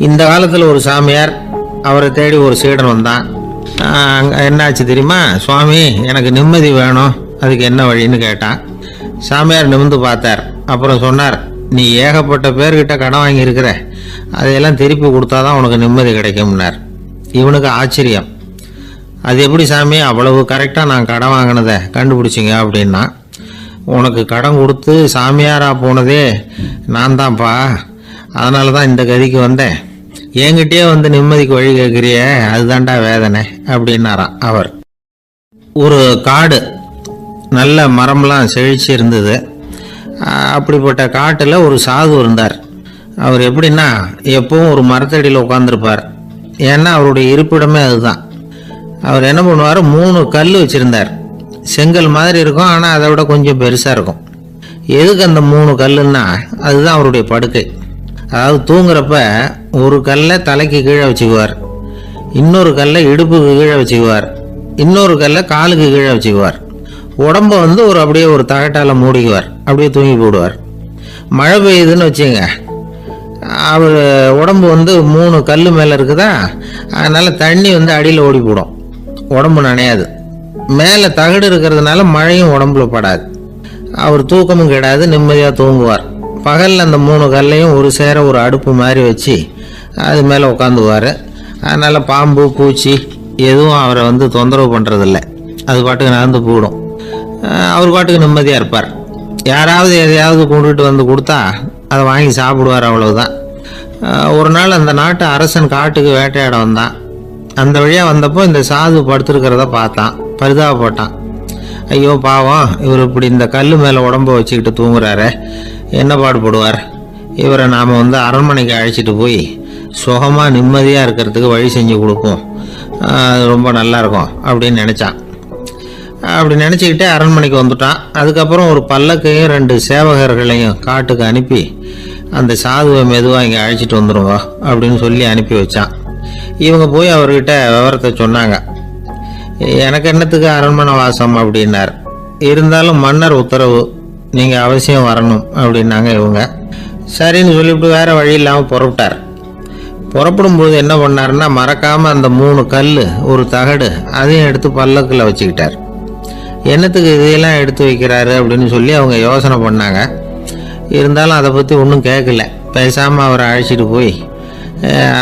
இந்த காலத்தில் ஒரு சாமியார் அவரை தேடி ஒரு சீடன் வந்தான். என்னாச்சு தெரியுமா சுவாமி, எனக்கு நிம்மதி வேணும், அதுக்கு என்ன வழின்னு கேட்டான். சாமியார் நிமிர்ந்து பார்த்தார். அப்புறம் சொன்னார், நீ ஏகப்பட்ட பேர்கிட்ட கடன் வாங்கியிருக்கிற, அதையெல்லாம் திருப்பி கொடுத்தாதான் உனக்கு நிம்மதி கிடைக்கும்னார். இவனுக்கு ஆச்சரியம். அது எப்படி சாமி அவ்வளவு கரெக்டாக நான் கடன் வாங்கினதை கண்டுபிடிச்சிங்க அப்படின்னா, உனக்கு கடன் கொடுத்து சாமியாராக போனதே நான் தான்ப்பா, அதனால தான் இந்த கதிக்கு வந்தேன். என்கிட்டயே வந்து நிம்மதிக்கு வழி கேட்குறிய, அதுதான்டா வேதனை அப்படின்னாராம் அவர். ஒரு காடு, நல்ல மரம்லாம் செழிச்சு இருந்தது. அப்படிப்பட்ட காட்டில் ஒரு சாது இருந்தார். அவர் எப்படின்னா எப்பவும் ஒரு மரத்தடியில் உட்காந்துருப்பார். ஏன்னா அவருடைய இருப்பிடமே அதுதான். அவர் என்ன பண்ணுவார், 3 கல் வச்சுருந்தார். செங்கல் மாதிரி இருக்கும், ஆனால் அதை விட கொஞ்சம் பெருசாக இருக்கும். எதுக்கு அந்த 3 கல்லுன்னா, அதுதான் அவருடைய படுக்கை. அதாவது தூங்குறப்ப ஒரு கல்லை தலைக்கு கீழே வச்சுக்குவார், இன்னொரு கல்லை இடுப்புக்கு கீழே வச்சுக்குவார், இன்னொரு கல்லை காலுக்கு கீழே வச்சுக்குவார். உடம்ப வந்து அப்படியே ஒரு தகட்டால் மூடிக்குவார், அப்படியே தூங்கி போடுவார். மழை பெய்யுதுன்னு வச்சுங்க, அவர் உடம்பு வந்து 3 கல் மேலே இருக்குதா, அதனால் தண்ணி வந்து அடியில் ஓடி போடும், உடம்பு நனையாது. மேலே தகடு இருக்கிறதுனால மழையும் உடம்புல படாது. அவர் தூக்கமும் கிடாது, நிம்மதியாக தூங்குவார். பகலில் அந்த 3 கல்லையும் ஒரு சேர ஒரு அடுப்பு மாதிரி வச்சு அது மேலே உட்காந்துவார். அதனால் பாம்பு பூச்சி எதுவும் அவரை வந்து தொந்தரவு பண்ணுறதில்ல, அது பாட்டுக்கு நடந்து போடும். அவர் பாட்டுக்கு நிம்மதியாக இருப்பார். யாராவது எதையாவது கொண்டுட்டு வந்து கொடுத்தா அதை வாங்கி சாப்பிடுவார், அவ்வளவுதான். ஒரு நாள் அந்த நாட்டு அரசன் காட்டுக்கு வேட்டையாட வந்தான். அந்த வழியாக வந்தப்போ இந்த சாது படுத்துருக்கிறத பார்த்தான், பரிதாபப்பட்டான். ஐயோ பாவம், இவர் இப்படி இந்த கல் மேலே உடம்ப வச்சுக்கிட்டு தூங்குறாரு, என்ன பாடுபடுவார், இவரை நாம் வந்து அரண்மனைக்கு அழைச்சிட்டு போய் சுகமாக நிம்மதியாக இருக்கிறதுக்கு வழி செஞ்சு கொடுப்போம், அது ரொம்ப நல்லாயிருக்கும் அப்படின்னு நினச்சான். அப்படி நினச்சிக்கிட்டே அரண்மனைக்கு வந்துட்டான். அதுக்கப்புறம் ஒரு பல்லக்கையும் 2 சேவகர்களையும் காட்டுக்கு அனுப்பி அந்த சாதுவை மெதுவாக இங்கே அழைச்சிட்டு வந்துடுங்க அப்படின்னு சொல்லி அனுப்பி வச்சான். இவங்க போய் அவர்கிட்ட விவரத்தை சொன்னாங்க. எனக்கு என்னத்துக்கு அரண்மனை வாசம் அப்படின்னார். இருந்தாலும் மன்னர் உத்தரவு, நீங்கள் அவசியம் வரணும் அப்படின்னாங்க இவங்க. சரின்னு சொல்லிவிட்டு வேறு வழி இல்லாமல் புறப்பட்டார். புறப்படும்போது என்ன பண்ணாருன்னா, மறக்காமல் அந்த 3 கல் ஒரு தகடு அதையும் எடுத்து பல்லக்கில் வச்சுக்கிட்டார். என்னத்துக்கு இதையெல்லாம் எடுத்து வைக்கிறாரு அப்படின்னு சொல்லி அவங்க யோசனை பண்ணாங்க. இருந்தாலும் அதை பற்றி ஒன்றும் கேட்கல. பேசாமல் அவரை அழைச்சிட்டு போய்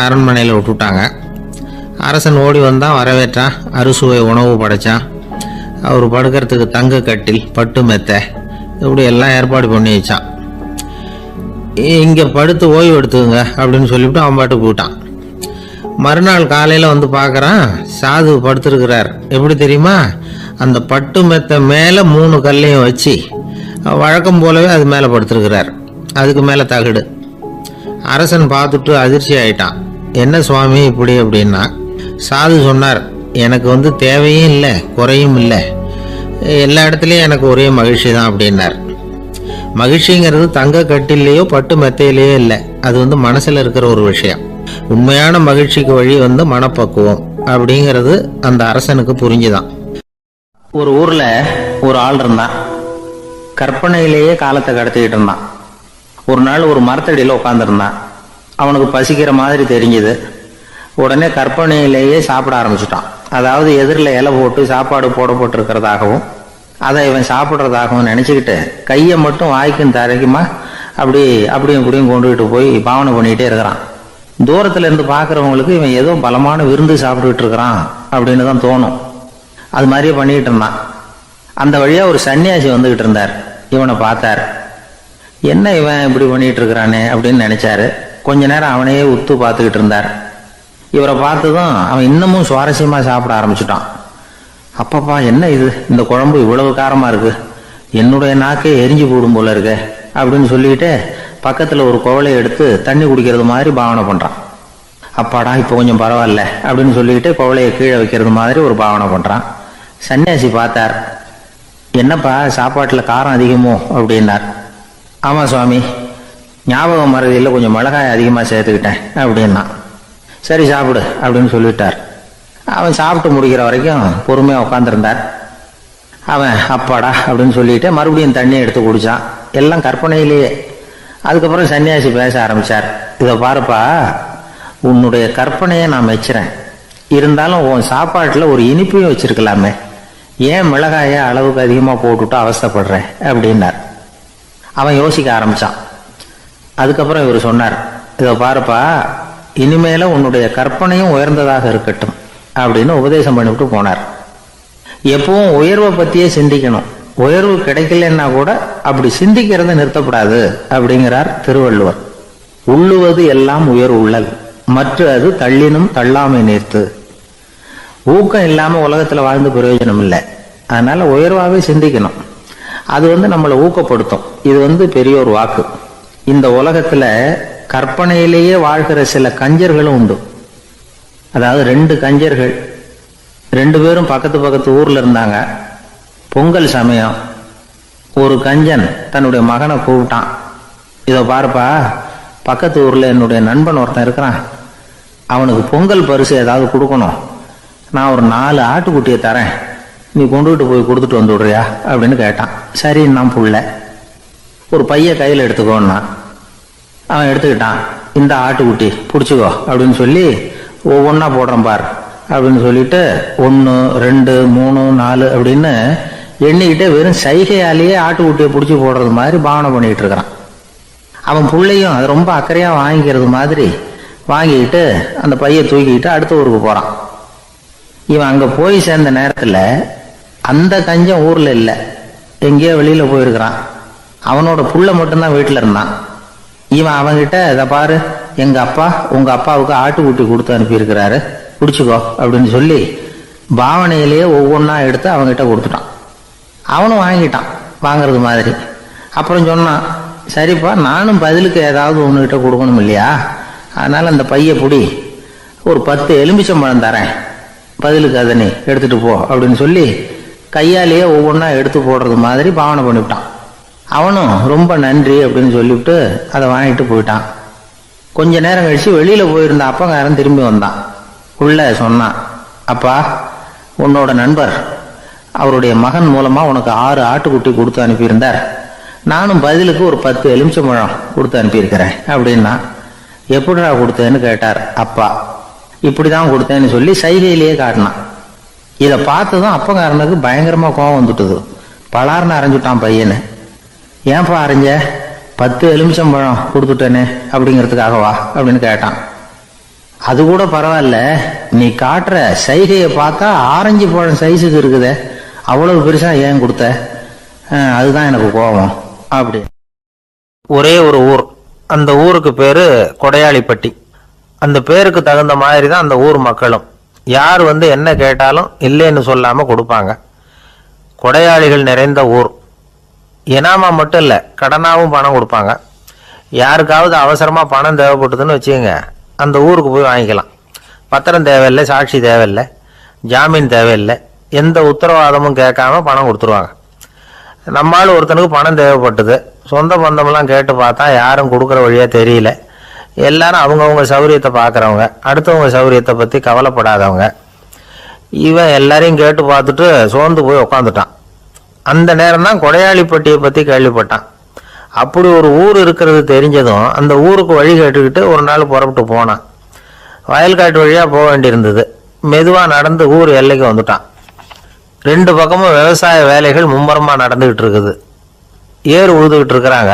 அரண்மனையில் விட்டுட்டாங்க. அரசன் ஓடி வந்தான், வரவேற்றான், அறுசுவை உணவு படைத்தான். அவர் படுக்கிறதுக்கு தங்க கட்டில், பட்டு மெத்தை, இப்படி எல்லாம் ஏற்பாடு பண்ணி வச்சான். இங்கே படுத்து ஓய்வு எடுத்துங்க அப்படின்னு சொல்லிவிட்டு அவன் பாட்டு போயிட்டான். மறுநாள் காலையில் வந்து பார்க்குறான், சாது படுத்துருக்கிறார். எப்படி தெரியுமா, அந்த பட்டு மெத்தை மேலே 3 கல்லையும் வச்சு வழக்கம் போலவே அது மேலே படுத்துருக்கிறார், அதுக்கு மேலே தகடு. அரசன் பார்த்துட்டு அதிர்ச்சி ஆயிட்டான். என்ன சுவாமி இப்படி அப்படின்னா, சாது சொன்னார், எனக்கு வந்து தேவையும் இல்லை குறையும் இல்லை, எல்லா இடத்துலையும் எனக்கு ஒரே மகிழ்ச்சி தான் அப்படின்னார். மகிழ்ச்சிங்கிறது தங்க கட்டிலேயோ பட்டு மெத்தையிலேயோ இல்லை, அது வந்து மனசில் இருக்கிற ஒரு விஷயம். உண்மையான மகிழ்ச்சிக்கு வழி வந்து மனப்பக்குவம் அப்படிங்கிறது அந்த அரசனுக்கு புரிஞ்சுதான். ஒரு ஊரில் ஒரு ஆள் இருந்தான். கற்பனையிலேயே காலத்தை கடத்திக்கிட்டு இருந்தான். ஒரு நாள் ஒரு மரத்தடியில் உட்காந்துருந்தான். அவனுக்கு பசிக்கிற மாதிரி தெரிஞ்சுது. உடனே கற்பனையிலேயே சாப்பிட ஆரம்பிச்சுட்டான். அதாவது எதிரில் இலை போட்டு சாப்பாடு போடப்பட்டிருக்கிறதாகவும் அதை இவன் சாப்பிட்றதாகவும் நினச்சிக்கிட்டு கையை மட்டும் வாய்க்கும் தரைக்குமா அப்படியும் கூடயும் கொண்டுகிட்டு போய் பாவனை பண்ணிக்கிட்டே இருக்கிறான். தூரத்தில் இருந்து பார்க்குறவங்களுக்கு இவன் ஏதோ பலமான விருந்து சாப்பிட்டுக்கிட்டு இருக்கிறான் அப்படின்னு தான் தோணும். அது மாதிரியே பண்ணிக்கிட்டு இருந்தான். அந்த வழியாக ஒரு சன்னியாசி வந்துக்கிட்டு இருந்தார். இவனை பார்த்தார். என்ன இவன் இப்படி பண்ணிகிட்டு இருக்கிறானே அப்படின்னு நினச்சாரு. கொஞ்ச நேரம் அவனையே உத்து பார்த்துக்கிட்டு இருந்தார். இவரை பார்த்ததும் அவன் இன்னமும் சுவாரஸ்யமாக சாப்பிட ஆரம்பிச்சுட்டான். அப்பப்பா என்ன இது, இந்த குழம்பு இவ்வளவு காரமாக இருக்கு, என்னுடைய நாக்கே எரிஞ்சு போடும் போல இருக்க அப்படின்னு சொல்லிக்கிட்டு பக்கத்தில் ஒரு குவளையை எடுத்து தண்ணி குடிக்கிறது மாதிரி பாவனை பண்ணுறான். அப்பாடா இப்போ கொஞ்சம் பரவாயில்ல அப்படின்னு சொல்லிக்கிட்டு குவளையை கீழே வைக்கிறது மாதிரி ஒரு பாவனை பண்ணுறான். சன்னியாசி பார்த்தார். என்னப்பா சாப்பாட்டில் காரம் அதிகமோ அப்படின்னார். ஆமாம் சுவாமி, ஞாபகம் மறதியில் கொஞ்சம் மிளகாய் அதிகமாக சேர்த்துக்கிட்டேன் அப்படின்னா. சரி சாப்பிடு அப்படின்னு சொல்லிட்டார். அவன் சாப்பிட்டு முடிக்கிற வரைக்கும் பொறுமையாக உட்காந்துருந்தார். அவன் அப்பாடா அப்படின்னு சொல்லிட்டு மறுபடியும் தண்ணியை எடுத்து குடித்தான். எல்லாம் கற்பனையிலேயே. அதுக்கப்புறம் சன்னியாசி பேச ஆரம்பித்தார். இதை பாருப்பா, உன்னுடைய கற்பனையை நான் மெச்சுறேன். இருந்தாலும் உன் சாப்பாட்டில் ஒரு இனிப்பையும் வச்சிருக்கலாமே, ஏன் மிளகாயை அளவுக்கு அதிகமாக போட்டுவிட்டு அவஸ்தைப்படுறேன் அப்படின்னார். அவன் யோசிக்க ஆரம்பித்தான். அதுக்கப்புறம் இவர் சொன்னார், இதை பாருப்பா, இனிமேல உன்னுடைய கற்பனையும் உயர்ந்ததாக இருக்கட்டும் அப்படின்னு உபதேசம் பண்ணிவிட்டு போனார். எப்பவும் உயர்வை பற்றியே சிந்திக்கணும். உயர்வு கிடைக்கலன்னா கூட அப்படி சிந்திக்கிறத நிறுத்தப்படாது அப்படிங்கிறார் திருவள்ளுவர். உள்ளுவது எல்லாம் உயர் உள்ளல், மற்ற அது தள்ளினும் தள்ளாமை நேர்த்து. ஊக்கம் இல்லாம உலகத்துல வாழ்ந்து பிரயோஜனம் இல்லை. அதனால உயர்வாகவே சிந்திக்கணும். அது நம்மளை ஊக்கப்படுத்தும். இது பெரிய ஒரு வாக்கு. இந்த உலகத்துல கற்பனையிலேயே வாழ்கிற சில கஞ்சர்களும் உண்டு. அதாவது 2 கஞ்சர்கள் 2 பேரும் பக்கத்து பக்கத்து ஊர்ல இருந்தாங்க. பொங்கல் சமயம் ஒரு கஞ்சன் தன்னுடைய மகனை கூப்பிட்டான். இதை பாருப்பா, பக்கத்து ஊர்ல என்னுடைய நண்பன் ஒருத்தன் இருக்கிறான், அவனுக்கு பொங்கல் பரிசு ஏதாவது கொடுக்கணும். நான் ஒரு 4 ஆட்டுக்குட்டியை தரேன், நீ கொண்டுகிட்டு போய் கொடுத்துட்டு வந்து விடுறியா அப்படின்னு கேட்டான். சரி, நான் புள்ள ஒரு பைய கையில் எடுத்துக்கோன்னா அவன் எடுத்துக்கிட்டான். இந்த ஆட்டுக்குட்டி பிடிச்சிக்கோ அப்படின்னு சொல்லி ஒவ்வொன்றா போடுறேன் பார் அப்படின்னு சொல்லிட்டு 1 2 3 4 அப்படின்னு எண்ணிக்கிட்டே வெறும் சைகையாலேயே ஆட்டுக்குட்டியை பிடிச்சி போடுறது மாதிரி பாவனை பண்ணிக்கிட்டு இருக்கிறான். அவன் பிள்ளையும் அது ரொம்ப அக்கறையாக வாங்கிக்கிறது மாதிரி வாங்கிக்கிட்டு அந்த பையை தூக்கிக்கிட்டு அடுத்த ஊருக்கு போகிறான். இவன் அங்கே போய் சேர்ந்த நேரத்தில் அந்த கஞ்சன் ஊரில் இல்லை, எங்கேயோ வெளியில் போயிருக்கிறான். அவனோட புள்ள மட்டும்தான் வீட்டில் இருந்தான். இவன் அவன்கிட்ட, இதை பாரு, எங்கள் அப்பா உங்கள் அப்பாவுக்கு ஆட்டுக்குட்டி கொடுத்து அனுப்பியிருக்கிறாரு, பிடிச்சிக்கோ அப்படின்னு சொல்லி பாவனையிலேயே ஒவ்வொன்றா எடுத்து அவன்கிட்ட கொடுத்துட்டான். அவனும் வாங்கிட்டான் வாங்கிறது மாதிரி. அப்புறம் சொன்னான், சரிப்பா, நானும் பதிலுக்கு ஏதாவது ஒன்றுகிட்ட கொடுக்கணும் இல்லையா, அதனால் அந்த பைய பிடி, ஒரு 10 எலுமிச்சம்பழம் தரேன், பதிலுக்கு அதை நீ எடுத்துகிட்டு போ அப்படின்னு சொல்லி கையாலேயே ஒவ்வொன்றா எடுத்து போடுறது மாதிரி பாவனை பண்ணிவிட்டான். அவனும் ரொம்ப நன்றி அப்படின்னு சொல்லிவிட்டு அதை வாங்கிட்டு போயிட்டான். கொஞ்ச நேரம் கழிச்சு வெளியில் போயிருந்த அப்பங்காரன் திரும்பி வந்தான். உள்ள சொன்னான், அப்பா, உன்னோட நண்பர் அவருடைய மகன் மூலமாக உனக்கு 6 ஆட்டுக்குட்டி கொடுத்து அனுப்பியிருந்தார், நானும் பதிலுக்கு ஒரு 10 எலுமிச்சம்பழம் கொடுத்து அனுப்பியிருக்கிறேன் அப்படின்னா. எப்படிடா கொடுத்தேன்னு கேட்டார் அப்பா. இப்படி தான் கொடுத்தேன்னு சொல்லி சைகையிலேயே காட்டினான். இதை பார்த்ததும் அப்பங்காரனுக்கு பயங்கரமாக கோபம் வந்துட்டுது. பலார்னு அரைஞ்சுட்டான் பையனு. ஏன்பா அரைஞ்ச? 10 எலுமிச்சம்பழம் கொடுத்துட்டேனே அப்படிங்கிறதுக்காகவா அப்படின்னு கேட்டான். அது கூட பரவாயில்ல, நீ காட்டுற சைகையை பார்த்தா ஆரஞ்சு பழம் சைஸுக்கு இருக்குதே, அவ்வளவு பெருசா ஏன் கொடுத்த? அதுதான் எனக்கு கோபம் அப்படி. ஒரே ஒரு ஊர், அந்த ஊருக்கு பேரு கொடையாளிப்பட்டி. அந்த பேருக்கு தகுந்த மாதிரி தான் அந்த ஊர் மக்களும். யார் என்ன கேட்டாலும் இல்லைன்னு சொல்லாம கொடுப்பாங்க. கொடையாளிகள் நிறைந்த ஊர். இனாமா மட்டும் இல்லை, கடனாகவும் பணம் கொடுப்பாங்க. யாருக்காவது அவசரமாக பணம் தேவைப்பட்டதுன்னு வச்சுக்கோங்க, அந்த ஊருக்கு போய் வாங்கிக்கலாம். பத்திரம் தேவையில்லை, சாட்சி தேவையில்லை, ஜாமீன் தேவையில்லை, எந்த உத்தரவாதமும் கேட்காம பணம் கொடுத்துருவாங்க. நம்மால் ஒருத்தனுக்கு பணம் தேவைப்பட்டது, சொந்த பந்தமெல்லாம் கேட்டு பார்த்தா யாரும் கொடுக்குற வழியாக தெரியல. எல்லாரும் அவங்கவுங்க சௌரியத்தை பார்க்குறவங்க, அடுத்தவங்க சௌரியத்தை பற்றி கவலைப்படாதவங்க. இவன் எல்லாரையும் கேட்டு பார்த்துட்டு சோர்ந்து போய் உக்காந்துட்டான். அந்த நேரம் தான் கொடையாளிப்பட்டியை பற்றி கேள்விப்பட்டான். அப்படி ஒரு ஊர் இருக்கிறது தெரிஞ்சதும் அந்த ஊருக்கு வழி கேட்டுக்கிட்டு ஒரு நாள் புறப்பட்டு போனான். வயல்காட்டு வழியாக போக வேண்டியிருந்தது. மெதுவாக நடந்து ஊர் எல்லைக்கு வந்துட்டான். 2 பக்கமும் விவசாய வேலைகள் மும்முரமாக நடந்துக்கிட்டு இருக்குது. ஏறு உழுதுகிட்டு இருக்கிறாங்க.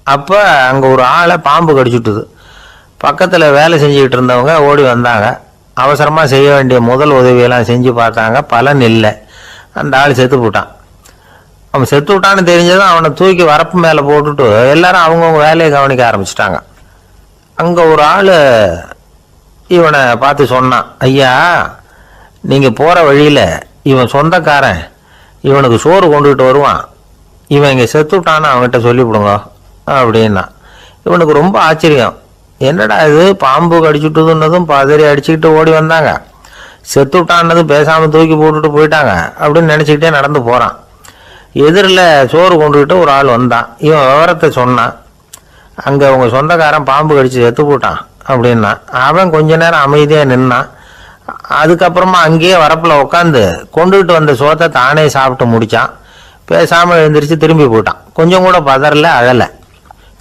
அப்போ அங்கே ஒரு ஆளை பாம்பு கடிச்சுட்டுது. பக்கத்தில் வேலை செஞ்சுக்கிட்டு இருந்தவங்க ஓடி வந்தாங்க. அவசரமாக செய்ய வேண்டிய முதல் உதவியெல்லாம் செஞ்சு பார்த்தாங்க, பலன் இல்லை. அந்த ஆள் செத்து போட்டான். அவன் செத்து விட்டான்னு தெரிஞ்சதும் அவனை தூக்கி வரப்பு மேலே போட்டுட்டு எல்லாரும் அவங்கவுங்க வேலையை கவனிக்க ஆரம்பிச்சிட்டாங்க. அங்கே ஒரு ஆள் இவனை பார்த்து சொன்னான், ஐயா, நீங்கள் போகிற வழியில் இவன் சொந்தக்காரன் இவனுக்கு சோறு கொண்டுகிட்டு வருவான், இவன் இங்கே செத்து விட்டான்னு அவன்கிட்ட சொல்லிவிடுங்க அப்படின்னா. இவனுக்கு ரொம்ப ஆச்சரியம். என்னடா இது, பாம்பு கடிச்சுட்டுதுன்னதும் பதறி அடிச்சுக்கிட்டு ஓடி வந்தாங்க, செத்து விட்டான்னதும் பேசாமல் தூக்கி போட்டுட்டு போயிட்டாங்க அப்படின்னு நினச்சிக்கிட்டே நடந்து போகிறான். எதிரில் சோறு கொண்டுகிட்டு ஒரு ஆள் வந்தான். இவன் விவரத்தை சொன்னான். அங்கே அவங்க சொந்தக்காரன் பாம்பு கடிச்சு செத்து போட்டான் அப்படின்னா. அவன் கொஞ்ச நேரம் அமைதியாக நின்னான். அதுக்கப்புறமா அங்கேயே வரப்பில் உட்காந்து கொண்டுகிட்டு வந்த சோத்தை தானே சாப்பிட்டு முடித்தான். பேசாமல் எழுந்திரிச்சு திரும்பி போயிட்டான். கொஞ்சம் கூட பதறல, அழலை.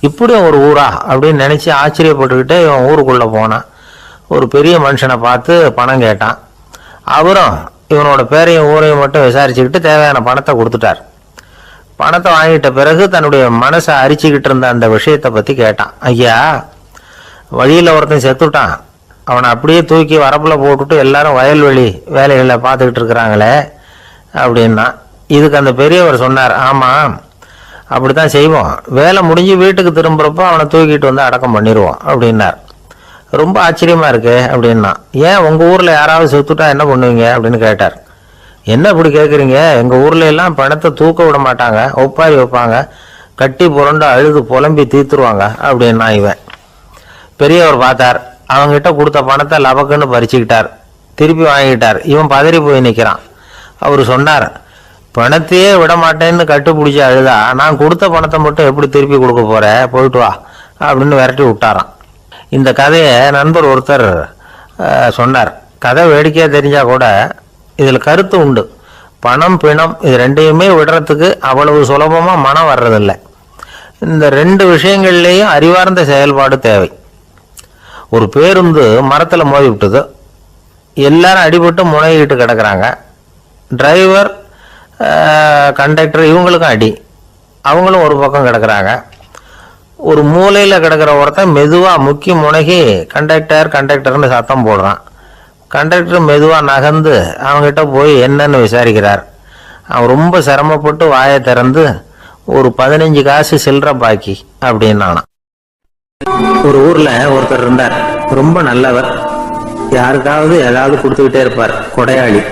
இப்படியும் ஒரு ஊரா அப்படின்னு நினச்சி ஆச்சரியப்பட்டுக்கிட்டே இவன் ஊருக்குள்ளே போனான். ஒரு பெரிய மனுஷனை பார்த்து பணம் கேட்டான். அவரும் இவனோட பேரையும் ஊரையும் மட்டும் விசாரிச்சுக்கிட்டு தேவையான பணத்தை கொடுத்துட்டார். பணத்தை வாங்கிட்ட பிறகு தன்னுடைய மனசை அரிச்சுக்கிட்டு இருந்த அந்த விஷயத்தை பற்றி கேட்டான். ஐயா, வழியில் ஒருத்தன் செத்துட்டான், அவனை அப்படியே தூக்கி வரப்பில் போட்டுட்டு எல்லாரும் வயல்வெளி வேலைகளை பார்த்துக்கிட்டு இருக்கிறாங்களே அப்படின்னா. இதுக்கு அந்த பெரியவர் சொன்னார், ஆமாம் அப்படி தான் செய்வோம், வேலை முடிஞ்சு வீட்டுக்கு திரும்புகிறப்போ அவனை தூக்கிட்டு வந்து அடக்கம் பண்ணிடுவோம் அப்படின்னார். ரொம்ப ஆச்சரியமாக இருக்கு அப்படின்னா. ஏன் உங்கள் ஊரில் யாராவது செத்துட்டா என்ன பண்ணுவீங்க அப்படின்னு கேட்டார். என்ன இப்படி கேட்குறீங்க, எங்கள் ஊர்ல எல்லாம் பணத்தை தூக்க விட மாட்டாங்க, ஒப்பாரி வைப்பாங்க, கட்டி புரண்டு அழுது புலம்பி தீத்துருவாங்க அப்படின்னா. இவன் பெரியவர் பார்த்தார், அவங்ககிட்ட கொடுத்த பணத்தை லபக்குன்னு பறிச்சுக்கிட்டார், திருப்பி வாங்கிக்கிட்டார். இவன் பதறி போய் நிற்கிறான். அவர் சொன்னார், பணத்தையே விட மாட்டேன்னு கட்டுப்பிடிச்சி அழுதா நான் கொடுத்த பணத்தை மட்டும் எப்படி திருப்பி கொடுக்க போற, போயிட்டு வா அப்படின்னு விரட்டி விட்டாராம். இந்த கதையை நண்பர் ஒருத்தர் சொன்னார். கதை வேடிக்கையாக தெரிஞ்சால் கூட இதில் கருத்து உண்டு. பணம் பிணம் இது ரெண்டையுமே விடுறதுக்கு அவ்வளவு சுலபமாக மனம் வர்றதில்லை. இந்த ரெண்டு விஷயங்கள்லேயும் அறிவார்ந்த செயல்பாடு தேவை. ஒரு பேருந்து மரத்தில் மோதி விட்டது, எல்லாரும் அடிபட்டு முனைகிட்டு கிடக்கிறாங்க. டிரைவர் கண்டக்டர் இவங்களுக்கும் அடி, அவங்களும் ஒரு பக்கம் கிடக்கிறாங்க. ஒரு மூலையில் கிடக்கிற ஒருத்தன் மெதுவாக முக்கி முனகி கண்டக்டர்னு சத்தம் போடுறான். கண்டக்டர் மெதுவாக நகர்ந்து அவங்ககிட்ட போய் என்னன்னு விசாரிக்கிறார். அவன் ரொம்ப சிரமப்பட்டு வாயை திறந்து ஒரு 15 காசு சில்லற பாக்கி அப்படின்னானா. ஒரு ஊரில் ஒருத்தர் இருந்தார், ரொம்ப நல்லவர், யாருக்காவது ஏதாவது கொடுத்துக்கிட்டே இருப்பார், கொடையாளி.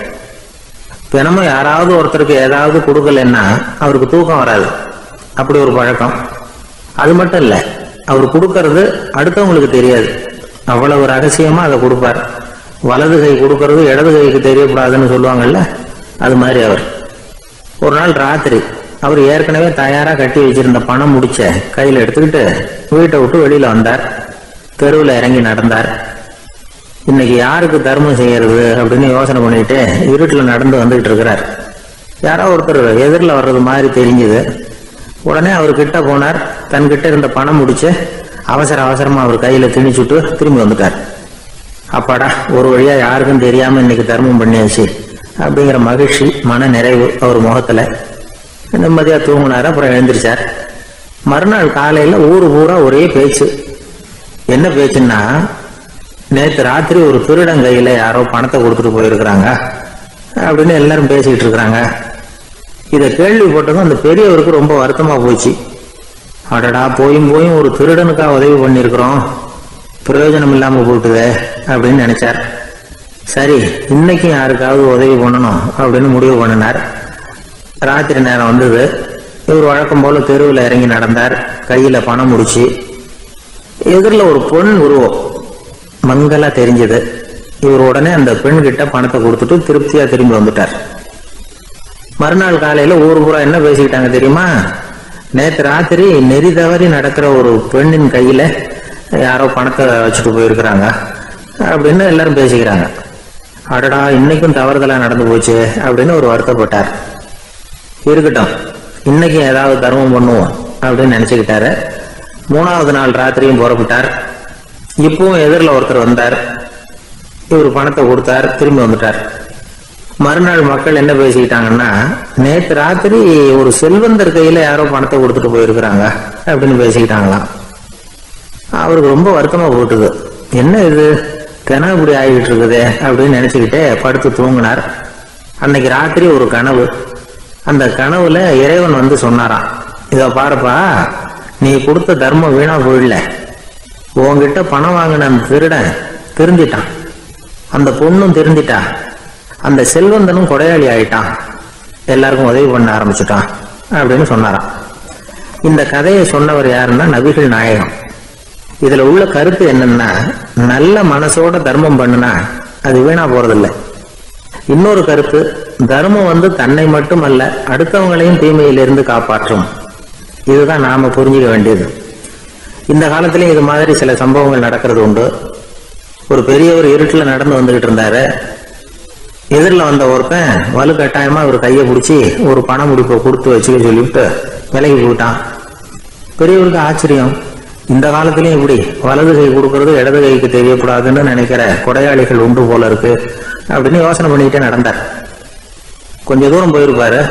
தினமும் யாராவது ஒருத்தருக்கு ஏதாவது கொடுக்கலன்னா அவருக்கு தூக்கம் வராது, அப்படி ஒரு பழக்கம். அது மட்டும் இல்லை, அவர் கொடுக்கறது அடுத்தவங்களுக்கு தெரியாது, அவ்வளவு ரகசியமாக அதை கொடுப்பார். வலது கை கொடுக்கறது இடது கைக்கு தெரியக்கூடாதுன்னு சொல்லுவாங்கல்ல, அது மாதிரி அவர். ஒரு நாள் ராத்திரி அவர் ஏற்கனவே தயாராக கட்டி வச்சிருந்த பணம் முடிச்ச கையில் எடுத்துக்கிட்டு வீட்டை விட்டு வெளியில் வந்தார். தெருவில் இறங்கி நடந்தார். இன்னைக்கு யாருக்கு தர்மம் செய்யறது அப்படின்னு யோசனை பண்ணிட்டு இருட்டில் நடந்து வந்துகிட்டு இருக்கிறார். யாரோ ஒருத்தர் எதிரில் வர்றது மாதிரி தெரிஞ்சுது. உடனே அவர் கிட்ட போனார். தன்கிட்ட இருந்த பணம் முடிச்சு அவசரமா அவர் கையில திணிச்சுட்டு திரும்பி வந்துட்டார். அப்பாடா, ஒரு வழியா யாருக்கும் தெரியாம இன்னைக்கு தர்மம் பண்ணியாச்சு அப்படிங்கிற மகிழ்ச்சி, மன நிறைவு அவர் முகத்துல. நிம்மதியா தூங்கினார். அப்புறம் எழுந்திரிச்சார். மறுநாள் காலையில ஊரு பூரா ஒரே பேச்சு. என்ன பேச்சுன்னா, நேற்று ராத்திரி ஒரு திருடன் கையில யாரோ பணத்தை கொடுத்துட்டு போயிருக்கிறாங்க அப்படின்னு எல்லாரும் பேசிக்கிட்டு இருக்கிறாங்க. இதை கேள்விப்பட்டதும் அந்த பெரியவருக்கு ரொம்ப வருத்தமா போச்சு. அடடா, போயும் ஒரு திருடனுக்காக உதவி பண்ணியிருக்கிறோம், பிரயோஜனம் இல்லாம போட்டுதே அப்படின்னு நினைச்சார். சரி, இன்னைக்கும் யாருக்காவது உதவி பண்ணணும் அப்படின்னு முடிவு பண்ணினார். ராத்திரி நேரம் வந்தது. இவர் வழக்கம் போல தெருவில் இறங்கி நடந்தார். கையில பணம் முடிச்சு. எதிரில் ஒரு பெண் உருவம் மங்களா தெரிஞ்சது. இவர் உடனே அந்த பெண் கிட்ட பணத்தை கொடுத்துட்டு திருப்தியா திரும்பி வந்துட்டார். மறுநாள் காலையில ஊர் பூரா என்ன பேசிக்கிட்டாங்க தெரியுமா? நேற்று ராத்திரி நெறி தவறி நடக்கிற ஒரு பெண்ணின் கையில யாரோ பணத்தை வச்சுட்டு போயிருக்கிறாங்க அப்படின்னு எல்லாரும் பேசிக்கிறாங்க. அடடா, இன்னைக்கும் தவறுதலா நடந்து போச்சு அப்படின்னு ஒரு வருத்தப்பட்டார். இருக்கட்டும், இன்னைக்கு ஏதாவது தர்மம் பண்ணுவோம் அப்படின்னு நினைச்சுக்கிட்டாரு. 3வது நாள் ராத்திரியும் புறப்பட்டார். இப்பவும் எதிரில் ஒருத்தர் வந்தார். இவர் பணத்தை கொடுத்தார், திரும்பி வந்துட்டார். மறுநாள் மக்கள் என்ன பேசிக்கிட்டாங்கன்னா, நேற்று ராத்திரி ஒரு செல்வந்தர் கையில யாரோ பணத்தை கொடுத்துட்டு போயிருக்கிறாங்க அப்படின்னு பேசிக்கிட்டாங்களாம். அவருக்கு ரொம்ப வருத்தமா போட்டுது. என்ன இது, தினம் இப்படி ஆகிட்டு இருக்குதே அப்படின்னு நினைச்சுக்கிட்டே படுத்து தூங்கினார். அன்னைக்கு ராத்திரி ஒரு கனவு. அந்த கனவுல இறைவன் வந்து சொன்னாராம், இத பாருப்பா, நீ கொடுத்த தர்மம் வீணா போயிடல. உன்கிட்ட பணம் வாங்கின அந்த திருடன் திருந்திட்டான், அந்த பொண்ணும் திருந்திட்டா, அந்த செல்வந்தனும் கொடையாளி ஆயிட்டான், எல்லாருக்கும் உதவி பண்ண ஆரம்பிச்சுட்டான் அப்படின்னு சொன்னாராம். இந்த கதையை சொன்னவர் யாருன்னா நபிகள் நாயகம். இதுல உள்ள கருத்து என்னன்னா, நல்ல மனசோட தர்மம் பண்ணுனா அது வீணா போறதில்லை. இன்னொரு கருத்து, தர்மம் வந்து தன்னை மட்டுமல்ல அடுத்தவங்களையும் தீமையிலிருந்து காப்பாற்றும். இதுதான் நாம புரிஞ்சுக்க வேண்டியது. இந்த காலத்திலயும் இது மாதிரி சில சம்பவங்கள் நடக்கிறது உண்டு. ஒரு பெரியவர் இருட்டுல நடந்து வந்துகிட்டு இருந்தாரு. எதிரில் வந்த ஒருத்தன் வலு கட்டாயமா ஒரு கையை பிடிச்சி ஒரு பண முடிப்பை கொடுத்து வச்சுக்க சொல்லிவிட்டு விலகி போயிட்டான். பெரியவருக்கு ஆச்சரியம், இந்த காலத்திலயும் இப்படி வலது கை கொடுக்கறது இடது கைக்கு தெரியக்கூடாதுன்னு நினைக்கிற கொடையாளிகள் உண்டு போல இருக்கு அப்படின்னு யோசனை பண்ணிக்கிட்டே நடந்தார். கொஞ்ச தூரம் போயிருப்பாரு.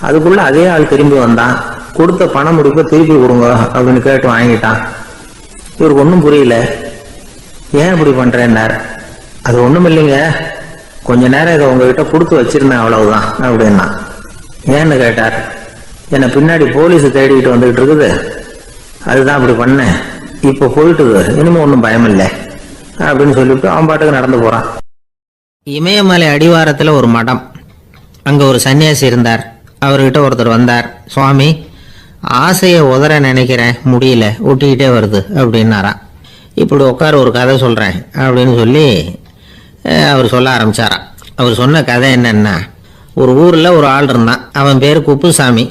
அதுக்குள்ள அதே ஆள் திரும்பி வந்தான். கொடுத்த பண முடிப்பை திருப்பி கொடுங்க அப்படின்னு கேட்டு வாங்கிட்டான். இவருக்கு ஒன்றும் புரியல. ஏன் இப்படி பண்றேன்னார். அது ஒண்ணும் இல்லைங்க, கொஞ்ச நேரம் இதை உங்ககிட்ட கொடுத்து வச்சிருந்தேன் அவ்வளவுதான் அப்படின்னா. ஏன்னு கேட்டார். என்னை பின்னாடி போலீஸ் தேடிக்கிட்டு வந்துகிட்டு இருக்குது, அதுதான் அப்படி பண்ணேன். இப்போ போயிட்டுது, இனிமே ஒன்றும் பயம் இல்லை அப்படின்னு சொல்லிட்டு அவன் பாட்டுக்கு நடந்து போறான். இமயமலை அடிவாரத்துல ஒரு மடம். அங்க ஒரு சன்னியாசி இருந்தார். அவர்கிட்ட ஒருத்தர் வந்தார். சுவாமி, ஆசையை உதற நினைக்கிறேன், முடியல, ஒட்டிக்கிட்டே வருது அப்படின்னாராம். இப்படி உட்கார ஒரு கதை சொல்றேன் அப்படின்னு சொல்லி அவர் சொல்ல ஆரம்பிச்சாராம். அவர் சொன்ன கதை என்னன்னா, ஒரு ஊர்ல ஒரு ஆள் இருந்தான். அவன் பேரு குப்புசாமி.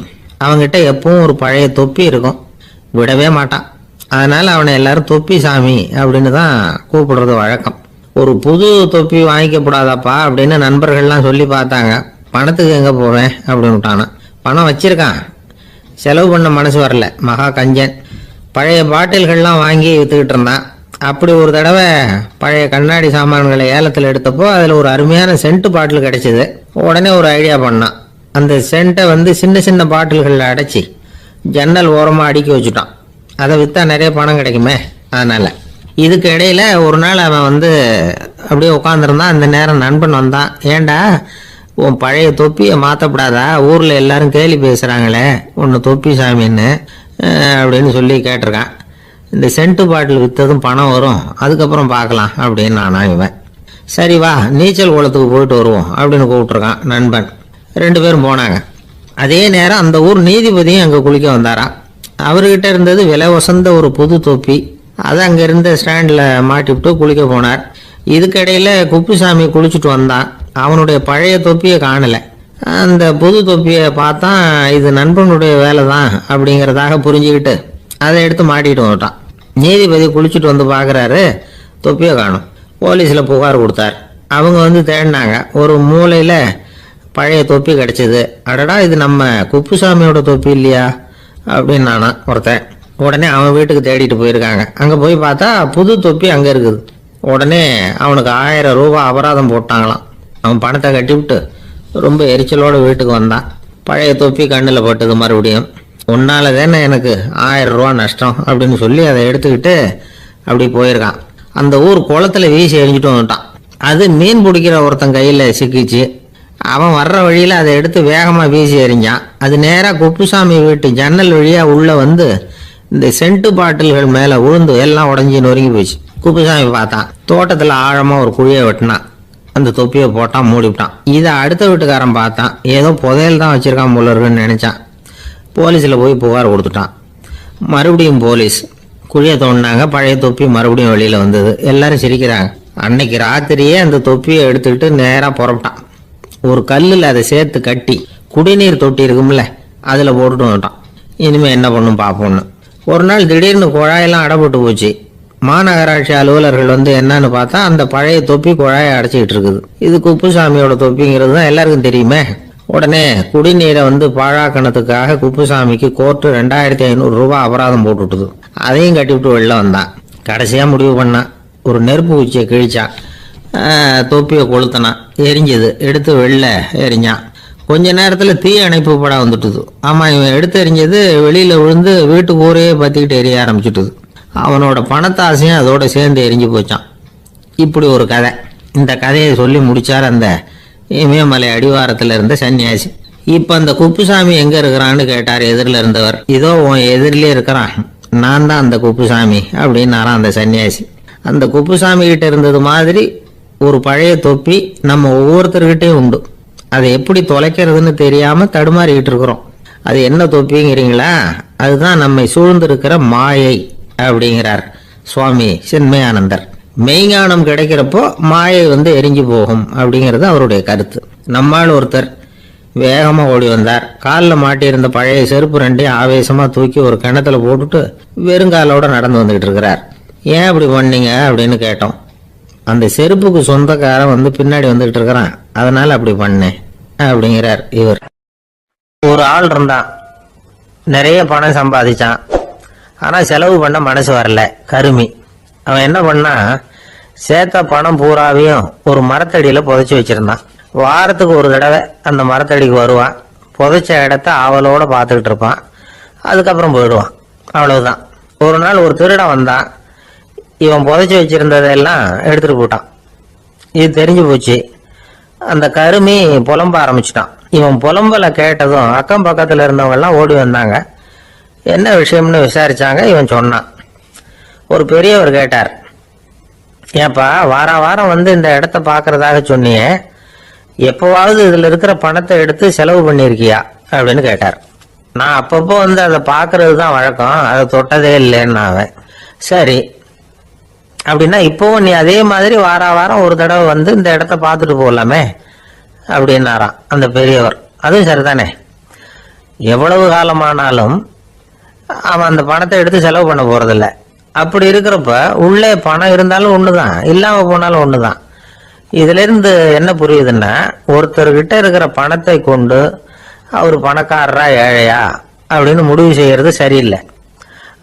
அவன்கிட்ட எப்பவும் ஒரு பழைய தொப்பி இருக்கும், விடவே மாட்டான். அதனால அவனை எல்லாரும் தொப்பி சாமி அப்படின்னு தான் கூப்பிடுறது வழக்கம். ஒரு புது தொப்பி வாங்கிக்கப்படாதாப்பா அப்படின்னு நண்பர்கள்லாம் சொல்லி பார்த்தாங்க. பணத்துக்கு எங்க போவேன் அப்படின்னு விட்டானா. பணம் வச்சிருக்கான், செலவு பண்ண மனசு வரல, மகா கஞ்சன். பழைய பாட்டில்கள்லாம் வாங்கி வித்துக்கிட்டு இருந்தான். அப்படி ஒரு தடவை பழைய கண்ணாடி சாமான்களை ஏலத்தில் எடுத்தப்போ அதில் ஒரு அருமையான சென்ட் பாட்டில் கிடைச்சிது. உடனே ஒரு ஐடியா பண்ணான். அந்த சென்ட்டை சின்ன சின்ன பாட்டில்களில் அடைச்சி ஜன்னல் ஓரமாக அடுக்கி வச்சுட்டான். அதை விற்றா நிறைய பணம் கிடைக்குமே, அதனால். இதுக்கு இடையில ஒரு நாள் அவன் அப்படியே உட்காந்துருந்தான். அந்த நேரம் நண்பன் வந்தான். ஏண்டா, உன் பழைய தொப்பியை மாற்றப்படாதா, ஊரில் எல்லாரும் கேலி பேசுகிறாங்களே ஒன்று தொப்பி சாமின்னு அப்படின்னு சொல்லி கேட்டிருக்கான். இந்த சென்ட்டு பாட்டில் விற்றதும் பணம் வரும், அதுக்கப்புறம் பார்க்கலாம் அப்படின்னு நானா இவன். சரி வா, நீச்சல் குளத்துக்கு போயிட்டு வருவோம் அப்படின்னு கூப்பிட்டுருக்கான் நண்பன். 2 பேரும் போனாங்க. அதே நேரம் அந்த ஊர் நீதிபதியும் அங்கே குளிக்க வந்தாராம். அவர்கிட்ட இருந்தது விலை உசந்த ஒரு புது தொப்பி. அதை அங்கே இருந்த ஸ்டாண்டில் மாட்டிவிட்டு குளிக்க போனார். இதுக்கிடையில் குப்புசாமி குளிச்சுட்டு வந்தான். அவனுடைய பழைய தொப்பியை காணலை. அந்த புது தொப்பியை பார்த்தா இது நண்பனுடைய வேலை தான் அப்படிங்கிறதாக புரிஞ்சுக்கிட்டு அதை எடுத்து மாட்டிக்கிட்டு வந்துட்டான். நீதிபதி குளிச்சுட்டு வந்து பார்க்குறாரு, தொப்பியை காணும். போலீஸில் புகார் கொடுத்தார். அவங்க தேடினாங்க. ஒரு மூலையில் பழைய தொப்பி கிடச்சிது. அடடா, இது நம்ம குப்புசாமியோட தொப்பி இல்லையா அப்படின்னு நானா ஒருத்தன். உடனே அவன் வீட்டுக்கு தேடிட்டு போயிருக்காங்க. அங்கே போய் பார்த்தா புது தொப்பி அங்கே இருக்குது. உடனே அவனுக்கு 1000 ரூபாய் அபராதம் போட்டாங்களாம். அவன் பணத்தை கட்டிவிட்டு ரொம்ப எரிச்சலோடு வீட்டுக்கு வந்தான். பழைய தொப்பி கண்ணில் பட்டது. மறுபடியும் உன்னால தானே எனக்கு 1000 ரூபா நஷ்டம் அப்படின்னு சொல்லி அதை எடுத்துக்கிட்டு அப்படி போயிருக்கான். அந்த ஊர் குளத்துல வீசி எரிஞ்சிட்டு வந்துட்டான். அது மீன் பிடிக்கிற ஒருத்தன் கையில் சிக்கிச்சு. அவன் வர்ற வழியில் அதை எடுத்து வேகமாக வீசி எறிஞ்சான். அது நேராக குப்புசாமி வீட்டு ஜன்னல் வழியாக உள்ளே இந்த சென்ட்டு பாட்டில்கள் மேலே உளுந்து எல்லாம் உடஞ்சி நொறுங்கி போச்சு. குப்புசாமி பார்த்தான். தோட்டத்தில் ஆழமாக ஒரு குழியை வெட்டினான். அந்த தொப்பியை போட்டான், மூடிவிட்டான். இதை அடுத்த வீட்டுக்காரன் பார்த்தான். ஏதோ புதையல் தான் வச்சிருக்கான் போல இருக்குன்னு நினைச்சான். போலீஸில் போய் புகார் கொடுத்துட்டான். மறுபடியும் போலீஸ் குழியை தோண்டினாங்க. பழைய தொப்பி மறுபடியும் வெளியில் வந்தது. எல்லாரும் சிரிக்கிறாங்க. அன்னைக்கு ராத்திரியே அந்த தொப்பியை எடுத்துக்கிட்டு நேராக புறப்பட்டான். ஒரு கல்லில் அதை சேர்த்து கட்டி குடிநீர் தொட்டி இருக்கும்ல, அதில் போட்டுட்டு வந்துட்டான். இனிமேல் என்ன பண்ணும் பார்ப்போம்னு. ஒரு நாள் திடீர்னு குழாயெல்லாம் அடைப்பட்டு போச்சு. மாநகராட்சி அலுவலர்கள் என்னன்னு பார்த்தா அந்த பழைய தொப்பி குழாயை அடைச்சிக்கிட்டு இருக்குது. இது குப்புசாமியோட தொப்பிங்கிறது தான் எல்லாருக்கும் தெரியுமே. உடனே குடிநீரை பாழாக்கணத்துக்காக குப்புசாமிக்கு கோர்ட்டு 2500 ரூபாய் அபராதம் போட்டுட்டுது. அதையும் கட்டிவிட்டு வெளில வந்தான். கடைசியாக முடிவு பண்ணான். ஒரு நெருப்பு குச்சியை கிழிச்சான். தொப்பியை கொளுத்தினான். எரிஞ்சது. எடுத்து வெளில எரிஞ்சான். கொஞ்ச நேரத்தில் தீ அணைப்பு படம் வந்துட்டுது. ஆமாம், இவன் எடுத்து எரிஞ்சது வெளியில் விழுந்து வீட்டுக்கு ஊரே பற்றிக்கிட்டு எரிய ஆரம்பிச்சுட்டுது. அவனோட பணத்தாசையும் அதோட சேர்ந்து எரிஞ்சு போச்சான். இப்படி ஒரு கதை. இந்த கதையை சொல்லி முடிச்சார் அந்த இமயமலை அடிவாரத்தில் இருந்த சன்னியாசி. இப்போ அந்த குப்புசாமி எங்கே இருக்கிறான்னு கேட்டார் எதிரில் இருந்தவர். இதோ உன் எதிரிலே இருக்கிறான், நான் தான் அந்த குப்புசாமி அப்படின்னாரான் அந்த சன்னியாசி. அந்த குப்புசாமி கிட்ட இருந்தது மாதிரி ஒரு பழைய தொப்பி நம்ம ஒவ்வொருத்தர்கிட்டையும் உண்டு. அதை எப்படி தொலைக்கிறதுன்னு தெரியாமல் தடுமாறிக்கிட்டு இருக்கிறோம். அது என்ன தொப்பிங்கிறீங்களா? அதுதான் நம்மை சூழ்ந்திருக்கிற மாயை அப்படிங்கிறார் சுவாமி சின்மயானந்தர். மெய்ஞானம் கிடைக்கிறப்போ மாயை எரிஞ்சு போகும் அப்படிங்கிறது அவருடைய கருத்து. நம்மால் ஒருத்தர் வேகமாக ஓடி வந்தார். காலில் மாட்டியிருந்த பழைய செருப்பு 2 ஆவேசமாக தூக்கி ஒரு கிணத்துல போட்டுட்டு வெறுங்காலோட நடந்து வந்துகிட்டு இருக்கிறார். ஏன் அப்படி பண்ணீங்க அப்படின்னு கேட்டோம். அந்த செருப்புக்கு சொந்தக்காரன் பின்னாடி வந்துகிட்டு இருக்கிறான், அதனால அப்படி பண்ணேன் அப்படிங்கிறார் இவர். ஒரு ஆள் இருந்தான், நிறைய பணம் சம்பாதிச்சான். ஆனால் செலவு பண்ண மனசு வரல. கருமி. அவன் என்ன பண்ணா, சேர்த்த பணம் பூராவையும் ஒரு மரத்தடியில் புதைச்சி வச்சிருந்தான். வாரத்துக்கு ஒரு தடவை அந்த மரத்தடிக்கு வருவான். புதைச்ச இடத்த ஆவலோடு பார்த்துக்கிட்டு இருப்பான். அதுக்கப்புறம் போயிடுவான். அவ்வளவுதான். ஒரு நாள் ஒரு திருடன் வந்தான். இவன் புதைச்சி வச்சிருந்ததெல்லாம் எடுத்துட்டு போட்டான். இது தெரிஞ்சு போச்சு. அந்த கருமி புலம்ப ஆரம்பிச்சிட்டான். இவன் புலம்பலை கேட்டதும் அக்கம் பக்கத்தில் இருந்தவங்க எல்லாம் ஓடி வந்தாங்க. என்ன விஷயம்னு விசாரிச்சாங்க. இவன் சொன்னான். ஒரு பெரியவர் கேட்டார், ஏப்பா வாரம் வாரம் வந்து இந்த இடத்த பார்க்கறதாக சொன்னியே, எப்போவாவது இதில் இருக்கிற பணத்தை எடுத்து செலவு பண்ணியிருக்கியா அப்படின்னு கேட்டார். நான் அப்பப்போ வந்து அதை பார்க்கறது தான் வழக்கம், அதை தொட்டதே இல்லைன்னு அவன். சரி, அப்படின்னா இப்போவும் நீ அதே மாதிரி வாரம் ஒரு தடவை வந்து இந்த இடத்த பார்த்துட்டு போகலாமே அப்படின்னாராம் அந்த பெரியவர். அதுவும் சரிதானே, எவ்வளவு காலமானாலும் அவன் அந்த பணத்தை எடுத்து செலவு பண்ண போறதில்ல. அப்படி இருக்கிறப்ப உள்ளே பணம் இருந்தாலும் ஒண்ணுதான், இல்லாம போனாலும் ஒண்ணுதான். இதுல இருந்து என்ன புரியுதுன்னா, ஒருத்தர்கிட்ட இருக்கிற பணத்தை கொண்டு அவர் பணக்காரரா ஏழையா அப்படின்னு முடிவு செய்யறது சரியில்லை.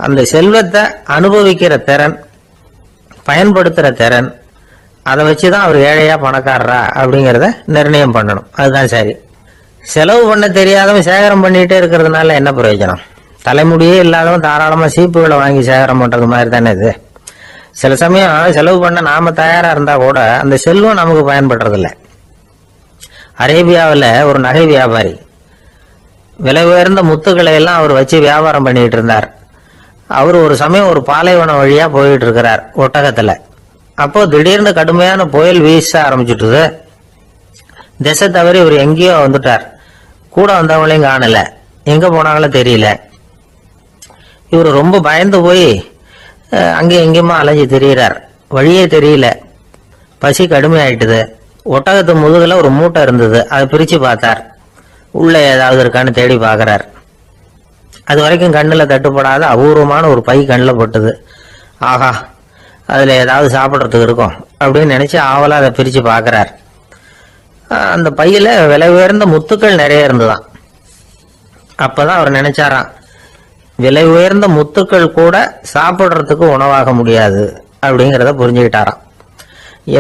அந்த செல்வத்தை அனுபவிக்கிற திறன், பயன்படுத்துற திறன், அதை வச்சுதான் அவர் ஏழையா பணக்காரரா அப்படிங்கிறத நிர்ணயம் பண்ணணும். அதுதான் சரி. செலவு பண்ண தெரியாதவன் சேகரம் பண்ணிட்டே இருக்கிறதுனால என்ன பிரயோஜனம்? தலைமுடியே இல்லாதவன் தாராளமா சீப்புகளை வாங்கி சேகரம் பண்றது மாதிரி தானே இது. சில சமயம் செலவு பண்ண நாம தயாரா இருந்தா கூட அந்த செல்வம் நமக்கு பயன்படுறதில்ல. அரேபியாவில் ஒரு நகை வியாபாரி விலை உயர்ந்த முத்துக்களை எல்லாம் அவர் வச்சு வியாபாரம் பண்ணிட்டு இருந்தார். அவர் ஒரு சமயம் ஒரு பாலைவனம் வழியா போயிட்டு இருக்கிறார் ஒட்டகத்துல. அப்போ திடீர்னு கடுமையான புயல் வீச ஆரம்பிச்சுட்டுது. திசை தவறி இவர் எங்கேயோ வந்துட்டார். கூட வந்தவங்களையும் காணல, எங்க போனாங்களோ தெரியல. இவர் ரொம்ப பயந்து போய் அங்கேயும் எங்கேயுமா அலைஞ்சு திரியிறார். வழியே தெரியல. பசி கடுமையாயிட்டுது. ஒட்டகத்து முதுகுல ஒரு மூட்டை இருந்தது. அதை பிரிச்சு பார்த்தார். உள்ள ஏதாவது இருக்கான்னு தேடி பார்க்கறார். அது வரைக்கும் கண்ணுல தட்டுப்படாத அபூர்வமான ஒரு பை கண்ணில் பட்டுது. ஆஹா, அதுல ஏதாவது சாப்பிட்றதுக்கு இருக்கும் அப்படின்னு நினைச்சு ஆவலா அதை பிரிச்சு பார்க்கறார். அந்த பையில விலை உயர்ந்த முத்துக்கள் நிறைய இருந்துதான். அப்பதான் அவர் நினைச்சாராம், விலை உயர்ந்த முத்துக்கள் கூட சாப்பிட்றதுக்கு உணவாக முடியாது அப்படிங்கிறத புரிஞ்சுக்கிட்டாராம்.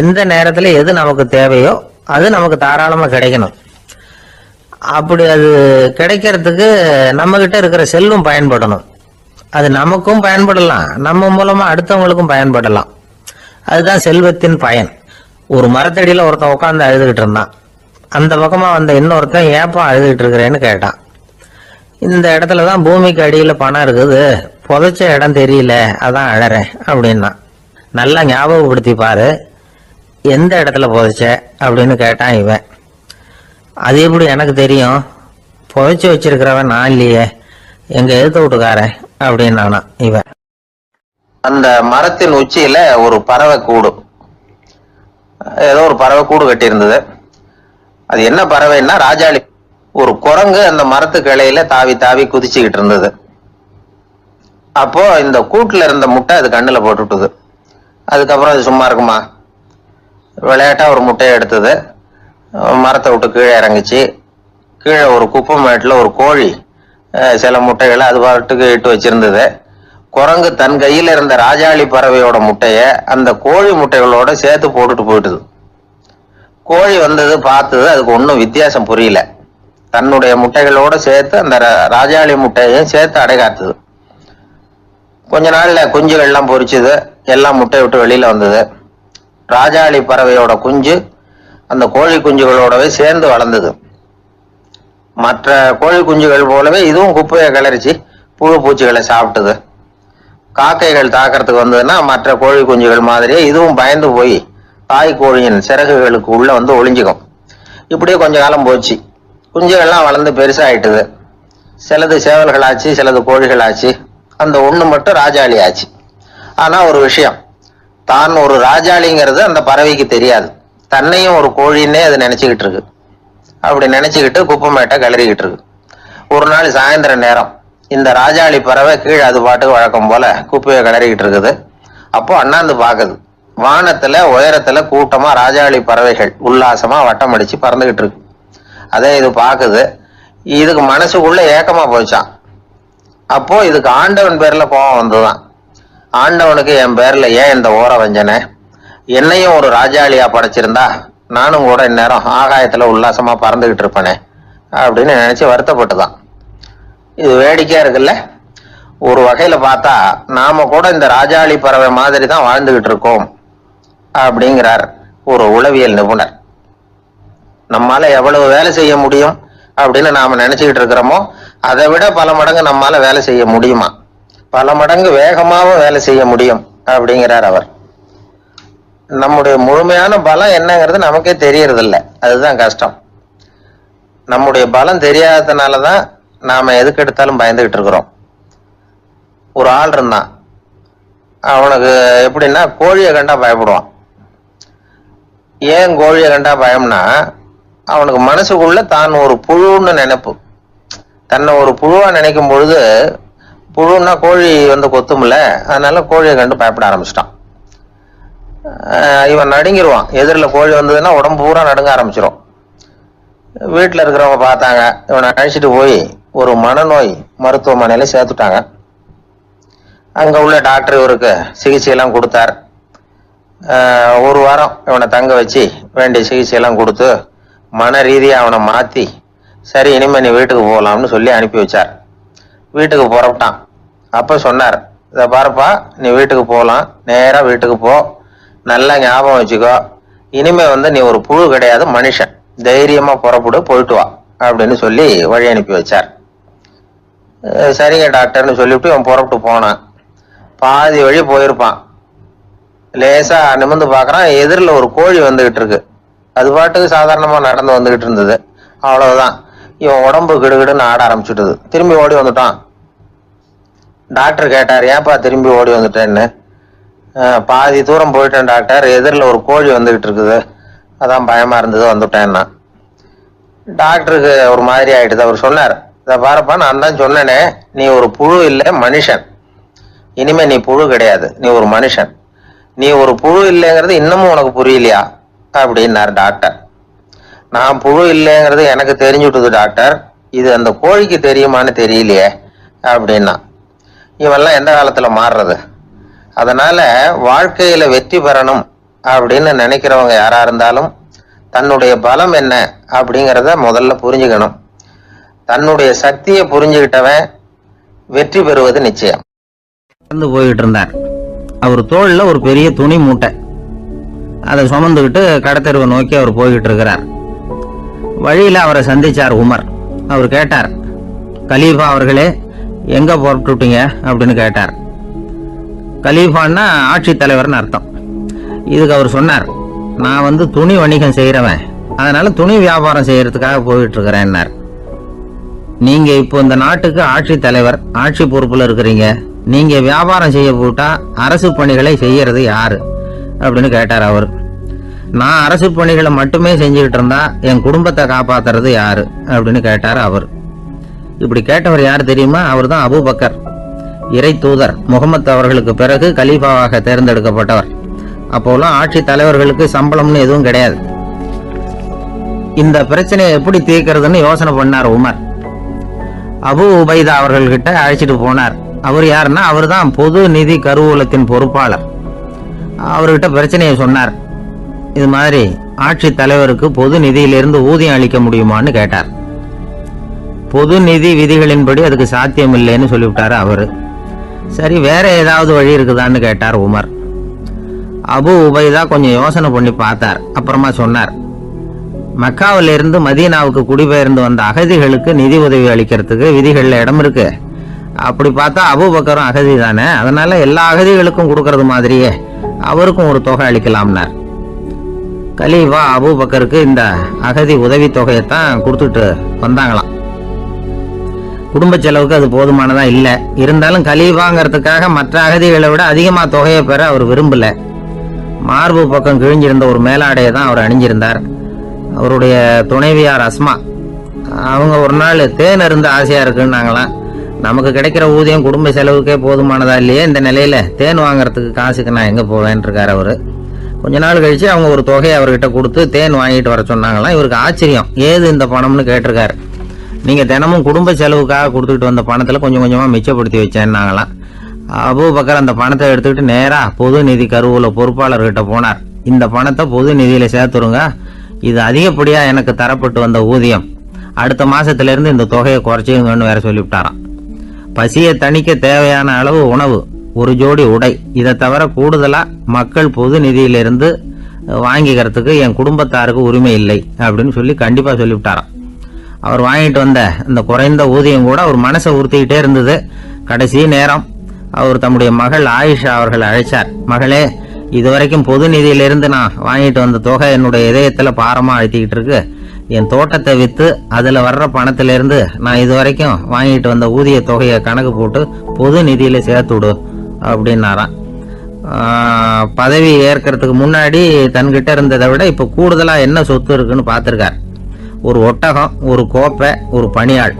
எந்த நேரத்துல எது நமக்கு தேவையோ அது நமக்கு தாராளமா கிடைக்கணும். அப்படி அது கிடைக்கிறதுக்கு நம்ம கிட்ட இருக்கிற செல்வம் பயன்படணும். அது நமக்கும் பயன்படலாம், நம்ம மூலமா அடுத்தவங்களுக்கும் பயன்படலாம். அதுதான் செல்வத்தின் பயன். ஒரு மரத்தடியில ஒருத்தன் உட்காந்து அழுதுகிட்டு இருந்தான். அந்த பக்கமா வந்த இன்னொருத்தன் ஏப்பா அழுதுகிட்டு இருக்கிறேன்னு கேட்டான். இந்த இடத்துலதான் பூமிக்கு அடியில பணம் இருக்குது, புதைச்ச இடம் தெரியல, அதான் அழறேன் அப்படின்னா. நல்லா ஞாபகப்படுத்தி பாரு, எந்த இடத்துல புதைச்ச அப்படின்னு கேட்டான் இவன். அது எப்படி எனக்கு தெரியும், புதைச்சி வச்சிருக்கிறவன் நான் இல்லையே, எங்க எதிர்த்து வீட்டுக்காரன் அப்படின்னானா இவன். அந்த மரத்தின் உச்சியில ஒரு பறவை கூடு, ஏதோ ஒரு பறவை கூடு கட்டி இருந்தது. அது என்ன பறவைன்னா ராஜாளி. ஒரு குரங்கு அந்த மரத்து கிளையில தாவி தாவி குதிச்சுக்கிட்டு இருந்தது. அப்போ இந்த கூட்டுல இருந்த முட்டை அது கண்ணுல போட்டுட்டுது. அதுக்கப்புறம் அது சும்மா இருக்குமா, விளையாட்டா ஒரு முட்டையை எடுத்தது, மரத்தை விட்டு கீழே இறங்குச்சு. கீழே ஒரு குப்பை மேட்டில் ஒரு கோழி சில முட்டைகளை அது பாட்டுக்கு இட்டு வச்சிருந்தது. குரங்கு தன் கையில இருந்த ராஜாளி பறவையோட முட்டைய அந்த கோழி முட்டைகளோட சேர்த்து போட்டுட்டு போயிட்டுது. கோழி வந்தது, பார்த்தது, அதுக்கு ஒன்றும் வித்தியாசம் புரியல. தன்னுடைய முட்டைகளோட சேர்த்து அந்த ராஜாளி முட்டையையும் சேர்த்து அடைகாத்துது. கொஞ்ச நாள்ல குஞ்சுகள் எல்லாம் பொரிச்சுது, எல்லாம் முட்டையை விட்டு வெளியில வந்தது. ராஜாளி பறவையோட குஞ்சு அந்த கோழி குஞ்சுகளோடவே சேர்ந்து வளர்ந்தது. மற்ற கோழி குஞ்சுகள் போலவே இதுவும் குப்பையை கிளறிச்சு புழு பூச்சிகளை சாப்பிட்டுது. காக்கைகள் தாக்கிறதுக்கு வந்ததுன்னா மற்ற கோழி குஞ்சுகள் மாதிரியே இதுவும் பயந்து போய் தாய் கோழியின் சிறகுகளுக்கு உள்ள வந்து ஒளிஞ்சுக்கும். இப்படியே கொஞ்ச காலம் போச்சு. குஞ்சுகள்லாம் வளர்ந்து பெருசாயிட்டுது. சிலது சேவல்களாச்சு, சிலது கோழிகளாச்சு. அந்த ஒண்ணு மட்டும் ராஜாளி ஆச்சு. ஆனா ஒரு விஷயம், தான் ஒரு ராஜாளிங்கிறது அந்த பறவைக்கு தெரியாது. தன்னையும் ஒரு கோழின்னே அது நினைச்சுக்கிட்டு இருக்கு. அப்படி நினைச்சுக்கிட்டு குப்பை மேட்டை கிளறிக்கிட்டு இருக்கு. ஒரு நாள் சாயந்தர நேரம் இந்த ராஜாளி பறவை கீழே அது பாட்டுக்கு வழக்கம் போல குப்பையை கிளறிக்கிட்டு இருக்குது. அப்போ அண்ணாந்து பாக்குது. வானத்துல உயரத்துல கூட்டமா ராஜாளி பறவைகள் உல்லாசமா வட்டம் அடிச்சு பறந்துகிட்டு இருக்கு. அதே இது பாக்குது. இதுக்கு மனசுக்குள்ள ஏக்கமா போச்சான், அப்போ இதுக்கு ஆண்டவன் பேர்ல கோபம் வந்துதான். ஆண்டவனுக்கு என் பேர்ல ஏன் இந்த ஓர வஞ்சனை, என்னையும் ஒரு ராஜாளியா படைச்சிருந்தா நானும் கூட இந்நேரம் ஆகாயத்துல உல்லாசமா பறந்துகிட்டு இருப்பேனே அப்படின்னு நினைச்சு வருத்தப்பட்டுதான். இது வேடிக்கையா இருக்குல்ல. ஒரு வகையில பார்த்தா நாம கூட இந்த ராஜாளி பறவை மாதிரி தான் வாழ்ந்துகிட்டு இருக்கோம் அப்படிங்கிறார் ஒரு உளவியல் நிபுணர். நம்மால எவ்வளவு வேலை செய்ய முடியும் அப்படின்னு நாம நினைச்சுக்கிட்டு இருக்கிறோமோ அதை விட பல மடங்கு நம்மால வேலை செய்ய முடியுமா, பல மடங்கு வேகமாவும் வேலை செய்ய முடியும் அப்படிங்கிறார் அவர். நம்முடைய முழுமையான பலம் என்னங்கிறது நமக்கே தெரியறது இல்லை, அதுதான் கஷ்டம். நம்முடைய பலம் தெரியாததுனாலதான் நாம எதுக்கு எடுத்தாலும் பயந்துகிட்டு இருக்கிறோம். ஒரு ஆள் இருந்தான், அவனுக்கு எப்படின்னா கோழியை கண்டா பயப்படுவான். ஏன் கோழியை கண்டா பயம்னா, அவனுக்கு மனசுக்குள்ள தான் ஒரு புழுன்னு நினைப்பு. தன்னை ஒரு புழுவா நினைக்கும் பொழுது, புழுன்னா கோழி வந்து கொத்தும்ல, அதனால கோழியை கண்டு பயப்பட ஆரம்பிச்சிட்டான். இவன் நடுங்கிடுவான். எதிரில் கோழி வந்ததுன்னா உடம்பு பூரா நடுங்க ஆரம்பிச்சிடும். வீட்டில் இருக்கிறவங்க பார்த்தாங்க, இவனை அழைச்சிட்டு போய் ஒரு மனநோய் மருத்துவமனையில சேர்த்துட்டாங்க. அங்க உள்ள டாக்டர் இவருக்கு சிகிச்சையெல்லாம் கொடுத்தார். ஒரு வாரம் இவனை தங்க வச்சு வேண்டிய சிகிச்சையெல்லாம் கொடுத்து மன ரீதியா அவனை மாத்தி, சரி இனிமே நீ வீட்டுக்கு போகலாம்னு சொல்லி அனுப்பி வச்சார். வீட்டுக்கு புறப்பட்டான். அப்ப சொன்னார், இதை பாருப்பா, நீ வீட்டுக்கு போகலாம், நேரா வீட்டுக்கு போ, நல்லா ஞாபகம் வச்சுக்கோ, இனிமே வந்து நீ ஒரு புழு கிடையாது, மனுஷன், தைரியமா புறப்படு, போயிட்டு வா அப்படின்னு சொல்லி வழி அனுப்பி வச்சார். சரிங்க டாக்டர்னு சொல்லிவிட்டு இவன் புறப்பட்டு போனான். பாதி வழி போயிருப்பான். லேசா நிமிர்ந்து பாக்குறான், எதிரில் ஒரு கோழி வந்துகிட்டு இருக்கு. அது பாட்டுக்கு சாதாரணமா நடந்து வந்துகிட்டு இருந்தது. அவ்வளவுதான், இவன் உடம்பு கிடுகிடுன்னு ஆட ஆரம்பிச்சுட்டுது. திரும்பி ஓடி வந்துட்டான். டாக்டர் கேட்டார், ஏன்பா திரும்பி ஓடி வந்துட்டேன்னு. பாதி தூரம் போயிட்டேன் டாக்டர், எதிரில் ஒரு கோழி வந்துகிட்டு இருக்குது, அதான் பயமா இருந்தது, வந்துட்டேன்னா. டாக்டருக்கு ஒரு மாதிரி ஆயிடுது. அவர் சொன்னார், இதை பாருப்பா, நான் தான் சொன்னேனே, நீ ஒரு புழு இல்லை, மனுஷன். இனிமே நீ புழு கிடையாது, நீ ஒரு மனுஷன். நீ ஒரு புழு இல்லைங்கிறது இன்னமும் உனக்கு புரியலையா அப்படின்னார் டாக்டர். நான் புழு இல்லைங்கிறது எனக்கு தெரிஞ்சுட்டுது டாக்டர், இது அந்த கோழிக்கு தெரியுமான்னு தெரியலையே அப்படின்னா. இவெல்லாம் எந்த காலத்துல மாறுறது? அதனால வாழ்க்கையில வெற்றி பெறணும் அப்படின்னு நினைக்கிறவங்க யாரா இருந்தாலும் தன்னுடைய பலம் என்ன அப்படிங்கிறத முதல்ல புரிஞ்சுக்கணும். தன்னுடைய சக்தியை புரிஞ்சுக்கிட்டவன் வெற்றி பெறுவது நிச்சயம். போயிட்டு இருந்தார். அவர் தோளில் ஒரு பெரிய துணி மூட்டை, அதை சுமந்துக்கிட்டு கடத்தெருவை நோக்கி அவர் போய்கிட்டு இருக்கிறார். வழியில் அவரை சந்திச்சார் உமர். அவர் கேட்டார், கலீஃபா அவர்களே, எங்க புறப்பட்டுட்டீங்க அப்படின்னு கேட்டார். கலீஃபான்னா ஆட்சி தலைவர்னு அர்த்தம். இதுக்கு அவர் சொன்னார், நான் வந்து துணி வணிகம் செய்யறவன், அதனால துணி வியாபாரம் செய்யறதுக்காக போயிட்டு இருக்கிறேன்னார். நீங்க இப்போ இந்த நாட்டுக்கு ஆட்சி தலைவர், ஆட்சி பொறுப்புல இருக்கிறீங்க, நீங்க வியாபாரம் செய்ய போட்டா அரசு பணிகளை செய்யறது யாரு அப்படின்னு கேட்டார் அவர். நான் அரசு பணிகளை மட்டுமே செஞ்சுக்கிட்டு இருந்தா என் குடும்பத்தை காப்பாத்துறது யாரு அப்படின்னு கேட்டார் அவர். இப்படி கேட்டவர் யார் தெரியுமா? அவர் தான் அபூபக்கர், இறை தூதர் முகமது அவர்களுக்கு பிறகு கலீஃபாவாக தேர்ந்தெடுக்கப்பட்டவர். அப்போலாம் ஆட்சி தலைவர்களுக்கு சம்பளம்னு எதுவும் கிடையாது. இந்த பிரச்சனையை எப்படி தீர்க்கிறதுன்னு யோசனை பண்ணார் உமர். அபு உபைதா அவர்கள்கிட்ட அழைச்சிட்டு போனார். அவர் யாருன்னா, அவர் தான் பொது நிதி கருவூலத்தின் பொறுப்பாளர். அவர்கிட்ட பிரச்சனையை சொன்னார். இது மாதிரி ஆட்சி தலைவருக்கு பொது நிதியிலிருந்து ஊதியம் அளிக்க முடியுமான்னு கேட்டார். பொது நிதி விதிகளின்படி அதுக்கு சாத்தியம் இல்லைன்னு சொல்லிவிட்டாரு அவரு. சரி, வேற ஏதாவது வழி இருக்குதான்னு கேட்டார் உமர். அபு உபைதா கொஞ்சம் யோசனை பண்ணி பார்த்தார். அப்புறமா சொன்னார், மக்காவிலிருந்து மதீனாவுக்கு குடிபெயர்ந்து வந்த அகதிகளுக்கு நிதி உதவி அளிக்கிறதுக்கு விதிகள்ல இடம் இருக்கு. அப்படி பார்த்தா அபூபக்கரும் அகதி தானே, அதனால எல்லா அகதிகளுக்கும் கொடுக்கறது மாதிரியே அவருக்கும் ஒரு தொகை அளிக்கலாம்னார். கலீஃபா அபூபக்கருக்கு இந்த அகதி உதவி தொகையைத்தான் கொடுத்துட்டு வந்தாங்களாம். குடும்ப செலவுக்கு அது போதுமானதா இல்ல. இருந்தாலும் கலீஃபாங்கிறதுக்காக மற்ற அகதிகளை விட அதிகமா தொகையை பெற அவர் விரும்பல. மார்பு பக்கம் கிழிஞ்சிருந்த ஒரு மேலாடையை தான் அவர் அணிஞ்சிருந்தார். அவருடைய துணைவியார் அஸ்மா, அவங்க ஒரு நாள் தேன் இருந்து ஆசையா இருக்குன்னாங்களாம். நமக்கு கிடைக்கிற ஊதியம் குடும்ப செலவுக்கே போதுமானதா இல்லையே, இந்த நிலையில தேன் வாங்கறதுக்கு காசுக்கு நான் எங்க போவேன் இருக்காரு அவரு. கொஞ்ச நாள் கழிச்சு அவங்க ஒரு தொகையை அவர்கிட்ட கொடுத்து தேன் வாங்கிட்டு வர சொன்னாங்களாம். இவருக்கு ஆச்சரியம், ஏது இந்த பணம்னு கேட்டிருக்காரு. நீங்கள் தினமும் குடும்ப செலவுக்காக கொடுத்துக்கிட்டு வந்த பணத்தில் கொஞ்சம் கொஞ்சமாக மிச்சப்படுத்தி வச்சேன்னாங்களாம். அபூபக்கர் அந்த பணத்தை எடுத்துக்கிட்டு நேராக பொது நிதி கருவூல பொறுப்பாளர்கிட்ட போனார். இந்த பணத்தை பொது நிதியில் சேர்த்துருங்க, இது அதிகப்படியாக எனக்கு தரப்பட்டு வந்த ஊதியம், அடுத்த மாசத்திலிருந்து இந்த தொகையை குறைச்சிங்கன்னு வேற சொல்லிவிட்டாராம். பசியை தணிக்க தேவையான அளவு உணவு, ஒரு ஜோடி உடை, இதை தவிர கூடுதலாக மக்கள் பொது நிதியிலிருந்து வாங்கிக்கிறதுக்கு என் குடும்பத்தாருக்கு உரிமை இல்லை அப்படின்னு சொல்லி கண்டிப்பாக சொல்லிவிட்டாராம். அவர் வாங்கிட்டு வந்த இந்த குறைந்த ஊதியம் கூட அவர் மனசை உறுத்திக்கிட்டே இருந்தது. கடைசி நேரம் அவர் தம்முடைய மகள் ஆயிஷா அவர்களை அழைச்சார். மகளே, இதுவரைக்கும் பொது நிதியிலிருந்து நான் வாங்கிட்டு வந்த தொகை என்னுடைய இதயத்தில் பாரமாக அழுத்திக்கிட்டு இருக்கு. என் தோட்டத்தை விற்று அதில் வர்ற பணத்திலிருந்து நான் இதுவரைக்கும் வாங்கிட்டு வந்த ஊதிய தொகையை கணக்கு போட்டு பொது நிதியில் சேர்த்து விடு அப்படின்னாராம். பதவி ஏற்கிறதுக்கு முன்னாடி தன்கிட்ட இருந்ததை விட இப்போ கூடுதலாக என்ன சொத்து இருக்குன்னு பார்த்துருக்கார். ஒரு ஒட்டகம், ஒரு கோப்பை, ஒரு பணியாள்.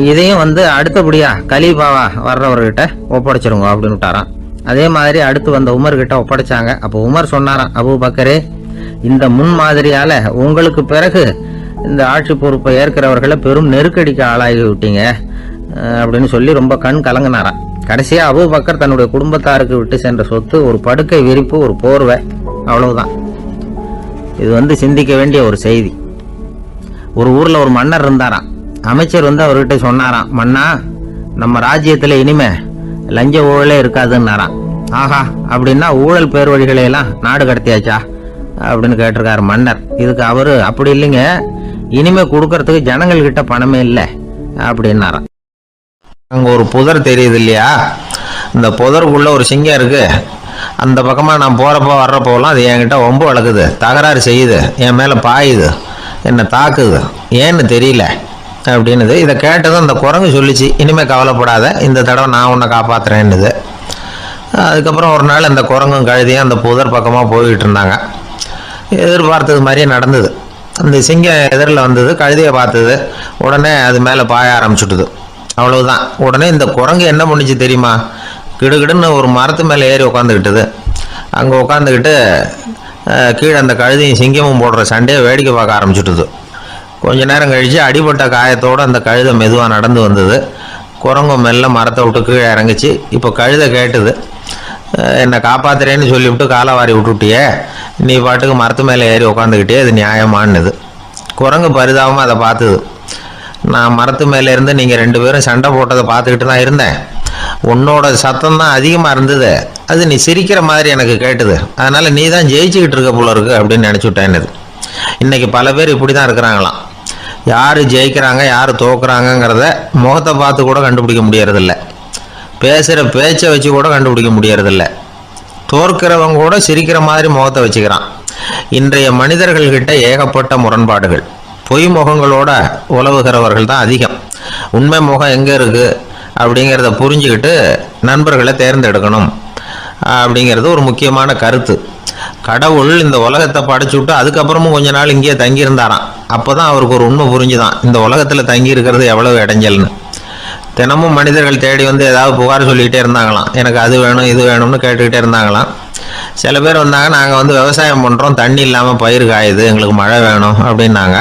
இதையும் அடுத்தபடியா கலீஃபாவா வர்றவர்கிட்ட ஒப்படைச்சிருங்க அப்படின்னு விட்டாராம். அதே மாதிரி அடுத்து வந்த உமர்கிட்ட ஒப்படைச்சாங்க. அப்போ உமர் சொன்னாராம், அபூபக்கரே, இந்த முன்மாதிரியால உங்களுக்கு பிறகு இந்த ஆட்சி பொறுப்பை ஏற்கிறவர்களை பெரும் நெருக்கடிக்கு ஆளாகி விட்டீங்க அப்படின்னு சொல்லி ரொம்ப கண் கலங்கினாராம். கடைசியா அபூபக்கர் தன்னுடைய குடும்பத்தாருக்கு விட்டு சென்ற சொத்து ஒரு படுக்கை விரிப்பு, ஒரு போர்வை, அவ்வளவுதான். இது சிந்திக்க வேண்டிய ஒரு செய்தி. ஒரு ஊர்ல ஒரு மன்னர் இருந்தாராம். அமைச்சர் அவர்கிட்ட சொன்னாராம், மன்னா, நம்ம ராஜ்யத்துல இனிமே லஞ்ச ஊழலே இருக்காதுன்னாராம். ஆஹா, அப்படின்னா ஊழல் பேர் வழிகளை எல்லாம் நாடு கடத்தியாச்சா அப்படின்னு கேட்டிருக்காரு மன்னர். இதுக்கு அவரு, அப்படி இல்லைங்க, இனிமே கொடுக்கறதுக்கு ஜனங்கள் கிட்ட பணமே இல்லை அப்படின்னாராம். அங்க ஒரு புதர் தெரியுது இல்லையா, இந்த புதருக்குள்ள ஒரு சிங்கம் இருக்கு. அந்த பக்கமா நான் போறப்போ வர்றப்போலாம் அது என்கிட்ட ஒம்பு வளர்க்குது, தகராறு செய்யுது, என் மேல பாயுது, என்னை தாக்குது, ஏன்னு தெரியல அப்படின்னுது. இதை கேட்டதும் அந்த குரங்கு சொல்லிச்சு, இனிமே கவலைப்படாத, இந்த தடவை நான் உன்னை காப்பாத்துறேன்னுது. அதுக்கப்புறம் ஒரு நாள் அந்த குரங்கும் கழுதியும் அந்த புதர் பக்கமாக போய்கிட்டு இருந்தாங்க. எதிர்பார்த்தது மாதிரியே நடந்தது. அந்த சிங்கம் எதிரில் வந்தது, கழுதியை பார்த்தது, உடனே அது மேலே பாய ஆரம்பிச்சுட்டுது. அவ்வளவுதான். உடனே இந்த குரங்கு என்ன பண்ணிச்சு தெரியுமா, கிடுகிடுன்னு ஒரு மரத்து மேலே ஏறி உட்காந்துக்கிட்டுது. அங்கே உட்காந்துக்கிட்டு கீழே அந்த கழுதியும் சிங்கமும் போடுற சண்டையை வேடிக்கை பார்க்க ஆரம்பிச்சுட்டுது. கொஞ்ச நேரம் கழித்து அடிபட்ட காயத்தோடு அந்த கழுதை மெதுவாக நடந்து வந்தது. குரங்கும் மெல்ல மரத்தை விட்டு கீழே இறங்கிச்சு. இப்போ கழுதை கேட்டுது, என்னை காப்பாத்துறேன்னு சொல்லிவிட்டு காலை வாரி விட்டுட்டியே, நீ பாட்டுக்கு மரத்து மேலே ஏறி உட்காந்துக்கிட்டே, அது நியாயமானுது. குரங்கு பரிதாபமாக அதை பார்த்துது. நான் மரத்து மேலே இருந்து நீங்கள் 2 பேரும் சண்டை போட்டதை பார்த்துக்கிட்டு தான் இருந்தேன். உன்னோட சத்தம் தான் அதிகமாக இருந்தது, அது நீ சிரிக்கிற மாதிரி எனக்கு கேட்டுது, அதனால் நீ தான் ஜெயிச்சுக்கிட்டு இருக்க போல இருக்கு அப்படின்னு நினச்சிவிட்டேன்னுது. இன்றைக்கி பல பேர் இப்படி தான் இருக்கிறாங்களாம். யார் ஜெயிக்கிறாங்க யார் தோக்குறாங்கங்கிறத முகத்தை பார்த்து கூட கண்டுபிடிக்க முடியறதில்ல, பேசுகிற பேச்சை வச்சு கூட கண்டுபிடிக்க முடியறதில்ல. தோற்கிறவங்க கூட சிரிக்கிற மாதிரி முகத்தை வச்சுக்கிறான். இன்றைய மனிதர்கள்கிட்ட ஏகப்பட்ட முரண்பாடுகள். பொய் முகங்களோட உலவுகிறவர்கள் தான் அதிகம். உண்மை முகம் எங்கே இருக்குது அப்படிங்கிறத புரிஞ்சுக்கிட்டு நண்பர்களை தேர்ந்தெடுக்கணும் அப்படிங்கிறது ஒரு முக்கியமான கருத்து. கடவுள் இந்த உலகத்தை படைச்சு விட்டு அதுக்கப்புறமும் கொஞ்ச நாள் இங்கேயே தங்கியிருந்தாராம். அப்போ தான் அவருக்கு ஒரு உண்மை புரிஞ்சுதான், இந்த உலகத்தில் தங்கி இருக்கிறது எவ்வளவு இடைஞ்சல்னு. தினமும் மனிதர்கள் தேடி ஏதாவது புகார் சொல்லிக்கிட்டே இருந்தாங்களாம். எனக்கு அது வேணும் இது வேணும்னு கேட்டுக்கிட்டே இருந்தாங்களாம். சில பேர் வந்தாங்க, நாங்கள் விவசாயம் பண்ணுறோம், தண்ணி இல்லாமல் பயிர் காயுது, எங்களுக்கு மழை வேணும் அப்படின்னாங்க.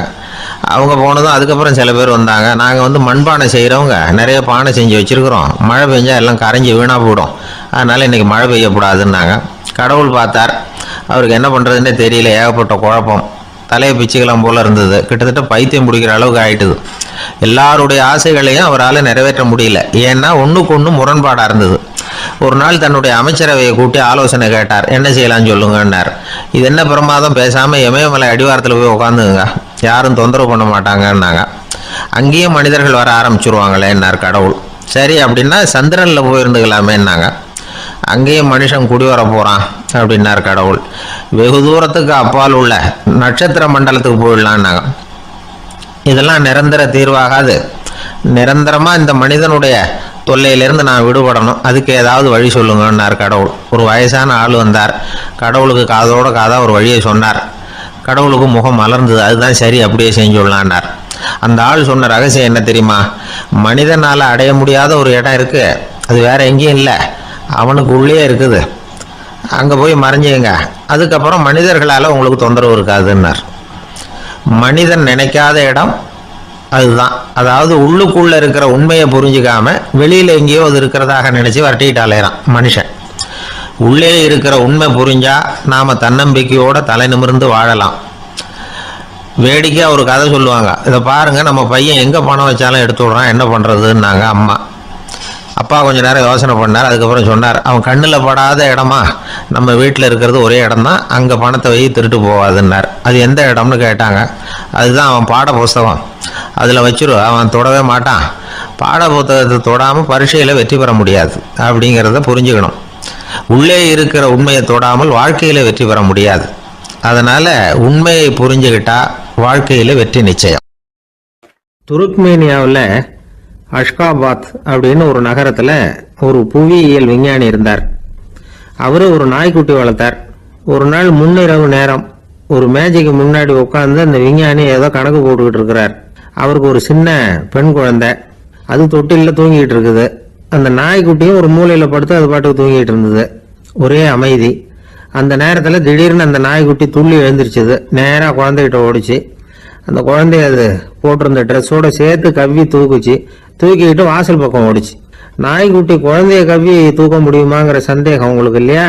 அவங்க போனதும் அதுக்கப்புறம் சில பேர் வந்தாங்க, நாங்கள் மண்பானை செய்கிறவங்க, நிறைய பானை செஞ்சு வச்சுருக்குறோம், மழை பெஞ்சால் எல்லாம் கரைஞ்சி வீணாக போயிடும், அதனால் இன்றைக்கி மழை பெய்யக்கூடாதுன்னாங்க. கடவுள் பார்த்தார், அவருக்கு என்ன பண்ணுறதுன்னே தெரியல, ஏகப்பட்ட குழப்பம், தலையை பிச்சுக்கலாம் போல் இருந்தது, கிட்டத்தட்ட பைத்தியம் பிடிக்கிற அளவுக்கு ஆயிட்டுது. எல்லாருடைய ஆசைகளையும் அவரால் நிறைவேற்ற முடியல, ஏன்னா ஒன்றுக்கு ஒன்று முரண்பாடாக இருந்தது. ஒரு நாள் தன்னுடைய அமைச்சரவையை கூட்டி ஆலோசனை கேட்டார். என்ன செய்யலாம்னு சொல்லுங்கன்னார். இது என்ன பிரமாதம், பேசாமல் இமயமலை அடிவாரத்தில் போய் உட்காந்துங்க, யாரும் தொந்தரவு பண்ண மாட்டாங்கன்னாங்க. அங்கேயும் மனிதர்கள் வர ஆரம்பிச்சுருவாங்களேன்னார் கடவுள். சரி அப்படின்னா சந்திரனில் போயிருந்துக்கலாமேன்னாங்க. அங்கேயும் மனுஷன் குடி வர போகிறான் அப்படின்னார் கடவுள். வெகு தூரத்துக்கு அப்பால் உள்ள நட்சத்திர மண்டலத்துக்கு போயிடலான்னாங்க. இதெல்லாம் நிரந்தர தீர்வாகாது, நிரந்தரமாக இந்த மனிதனுடைய தொல்லையிலேருந்து நான் விடுபடணும், அதுக்கு ஏதாவது வழி சொல்லுங்கன்னார் கடவுள். ஒரு வயசான ஆள் வந்தார். கடவுளுக்கு காதோட காதாக ஒரு வழியை சொன்னார். கடவுளுக்கு முகம் மலர்ந்தது. அதுதான் சரி, அப்படியே செஞ்சுடலான்னார். அந்த ஆள் சொன்ன ரகசியம் என்ன தெரியுமா, மனிதனால் அடைய முடியாத ஒரு இடம் இருக்குது, அது வேற எங்கேயும் இல்லை, அவனுக்கு உள்ளே இருக்குது, அங்கே போய் மறைஞ்சுங்க, அதுக்கப்புறம் மனிதர்களால் உங்களுக்கு தொந்தரவு இருக்காதுன்னார். மனிதன் நினைக்காத இடம் அதுதான், அதாவது உள்ளுக்குள்ள இருக்கிற உண்மையை புரிஞ்சுக்காம வெளியில எங்கேயோ அது இருக்கிறதாக நினைச்சு வரட்டிக்கிட்டு அலையறான் மனுஷன். உள்ளே இருக்கிற உண்மை புரிஞ்சா நாம தன்னம்பிக்கையோட தலை நிமிர்ந்து வாழலாம். வேடிக்கையா ஒரு கதை சொல்லுவாங்க, இதை பாருங்க, நம்ம பையன் எங்க பணம் வச்சாலும் எடுத்து விடுறான், என்ன பண்றதுன்னாங்க அம்மா. அப்பா கொஞ்ச நேரம் யோசனை பண்ணார். அதுக்கப்புறம் சொன்னார், அவன் கண்ணில் படாத இடமா நம்ம வீட்டில் இருக்கிறது ஒரே இடம் தான், அங்கே பணத்தை வை திருட்டு போவாதுன்னார். அது எந்த இடம்னு கேட்டாங்க. அதுதான் அவன் பாட புஸ்தகம், அதில் வச்சிரு, அவன் தொடவே மாட்டான். பாட புத்தகத்தை தொடாமல் பரீட்சையில் வெற்றி பெற முடியாது அப்படிங்கிறத புரிஞ்சுக்கணும். உள்ளே இருக்கிற உண்மையை தொடாமல் வாழ்க்கையில் வெற்றி பெற முடியாது. அதனால உண்மையை புரிஞ்சுக்கிட்டா வாழ்க்கையில் வெற்றி நிச்சயம். துருக்மேனியாவில் அஷ்காபாத் அப்படின்னு ஒரு நகரத்தில் ஒரு புவியியல் விஞ்ஞானி இருந்தார். அவரு ஒரு நாய்க்குட்டி வளர்த்தார். ஒரு நாள் முன்னிரவு நேரம் ஒரு மேஜைக்கு முன்னாடி உட்காந்து அந்த விஞ்ஞானி ஏதோ கணக்கு போட்டுக்கிட்டு இருக்கிறார். அவருக்கு ஒரு சின்ன பெண் குழந்தை, அது தொட்டிலில் தூங்கிட்டு இருக்குது. அந்த நாய்க்குட்டியும் ஒரு மூலையில் படுத்து அது பாட்டுக்கு தூங்கிட்டு இருந்தது. ஒரே அமைதி. அந்த நேரத்தில் திடீர்னு அந்த நாய்க்குட்டி துள்ளி எழுந்திரிச்சது. நேராக குழந்தைகிட்ட ஓடிச்சு. அந்த குழந்தைய அது போட்டிருந்த ட்ரெஸ்ஸோட சேர்த்து கவ்வி தூக்கிக்கிட்டு வாசல் பக்கம் ஓடிச்சு. நாய்க்குட்டி குழந்தைய கவ்வி தூக்க முடியுமாங்கிற சந்தேகம் உங்களுக்கு இல்லையா?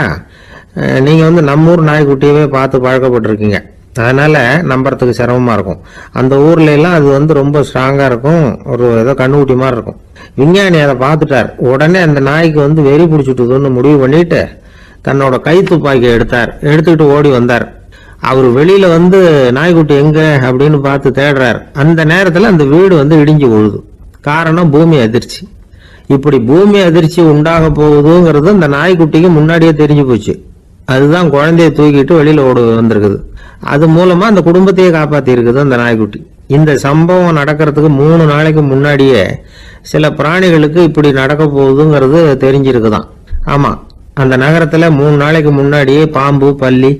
நீங்கள் நம்மூர் நாய்க்குட்டியவே பார்த்து பழக்கப்பட்டிருக்கீங்க, அதனால நம்புறதுக்கு சிரமமாக இருக்கும். அந்த ஊர்ல எல்லாம் அது ரொம்ப ஸ்ட்ராங்காக இருக்கும், ஒரு ஏதோ கண்ணுக்குட்டி மாதிரி இருக்கும். விஞ்ஞானி அதை பார்த்துட்டார். உடனே அந்த நாய்க்கு வெறி பிடிச்சிட்டுதுன்னு முடிவு பண்ணிட்டு தன்னோட கை துப்பாக்கியை எடுத்துக்கிட்டு ஓடி வந்தார். அவர் வெளியில நாய்க்குட்டி எங்க அப்படின்னு பார்த்து தேடுறார். அந்த நேரத்தில் அந்த வீடு இடிஞ்சு விழுது. காரணம் பூமி அதிர்ச்சி. இப்படி பூமி அதிர்ச்சி உண்டாக போகுதுங்கிறது அந்த நாய்க்குட்டிக்கு முன்னாடியே தெரிஞ்சு போச்சு. அதுதான் குழந்தைய தூக்கிட்டு வெளியில ஓடு வந்திருக்குது. அது மூலமா அந்த குடும்பத்தையே காப்பாத்தி இருக்குது அந்த நாய்க்குட்டி. இந்த சம்பவம் நடக்கிறதுக்கு 3 நாளைக்கு முன்னாடியே சில பிராணிகளுக்கு இப்படி நடக்க போகுதுங்கிறது தெரிஞ்சிருக்குதான். ஆமா, அந்த நகரத்துல 3 நாளைக்கு முன்னாடியே பாம்பு, பல்லி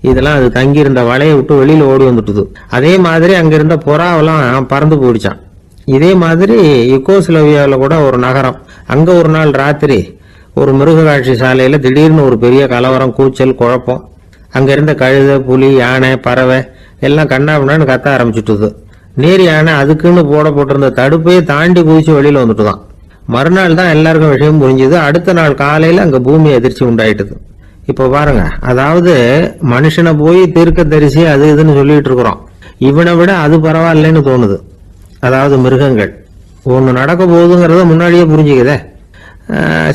இதெல்லாம் அது தங்கியிருந்த வலையை விட்டு வெளியில ஓடி வந்துட்டுது. அதே மாதிரி அங்கிருந்த புறாவெல்லாம் பறந்து போயிடுச்சான். இதே மாதிரி யுகோஸ்லோவியாவில் கூட ஒரு நகரம், அங்க ஒரு நாள் ராத்திரி ஒரு மிருக காட்சி சாலையில திடீர்னு ஒரு பெரிய கலவரம், கூச்சல், குழப்பம். அங்க இருந்த கழுதை, புலி, யானை, பறவை எல்லாம் கண்ணாபின்னான்னு கத்த ஆரம்பிச்சுட்டுது. நீர் யானை அதுக்குன்னு போட்டிருந்த தடுப்பையே தாண்டி குதிச்சு வெளியில வந்துட்டுதான். மறுநாள் தான் எல்லாருக்கும் விஷயம் புரிஞ்சுது. அடுத்த நாள் காலையில அங்க பூமி அதிர்ச்சி உண்டாயிட்டுது. இப்ப பாருங்க, அதாவது மனுஷனை போய் தீர்க்க தரிசி அது இதுன்னு சொல்லிட்டு இருக்கிறோம். இவனை விட அது பரவாயில்லைன்னு தோணுது. அதாவது மிருகங்கள் ஒண்ணு நடக்க போகுதுங்கிறத முன்னாடியே புரிஞ்சுக்குதே.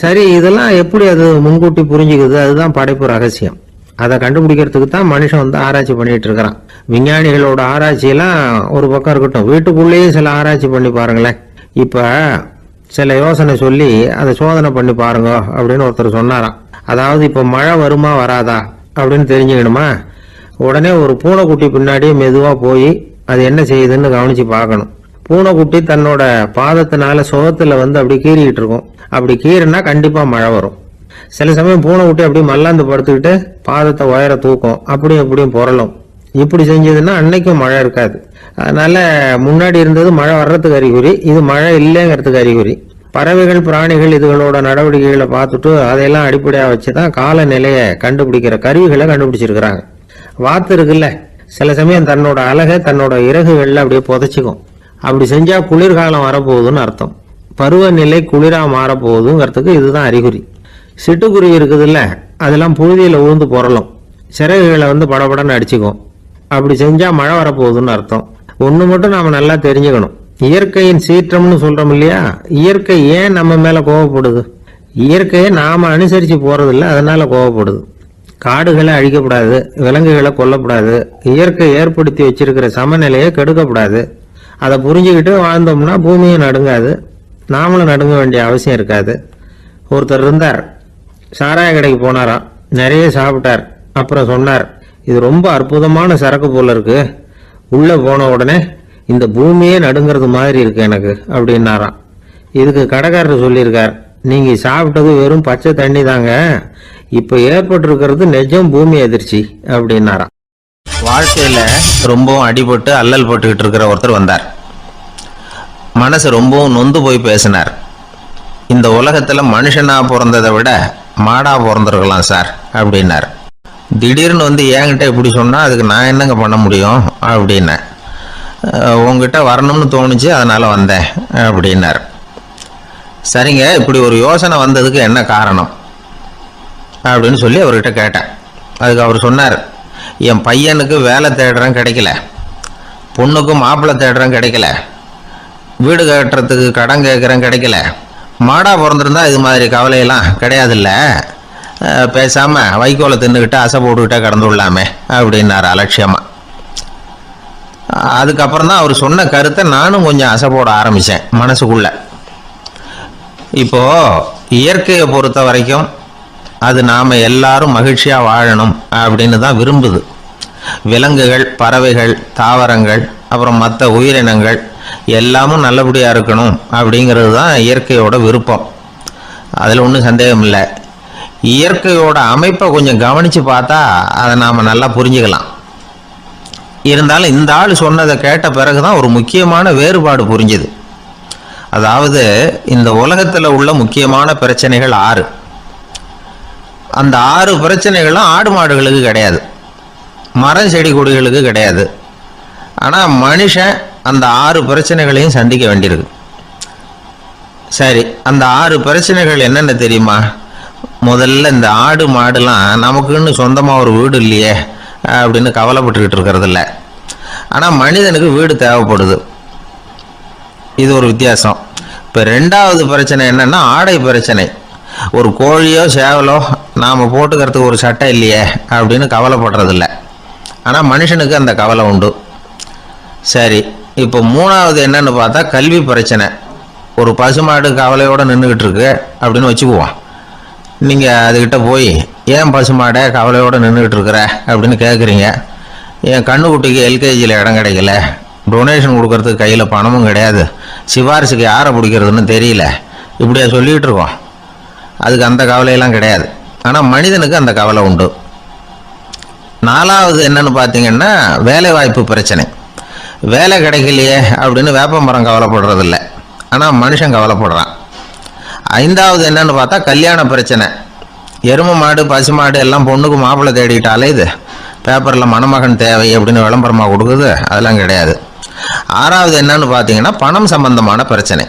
சரி, இதெல்லாம் எப்படி அது முன்கூட்டி புரிஞ்சுக்குது? அதுதான் படைப்பு ரகசியம். அதை கண்டுபிடிக்கிறதுக்கு தான் மனுஷன் ஆராய்ச்சி பண்ணிட்டு இருக்கிறான். விஞ்ஞானிகளோட ஆராய்ச்சியெல்லாம் ஒரு பக்கம் இருக்கட்டும், வீட்டுக்குள்ளேயே சில ஆராய்ச்சி பண்ணி பாருங்களேன். இப்ப சில யோசனை சொல்லி அதை சோதனை பண்ணி பாருங்க அப்படின்னு ஒருத்தர் சொன்னாராம். அதாவது இப்ப மழை வருமா வராதா அப்படின்னு தெரிஞ்சுக்கணுமா, உடனே ஒரு பூனைக்குட்டி பின்னாடியே மெதுவா போய் அது என்ன செய்யுதுன்னு கவனிச்சு பார்க்கணும். பூனைக்குட்டி தன்னோட பாதத்தினால சுகத்துல அப்படி கீறிக்கிட்டு இருக்கும். அப்படி கீறினா கண்டிப்பா மழை வரும். சில சமயம் பூனைக்குட்டி அப்படி மல்லாந்து படுத்துக்கிட்டு பாதத்தை உயர தூக்கும், அப்படியும் புரளும். இப்படி செஞ்சதுன்னா அன்னைக்கும் மழை இருக்காது. அதனால முன்னாடி இருந்தது மழை வர்றதுக்கு அறிகுறி, இது மழை இல்லைங்கிறதுக்கு அறிகுறி. பறவைகள், பிராணிகள் இதுகளோட நடவடிக்கைகளை பார்த்துட்டு அதையெல்லாம் அடிப்படையாக வச்சுதான் காலநிலையை கண்டுபிடிக்கிற கருவிகளை கண்டுபிடிச்சிருக்கிறாங்க. வாத்து இருக்குல்ல, சில சமயம் தன்னோட அழகை தன்னோட இறகுகள்ல அப்படியே புதைச்சிக்கும். அப்படி செஞ்சா குளிர்காலம் வரப்போகுதுன்னு அர்த்தம். பருவநிலை குளிரா மாறப்போகுதுங்கிறதுக்கு இதுதான் அறிகுறி. சிட்டுக்குருவி இருக்குதுல்ல, அதெல்லாம் புழுதியில உழுந்து புரளும், சிறகுகளை படபடன்னு அடிச்சுக்கும். அப்படி செஞ்சா மழை வரப்போகுதுன்னு அர்த்தம். ஒண்ணு மட்டும் நாம நல்லா தெரிஞ்சுக்கணும், இயற்கையின் சீற்றம்னு சொல்றோம் இல்லையா, இயற்கை ஏன் நம்ம மேல கோவப்படுது? இயற்கையை நாம அனுசரிச்சு போறதில்ல, அதனால கோவப்படுது. காடுகளை அழிக்கப்படாது, விலங்குகளை கொல்லப்படாது, இயற்கை ஏற்படுத்தி வச்சிருக்கிற சமநிலையை கெடுக்கப்படாது. அதை புரிஞ்சுக்கிட்டு வாழ்ந்தோம்னா பூமியும் நடுங்காது, நாமளும் நடுங்க வேண்டிய அவசியம் இருக்காது. ஒருத்தர் இருந்தார், சாராய கடைக்கு போனாராம், நிறைய சாப்பிட்டார். அப்புறம் சொன்னார், இது ரொம்ப அற்புதமான சரக்கு போல இருக்கு, உள்ள போன உடனே இந்த பூமியே நடுங்கிறது மாதிரி இருக்கு எனக்கு அப்படின்னாராம். இதுக்கு கடைக்காரர் சொல்லியிருக்கார், நீங்க சாப்பிட்டது வெறும் பச்சை தண்ணி தாங்க, இப்ப ஏற்பட்டிருக்கிறது நிஜம் பூமி அதிர்ச்சி அப்படின்னாராம். வாழ்க்கையில ரொம்பவும் அடிபட்டு அல்லல் போட்டுக்கிட்டு இருக்கிற ஒருத்தர் வந்தார். மனசு ரொம்பவும் நொந்து போய் பேசினார். இந்த உலகத்துல மனுஷனா பிறந்ததை விட மாடா பிறந்திருக்கலாம் சார் அப்படின்னார். திடீர்னு என்கிட்ட இப்படி சொன்னா அதுக்கு நான் என்னங்க பண்ண முடியும் அப்படின்னேன். உங்ககிட்ட வரணும்னு தோணுச்சு, அதனால் வந்தேன் அப்படின்னார். சரிங்க, இப்படி ஒரு யோசனை வந்ததுக்கு என்ன காரணம் அப்படின்னு சொல்லி அவர்கிட்ட கேட்டேன். அதுக்கு அவர் சொன்னார், என் பையனுக்கு வேலை தேடுறேன் கிடைக்கல, பொண்ணுக்கும் மாப்பிள்ளை தேடுறேன் கிடைக்கல, வீடு கட்டுறதுக்கு கடன் கேட்குறேன் கிடைக்கல, மாடாக பிறந்திருந்தா இது மாதிரி கவலையெல்லாம் கிடையாதுல்ல, பேசாமல் வைக்கோலை தின்னுக்கிட்டு அசை போட்டுக்கிட்டே கடந்து விடலாமே அப்படின்னார் அலட்சியமாக. அதுக்கப்புறம் தான் அவர் சொன்ன கருத்தை நானும் கொஞ்சம் அசை போட ஆரம்பித்தேன் மனசுக்குள்ளே. இப்போது இயற்கையை பொறுத்த வரைக்கும் அது நாம் எல்லாரும் மகிழ்ச்சியாக வாழணும் அப்படின்னு தான் விரும்புது. விலங்குகள், பறவைகள், தாவரங்கள், அப்புறம் மற்ற உயிரினங்கள் எல்லாமும் நல்லபடியாக இருக்கணும் அப்படிங்கிறது தான் இயற்கையோட விருப்பம். அதில் ஒன்றும் சந்தேகம் இல்லை. இயற்கையோட அமைப்பை கொஞ்சம் கவனித்து பார்த்தா அதை நாம் நல்லா புரிஞ்சுக்கலாம். இருந்தாலும் இந்த ஆள் சொன்னதை கேட்ட பிறகு தான் ஒரு முக்கியமான வேறுபாடு புரிஞ்சுது. அதாவது இந்த உலகத்தில் உள்ள முக்கியமான பிரச்சனைகள் 6. அந்த 6 பிரச்சனைகளும் ஆடு மாடுகளுக்கு கிடையாது, மரம் செடி கொடிகளுக்கு கிடையாது. ஆனால் மனுஷன் அந்த 6 பிரச்சனைகளையும் சந்திக்க வேண்டியிருக்கு. சரி, அந்த 6 பிரச்சனைகள் என்னென்ன தெரியுமா? முதல்ல இந்த ஆடு மாடுலாம் நமக்குன்னு சொந்தமாக ஒரு வீடு இல்லையே அப்படின்னு கவலைப்பட்டுக்கிட்டு இருக்கிறது இல்லை. ஆனால் மனிதனுக்கு வீடு தேவைப்படுது. இது ஒரு வித்தியாசம். இப்போ 2வது பிரச்சனை என்னென்னா ஆடை பிரச்சனை. ஒரு கோழியோ சேவலோ நாம் போட்டுக்கிறதுக்கு ஒரு சட்டை இல்லையே அப்படின்னு கவலைப்படுறதில்ல. ஆனால் மனுஷனுக்கு அந்த கவலை உண்டு. சரி, இப்போ 3வது என்னன்னு பார்த்தா கல்வி பிரச்சனை. ஒரு பசுமாடு கவலையோடு நின்றுக்கிட்டு இருக்கு அப்படின்னு வச்சுக்குவோம். நீங்கள் அதுக்கிட்ட போய், ஏன் பசுமாடை கவலையோடு நின்றுக்கிட்டு இருக்கிற அப்படின்னு கேட்குறீங்க. என் கண்ணுக்குட்டிக்கு எல்கேஜியில் இடம் கிடைக்கல, டொனேஷன் கொடுக்கறதுக்கு கையில் பணமும் கிடையாது, சிபாரிசுக்கு யாரை பிடிக்கிறதுன்னு தெரியல, இப்படியா சொல்லிகிட்டு இருக்கோம். அதுக்கு அந்த கவலையெல்லாம் கிடையாது. ஆனால் மனிதனுக்கு அந்த கவலை உண்டு. 4வது என்னன்னு பார்த்தீங்கன்னா வேலை வாய்ப்பு பிரச்சனை. வேலை கிடைக்கலையே அப்படின்னு வேப்ப மரம் கவலைப்படுறதில்ல, ஆனால் மனுஷன் கவலைப்படுறான். 5வது என்னன்னு பார்த்தா கல்யாண பிரச்சனை. எருமை மாடு பசு மாடு எல்லாம் பொண்ணுக்கு மாப்பிள்ளை தேடிக்கிட்டாலே இது பேப்பரில் மணமகன் தேவை அப்படின்னு விளம்பரமாக கொடுக்குது, அதெல்லாம் கிடையாது. 6வது என்னன்னு பார்த்தீங்கன்னா பணம் சம்பந்தமான பிரச்சனை.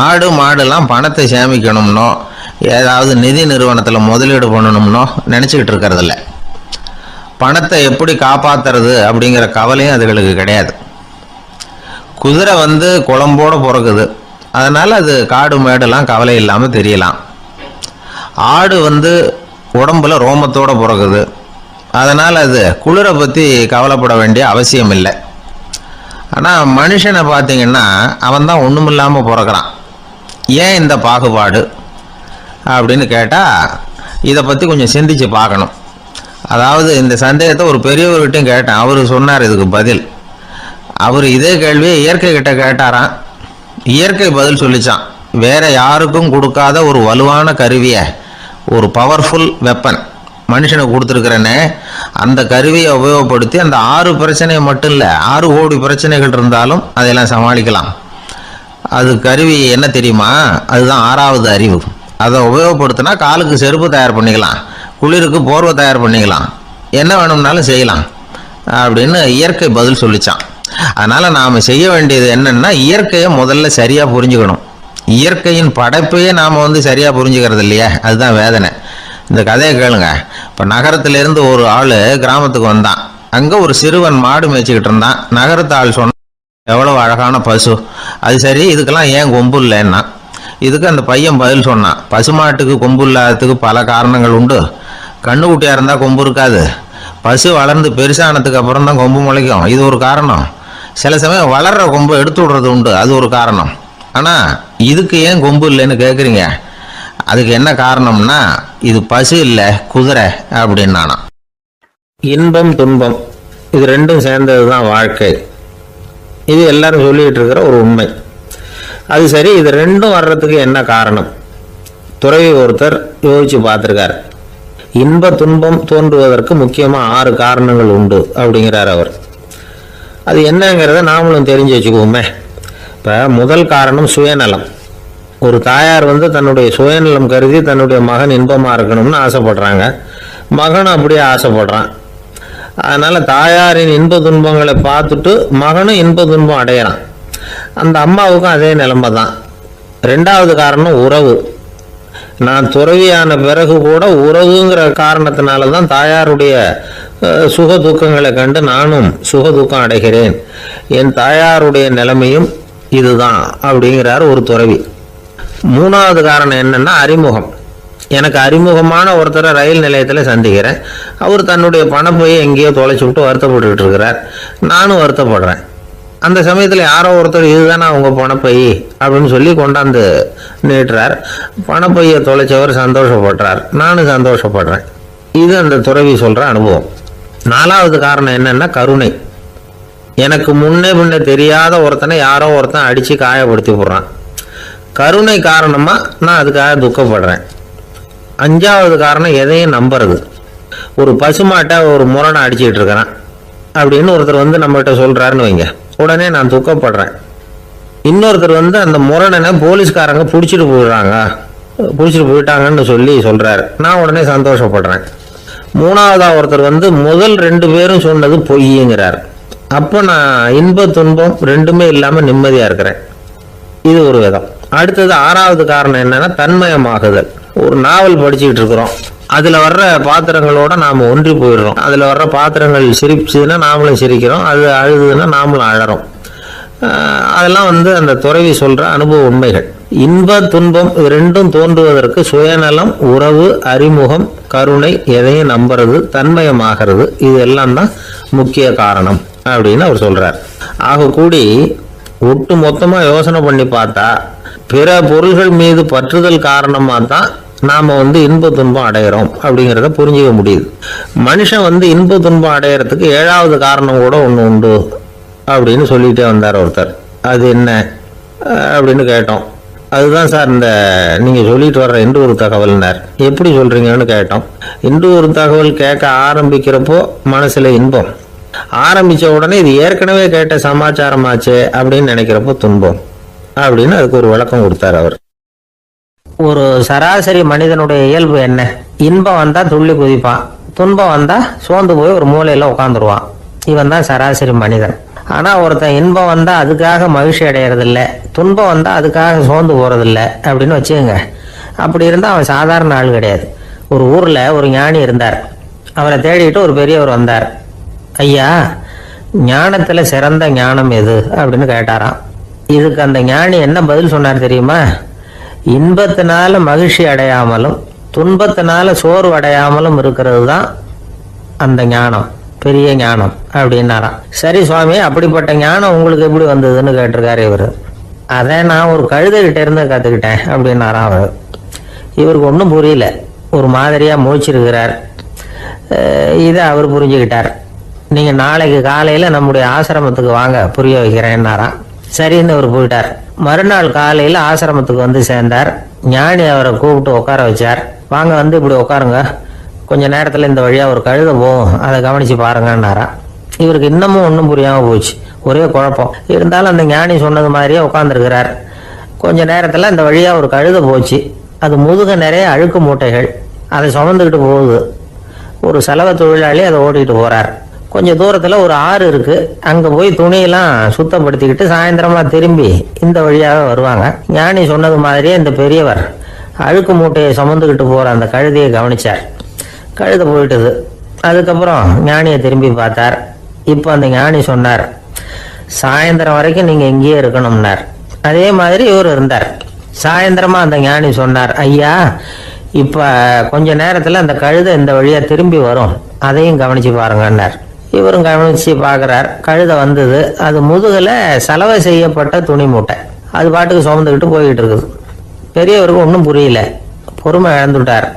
ஆடு மாடுலாம் பணத்தை சேமிக்கணும்னோ ஏதாவது நிதி நிறுவனத்தில் முதலீடு பண்ணணும்னோ நினச்சிக்கிட்டு இருக்கிறதில்ல. பணத்தை எப்படி காப்பாற்றுறது அப்படிங்கிற கவலையும் அதுகளுக்கு கிடையாது. குதிரை குளம்போடு பிறக்குது, அதனால் அது காடு மேடெல்லாம் கவலை இல்லாமல் தெரியலாம். ஆடு உடம்புல ரோமத்தோடு பிறக்குது, அதனால் அது குளிரை பற்றி கவலைப்பட வேண்டிய அவசியம் இல்லை. ஆனால் மனுஷனை பார்த்திங்கன்னா அவன் தான் ஒன்றுமில்லாமல் பிறக்கிறான். ஏன் இந்த பாகுபாடு அப்படின்னு கேட்டால் இதை பற்றி கொஞ்சம் சிந்திச்சு பார்க்கணும். அதாவது இந்த சந்தேகத்தை ஒரு பெரியவர்கிட்டையும் கேட்டேன். அவர் சொன்னார் இதுக்கு பதில். அவர் இதே கேள்வியை இயற்கை கிட்ட கேட்டாராம். இயற்கை பதில் சொல்லிச்சான். வேற யாருக்கும் கொடுக்காத ஒரு வலுவான கருவியை, ஒரு பவர்ஃபுல் வெப்பன் மனுஷனுக்கு கொடுத்துருக்கிறேன்னு, அந்த கருவியை உபயோகப்படுத்தி அந்த 6 பிரச்சனையை மட்டும் இல்லை 6 கோடி பிரச்சனைகள் இருந்தாலும் அதையெல்லாம் சமாளிக்கலாம். அது கருவி என்ன தெரியுமா? அதுதான் 6வது அறிவு. அதை உபயோகப்படுத்தினா காலுக்கு செருப்பு தயார் பண்ணிக்கலாம், குளிருக்கு போர்வை தயார் பண்ணிக்கலாம், என்ன வேணும்னாலும் செய்யலாம் அப்படின்னு இயற்கை பதில் சொல்லிச்சான். அதனால் நாம் செய்ய வேண்டியது என்னென்னா இயற்கையை முதல்ல சரியாக புரிஞ்சுக்கணும். இயற்கையின் படைப்பையே நாம் சரியாக புரிஞ்சுக்கிறது இல்லையா, அதுதான் வேதனை. இந்த கதையை கேளுங்க. இப்போ நகரத்திலேருந்து ஒரு ஆள் கிராமத்துக்கு வந்தான். அங்கே ஒரு சிறுவன் மாடு மேய்ச்சிக்கிட்டு இருந்தான். நகரத்து ஆள் சொன்ன, எவ்வளோ அழகான பசு, அது சரி இதுக்கெல்லாம் ஏன் கொம்பு இல்லைன்னா. இதுக்கு அந்த பையன் பதில் சொன்னான், பசுமாட்டுக்கு கொம்பு இல்லாததுக்கு பல காரணங்கள் உண்டு. கண்ணுக்குட்டியாக இருந்தால் கொம்பு இருக்காது, பசு வளர்ந்து பெருசானதுக்கு அப்புறம் தான் கொம்பு முளைக்கும், இது ஒரு காரணம். சில சமயம் வளர்கிற கொம்பை எடுத்து விடுறது உண்டு, அது ஒரு காரணம். ஆனால் இதுக்கு ஏன் கொம்பு இல்லைன்னு கேட்குறீங்க, அதுக்கு என்ன காரணம்னா இது பசு இல்லை குதிரை அப்படின்னானா. இன்பம் துன்பம் இது ரெண்டும் சேர்ந்தது தான் வாழ்க்கை. இது எல்லாரும் சொல்லிகிட்டு இருக்கிற ஒரு உண்மை. அது சரி, இது ரெண்டும் வர்றதுக்கு என்ன காரணம்? துறவி ஒருத்தர் யோசிச்சு பார்த்துருக்கார். இன்ப துன்பம் தோன்றுவதற்கு முக்கியமாக 6 காரணங்கள் உண்டு அப்படிங்கிறார் அவர். அது என்னங்கிறத நாமளும் தெரிஞ்சு வச்சுக்குவோமே. இப்போ முதல் காரணம் சுயநலம். ஒரு தாயார் தன்னுடைய சுயநலம் கருதி தன்னுடைய மகன் இன்பமாக இருக்கணும்னு ஆசைப்படுறாங்க. மகனும் அப்படியே ஆசைப்படுறான். அதனால தாயாரின் இன்ப துன்பங்களை பார்த்துட்டு மகனும் இன்ப துன்பம் அடையிறான். அந்த அம்மாவுக்கும் அதே நிலைமை தான். ரெண்டாவது காரணம் உறவு. நான் துறவியான பிறகு கூட உறவுங்கிற காரணத்தினால தான் தாயாருடைய சுக துக்கங்களை கண்டு நானும் சுக துக்கம் அடைகிறேன். என் தாயாருடைய நிலைமையும் இதுதான் அப்படிங்கிறார் ஒரு துறவி. மூணாவது காரணம் என்னன்னா அறிமுகம். எனக்கு அறிமுகமான ஒருத்தரை ரயில் நிலையத்தில் சந்திக்கிறேன். அவர் தன்னுடைய பணப்பையை எங்கேயோ தொலைச்சி விட்டு வருத்தப்பட்டுக்கிட்டு இருக்கிறார். நானும் வருத்தப்படுறேன். அந்த சமயத்தில் யாரோ ஒருத்தர் இதுதானே அவங்க பணப்பை அப்படின்னு சொல்லி கொண்டாந்து நீட்டுறார். பணப்பையை தொலைச்சவர் சந்தோஷப்படுறார், நானும் சந்தோஷப்படுறேன். இது அந்த துறவி சொல்கிற அனுபவம். நாலாவது காரணம் என்னன்னா கருணை. எனக்கு முன்னே தெரியாத ஒருத்தனை யாரோ ஒருத்தன் அடித்து காயப்படுத்தி போடுறான். கருணை காரணமாக நான் அதுக்காக துக்கப்படுறேன். அஞ்சாவது காரணம் எதையும் நம்புறது. ஒரு பசுமாட்டை ஒரு முரணை அடிச்சுக்கிட்டு இருக்கிறான் அப்படின்னு ஒருத்தர் நம்மகிட்ட சொல்கிறாருன்னு வைங்க, உடனே நான் துக்கப்படுறேன். இன்னொருத்தர் அந்த முரணனை போலீஸ்காரங்க பிடிச்சிட்டு போயிட்டாங்கன்னு சொல்கிறாரு, நான் உடனே சந்தோஷப்படுறேன். மூணாவதாக ஒருத்தர் முதல் 2 பேரும் சொன்னது பொய்யுங்கிறார். அப்போ நான் இன்ப துன்பம் ரெண்டுமே இல்லாமல் நிம்மதியாக இருக்கிறேன். இது ஒரு விதம். அடுத்தது 6வது காரணம் என்னன்னா தன்மயமாகுதல். ஒரு நாவல் படிச்சுக்கிட்டு இருக்கிறோம், அதில் வர்ற பாத்திரங்களோட நாம் ஒன்றி போயிடுறோம். அதில் வர்ற பாத்திரங்கள் சிரிச்சுதுன்னா நாமளும் சிரிக்கிறோம், அது அழுதுன்னா நாமளும் அழறோம். அதெல்லாம் அந்த துறவி சொல்கிற அனுபவ உண்மைகள். இன்ப துன்பம் ரெண்டும் தோன்றுவதற்கு சுயநலம், உறவு, அறிமுகம், கருணை, எதையும் நம்புறது, தன்மயமாகிறது, இது எல்லாம் தான் முக்கிய காரணம் அப்படின்னு அவர் சொல்கிறார். ஆக கூடி ஒட்டு மொத்தமாக யோசனை பண்ணி பார்த்தா பிற பொருள்கள் மீது பற்றுதல் காரணமாக தான் நாம் இன்ப துன்பம் அடைகிறோம் அப்படிங்கிறத புரிஞ்சிக்க முடியுது. மனுஷன் இன்ப துன்பம் அடைகிறதுக்கு 7வது காரணம் கூட ஒன்று உண்டு அப்படின்னு சொல்லிகிட்டே வந்தார் ஒருத்தர். அது என்ன அப்படின்னு கேட்டோம். அதுதான் சார் இந்த நீங்கள் சொல்லிட்டு வர்ற இன்று ஒரு தகவல்னார். எப்படி சொல்கிறீங்கன்னு கேட்டோம். இன்று ஒரு தகவல் கேட்க ஆரம்பிக்கிறப்போ மனசில் இன்பம், ஆரம்பித்த உடனே இது ஏற்கனவே கேட்ட சமாச்சாரமாச்சே அப்படின்னு நினைக்கிறப்போ துன்பம் அப்படின்னு அதுக்கு ஒரு விளக்கம் கொடுத்தார் அவர். ஒரு சராசரி மனிதனுடைய இயல்பு என்ன? இன்பம் வந்தால் துள்ளி குதிப்பான், துன்பம் வந்தால் சோர்ந்து போய் ஒரு மூலையில் உட்காந்துருவான். இவன் தான் சராசரி மனிதன். ஆனால் ஒருத்தன் இன்பம் வந்தால் அதுக்காக மகிழ்ச்சி அடைகிறதில்ல, துன்பம் வந்தால் அதுக்காக சோர்ந்து போகிறதில்ல அப்படின்னு வச்சுக்கோங்க. அப்படி இருந்தால் அவன் சாதாரண ஆள் கிடையாது. ஒரு ஊரில் ஒரு ஞானி இருந்தார். அவரை தேடிட்டு ஒரு பெரியவர் வந்தார். ஐயா, ஞானத்தில் சிறந்த ஞானம் எது அப்படின்னு கேட்டாராம். இதுக்கு அந்த ஞானி என்ன பதில் சொன்னார் தெரியுமா? இன்பத்தினால மகிழ்ச்சி அடையாமலும் துன்பத்தினால சோர்வு அடையாமலும் இருக்கிறது தான் அந்த ஞானம், பெரிய ஞானம் அப்படின்னாராம். சரி சுவாமி, அப்படிப்பட்ட ஞானம் உங்களுக்கு எப்படி வந்ததுன்னு கேட்டிருக்காரு இவர். அதை நான் ஒரு கழுதைகிட்ட இருந்து கற்றுக்கிட்டேன் அப்படின்னாராம் அவர். இவருக்கு ஒன்றும் புரியல, ஒரு மாதிரியாக முழிச்சிருக்கிறார். இதை அவர் புரிஞ்சுக்கிட்டார். நீங்கள் நாளைக்கு காலையில் நம்முடைய ஆசிரமத்துக்கு வாங்க, புரிய வைக்கிறேன்னாராம். சரின்னு அவர் போயிட்டார். மறுநாள் காலையில் ஆசிரமத்துக்கு சேர்ந்தார். ஞானி அவரை கூப்பிட்டு உட்கார வச்சார். வாங்க இப்படி உட்காருங்க, கொஞ்ச நேரத்தில் இந்த வழியாக ஒரு கழுதை போகும், அதை கவனித்து பாருங்கன்னாரா. இவருக்கு இன்னமும் ஒன்றும் புரியாமல் போச்சு, ஒரே குழப்பம். இருந்தாலும் அந்த ஞானி சொன்னது மாதிரியே உட்காந்துருக்கிறார். கொஞ்ச நேரத்தில் இந்த வழியாக ஒரு கழுதை போச்சு. அது முதுக நிறைய அழுக்கு மூட்டைகள், அதை சுமந்துக்கிட்டு போகுது. ஒரு சலவை தொழிலாளி அதை ஓட்டிகிட்டு போகிறார். கொஞ்சம் தூரத்தில் ஒரு ஆறு இருக்குது. அங்கே போய் துணியெல்லாம் சுத்தப்படுத்திக்கிட்டு சாயந்தரமாக திரும்பி இந்த வழியாக வருவாங்க. ஞானி சொன்னது மாதிரியே இந்த பெரியவர் அழுக்கு மூட்டையை சுமந்துக்கிட்டு போகிற அந்த கழுதையை கவனித்தார். கழுதை போயிட்டுது. அதுக்கப்புறம் ஞானியை திரும்பி பார்த்தார். இப்போ அந்த ஞானி சொன்னார், சாயந்தரம் வரைக்கும் நீங்கள் இங்கேயே இருக்கணும்னார். அதே மாதிரி இவர் இருந்தார். சாயந்தரமாக அந்த ஞானி சொன்னார், ஐயா, இப்போ கொஞ்ச நேரத்தில் அந்த கழுதை இந்த வழியாக திரும்பி வரும், அதையும் கவனித்து பாருங்கன்னார். இவரும் கவனித்து பார்க்குறார். கழுதை வந்தது. அது முதுகில் சலவை செய்யப்பட்ட துணி மூட்டை, அது பாட்டுக்கு சுமந்துக்கிட்டு போய்கிட்டு இருக்குது. பெரியவருக்கு ஒன்றும் புரியல, பொறுமை இழந்துட்டார்.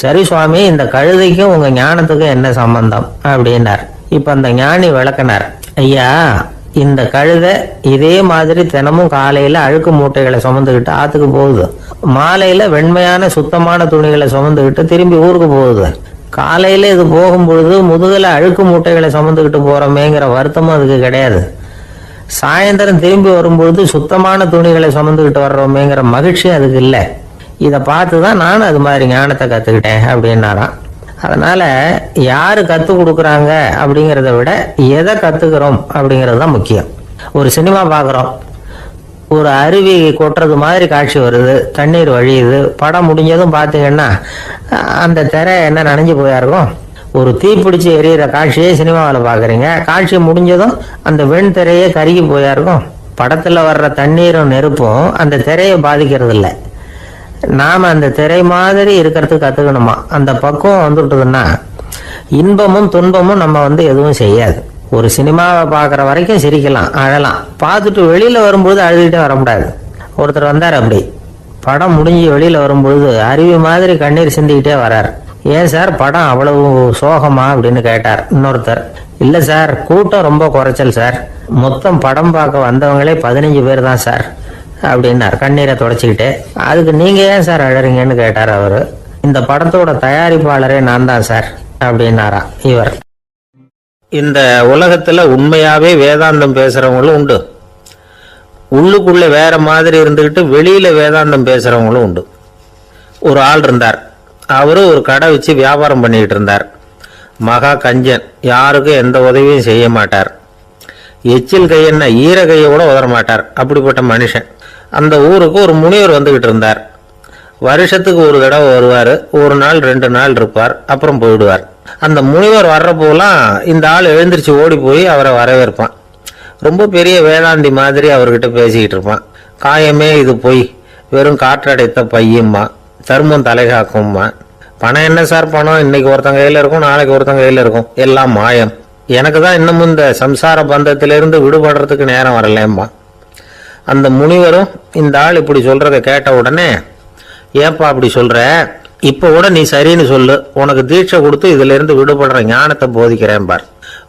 சரி சுவாமி, இந்த கழுதைக்கும் உங்கள் ஞானத்துக்கும் என்ன சம்பந்தம் அப்படின்னார். இப்போ அந்த ஞானி விளக்கினார். ஐயா, இந்த கழுதை இதே மாதிரி தினமும் காலையில் அழுக்கு மூட்டைகளை சுமந்துக்கிட்டு ஆற்றுக்கு போகுது, மாலையில் வெண்மையான சுத்தமான துணிகளை சுமந்துக்கிட்டு திரும்பி ஊருக்கு போகுது. காலையில் இது போகும்பொழுது முதுகில் அழுக்கு மூட்டைகளை சுமந்துக்கிட்டு போகிறோமேங்கிற வருத்தமும் அதுக்கு கிடையாது. சாயந்தரம் திரும்பி வரும்பொழுது சுத்தமான துணிகளை சுமந்துக்கிட்டு வர்றோமேங்கிற மகிழ்ச்சி அதுக்கு இல்லை. இதை பார்த்து தான் நானும் அது மாதிரி ஞானத்தை கற்றுக்கிட்டேன் அப்படின்னாராம். அதனால் யார் கற்றுக் கொடுக்குறாங்க அப்படிங்கிறத விட எதை கற்றுக்கிறோம் அப்படிங்கிறது தான் முக்கியம். ஒரு சினிமா பார்க்குறோம், ஒரு அருவி கொட்டுறது மாதிரி காட்சி வருது, தண்ணீர் வழியுது. படம் முடிஞ்சதும் பார்த்தீங்கன்னா அந்த திரை என்ன நனைஞ்சு போயா இருக்கும். ஒரு தீப்பிடிச்சு எரியிற காட்சியே சினிமாவில் பார்க்குறீங்க, காட்சி முடிஞ்சதும் அந்த வெண் திரையே கருகி போயா இருக்கும். படத்தில் வர்ற தண்ணீரும் நெருப்பும் அந்த திரையை பாதிக்கிறது இல்லை. நாம் அந்த திரை மாதிரி இருக்கிறதுக்கு கற்றுக்கணுமா. அந்த பக்குவம் வந்துவிட்டதுன்னா இன்பமும் துன்பமும் நம்ம எதுவும் செய்யாது. ஒரு சினிமாவை பார்க்குற வரைக்கும் சிரிக்கலாம், அழலாம். பார்த்துட்டு வெளியில் வரும்பொழுது அழுதுகிட்டே வரக்கூடாது. ஒருத்தர் வந்தார், அப்படி படம் முடிஞ்சு வெளியில் வரும்பொழுது அருவி மாதிரி கண்ணீர் சிந்திக்கிட்டே வரார். ஏன் சார் படம் அவ்வளவு சோகமா அப்படின்னு கேட்டார். இன்னொருத்தர், இல்லை சார் கூட்டம் ரொம்ப குறைச்சல் சார், மொத்தம் படம் பார்க்க வந்தவங்களே 15 பேர் தான் சார் அப்படின்னார் கண்ணீரை தொடச்சிக்கிட்டே. அதுக்கு நீங்கள் ஏன் சார் அழறீங்கன்னு கேட்டார் அவர். இந்த படத்தோட தயாரிப்பாளரே நான் தான் சார் அப்படின்னாரா இவர். இந்த உலகத்தில் உண்மையாகவே வேதாந்தம் பேசுகிறவங்களும் உண்டு, உள்ளுக்குள்ளே வேற மாதிரி இருந்துக்கிட்டு வெளியில் வேதாந்தம் பேசுகிறவங்களும் உண்டு. ஒரு ஆள் இருந்தார், அவரு ஒரு கடை வச்சு வியாபாரம் பண்ணிக்கிட்டு இருந்தார். மகா கஞ்சன், யாருக்கும் எந்த உதவியும் செய்ய மாட்டார். எச்சில் கையென்ன ஈர கையை கூட உதற மாட்டார். அப்படிப்பட்ட மனுஷன். அந்த ஊருக்கு ஒரு முனிவர் வந்துக்கிட்டு இருந்தார். வருஷத்துக்கு ஒரு தடவை வருவார், ஒரு நாள் 2 நாள் இருப்பார், அப்புறம் போயிடுவார். அந்த முனிவர் வர்றப்போலாம் இந்த ஆள் எழுந்திரிச்சு ஓடி போய் அவரை வரவேற்பான். ரொம்ப பெரிய வேதாந்தி மாதிரி அவர்கிட்ட பேசிக்கிட்டு இருப்பான். காயமே இது போய் வெறும் காற்றடைத்த பையம்மா, தர்மம் தலைகாக்கும்மா. பணம் என்ன சார் பணம், இன்னைக்கு ஒருத்தன் கையில் இருக்கும், நாளைக்கு ஒருத்தன் கையில் இருக்கும், எல்லாம் மாயம். எனக்கு தான் இன்னமும் இந்த சம்சார பந்தத்திலிருந்து விடுபடுறதுக்கு நேரம் வரலேம்மா. அந்த முனிவரும் இந்த ஆள் இப்படி சொல்றதை கேட்ட உடனே, ஏப்பா அப்படி சொல்ற, இப்போ கூட நீ சரின்னு சொல்லு, உனக்கு தீட்சை கொடுத்து இதுல இருந்து விடுபடுற ஞானத்தை போதிக்கிறேன் பார்.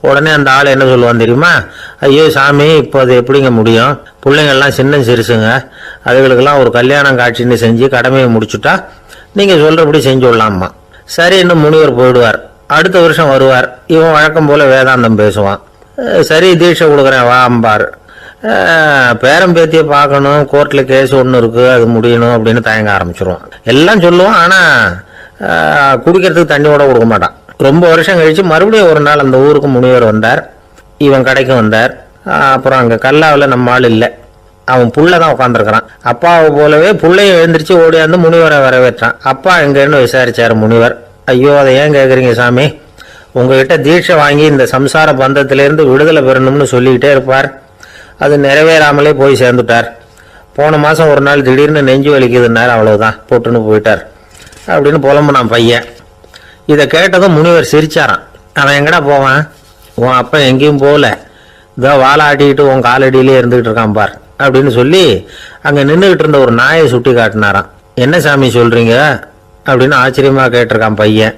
உடனே அந்த ஆள் என்ன சொல்லுவான் தெரியுமா, ஐயோ சாமி இப்போ அது எப்படிங்க முடியும், பிள்ளைங்கள்லாம் சின்ன சிறுசுங்க, அதுகளுக்கெல்லாம் ஒரு கல்யாணம் காட்சின்னு செஞ்சு கடமையை முடிச்சுட்டா நீங்க சொல்றபடி செஞ்சு விடலாமா. சரின்னு முனிவர் போயிடுவார். அடுத்த வருஷம் வருவார். இவன் வழக்கம் போல வேதாந்தம் பேசுவான். சரி தீட்சை கொடுக்குறேன் வா அம்பார். பேரம் பேத்தியை பார்க்கணும், கோர்ட்டில் கேஸ் ஒன்று இருக்குது, அது முடியணும் அப்படின்னு தயங்க ஆரம்பிச்சிருவான். எல்லாம் சொல்லுவான், ஆனால் குடிக்கிறதுக்கு தண்ணி கூட கொடுக்க மாட்டான். ரொம்ப வருஷம் கழித்து மறுபடியும் ஒரு நாள் அந்த ஊருக்கு முனிவர் வந்தார், இவன் கடைக்கு வந்தார். அப்புறம் அங்கே கல்லாவில் நம்ம ஆள் இல்லை, அவன் புள்ள தான் உட்காந்துருக்கிறான். அப்பாவை போலவே புள்ளையும் எழுந்திரிச்சு ஓடியாந்து முனிவரை வரவேற்றான். அப்பா எங்கன்னு விசாரிச்சார் முனிவர். ஐயோ அதை ஏன் கேட்குறீங்க சாமி, உங்ககிட்ட தீட்சை வாங்கி இந்த சம்சார பந்தத்திலேருந்து விடுதலை பெறணும்னு சொல்லிக்கிட்டே இருப்பார், அது நிறைவேறாமலே போய் சேர்ந்துட்டார். போன மாதம் ஒரு நாள் திடீர்னு நெஞ்சு வலிக்குதுன்னார், அவ்வளவுதான் போட்டுன்னு போயிட்டார் அப்படின்னு புலம்புனான் பையன். இதை கேட்டதும் முனிவர் சிரிச்சாரான். அவன் எங்கடா போவான், உன் அப்பா எங்கேயும் போகல, இதோ வாழை ஆட்டிக்கிட்டு உன் காலடியிலே இருந்துகிட்டு இருக்கான் பார் அப்படின்னு சொல்லி அங்கே நின்றுக்கிட்டு இருந்த ஒரு நாயை சுட்டி காட்டினாரான். என்ன சாமி சொல்றீங்க அப்படின்னு ஆச்சரியமா கேட்டிருக்கான் பையன்.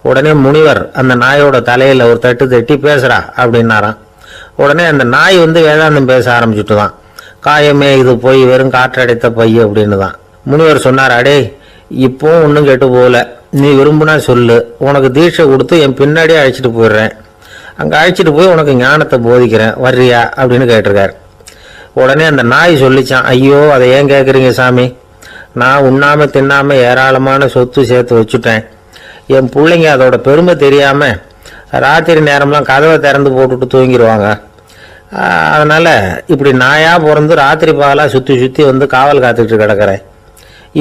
உடனே முனிவர் அந்த நாயோட தலையில ஒரு தட்டு தட்டி பேசுறா அப்படின்னாரான். உடனே அந்த நாய் வேதாந்தம் பேச ஆரம்பிச்சுட்டு தான், காயமே இது போய் வெறும் காற்றடைத்த பைய அப்படின்னு தான். முனிவர் சொன்னார், அடே இப்போ ஒன்றும் கெட்டு போகல, நீ விரும்புனா சொல்லு, உனக்கு தீட்சை கொடுத்து என் பின்னாடியே அழைச்சிட்டு போயிடுறேன், அங்கே அழைச்சிட்டு போய் உனக்கு ஞானத்தை போதிக்கிறேன், வர்றியா அப்படின்னு கேட்டிருக்காரு. உடனே அந்த நாய் சொல்லிச்சான், ஐயோ அதை ஏன் கேட்குறீங்க சாமி, நான் உண்ணாம தின்னாம ஏராளமான சொத்து சேர்த்து வச்சுட்டேன், என் பிள்ளைங்க அதோட பெருமை தெரியாம ராத்திரி நேரம்லாம் கதவை திறந்து போட்டுட்டு தூங்கிடுவாங்க, அதனால இப்படி நாயா பிறந்து ராத்திரி பகலாக சுற்றி சுற்றி காவல் காத்துக்கிட்டு கிடக்கிறேன்,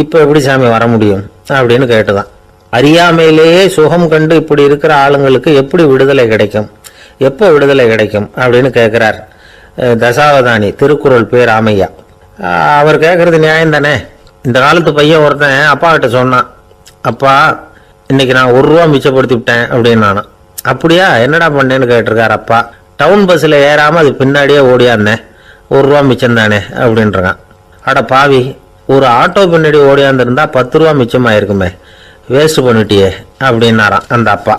இப்போ எப்படி சாமி வர முடியும் அப்படின்னு கேட்டுதான். அறியாமையிலேயே சுகம் கண்டு இப்படி இருக்கிற ஆளுங்களுக்கு எப்படி விடுதலை கிடைக்கும், எப்போ விடுதலை கிடைக்கும் அப்படின்னு கேட்குறார் தசாவதானி, திருக்குறள் பேர் ராமையா. அவர் கேட்குறது நியாயம் தானே. இந்த காலத்து பையன் ஒருத்தன் அப்பா கிட்ட சொன்னான், அப்பா இன்னைக்கு நான் 1 ரூபா மிச்சப்படுத்தி விட்டேன் அப்படின்னு. நானும் அப்படியா என்னடா பண்ணேன்னு கேட்டிருக்கார் அப்பா. டவுன் பஸ்ஸில் ஏறாமல் அது பின்னாடியே ஓடியாந்தேன், 1 ரூபா மிச்சம் தானே அப்படின்றான். அட பாவி, ஒரு ஆட்டோ பின்னாடி ஓடியாந்துருந்தா 10 ரூபா மிச்சமாயிருக்குமே, வேஸ்ட் பண்ணிட்டியே அப்படின்னாராம் அந்த அப்பா.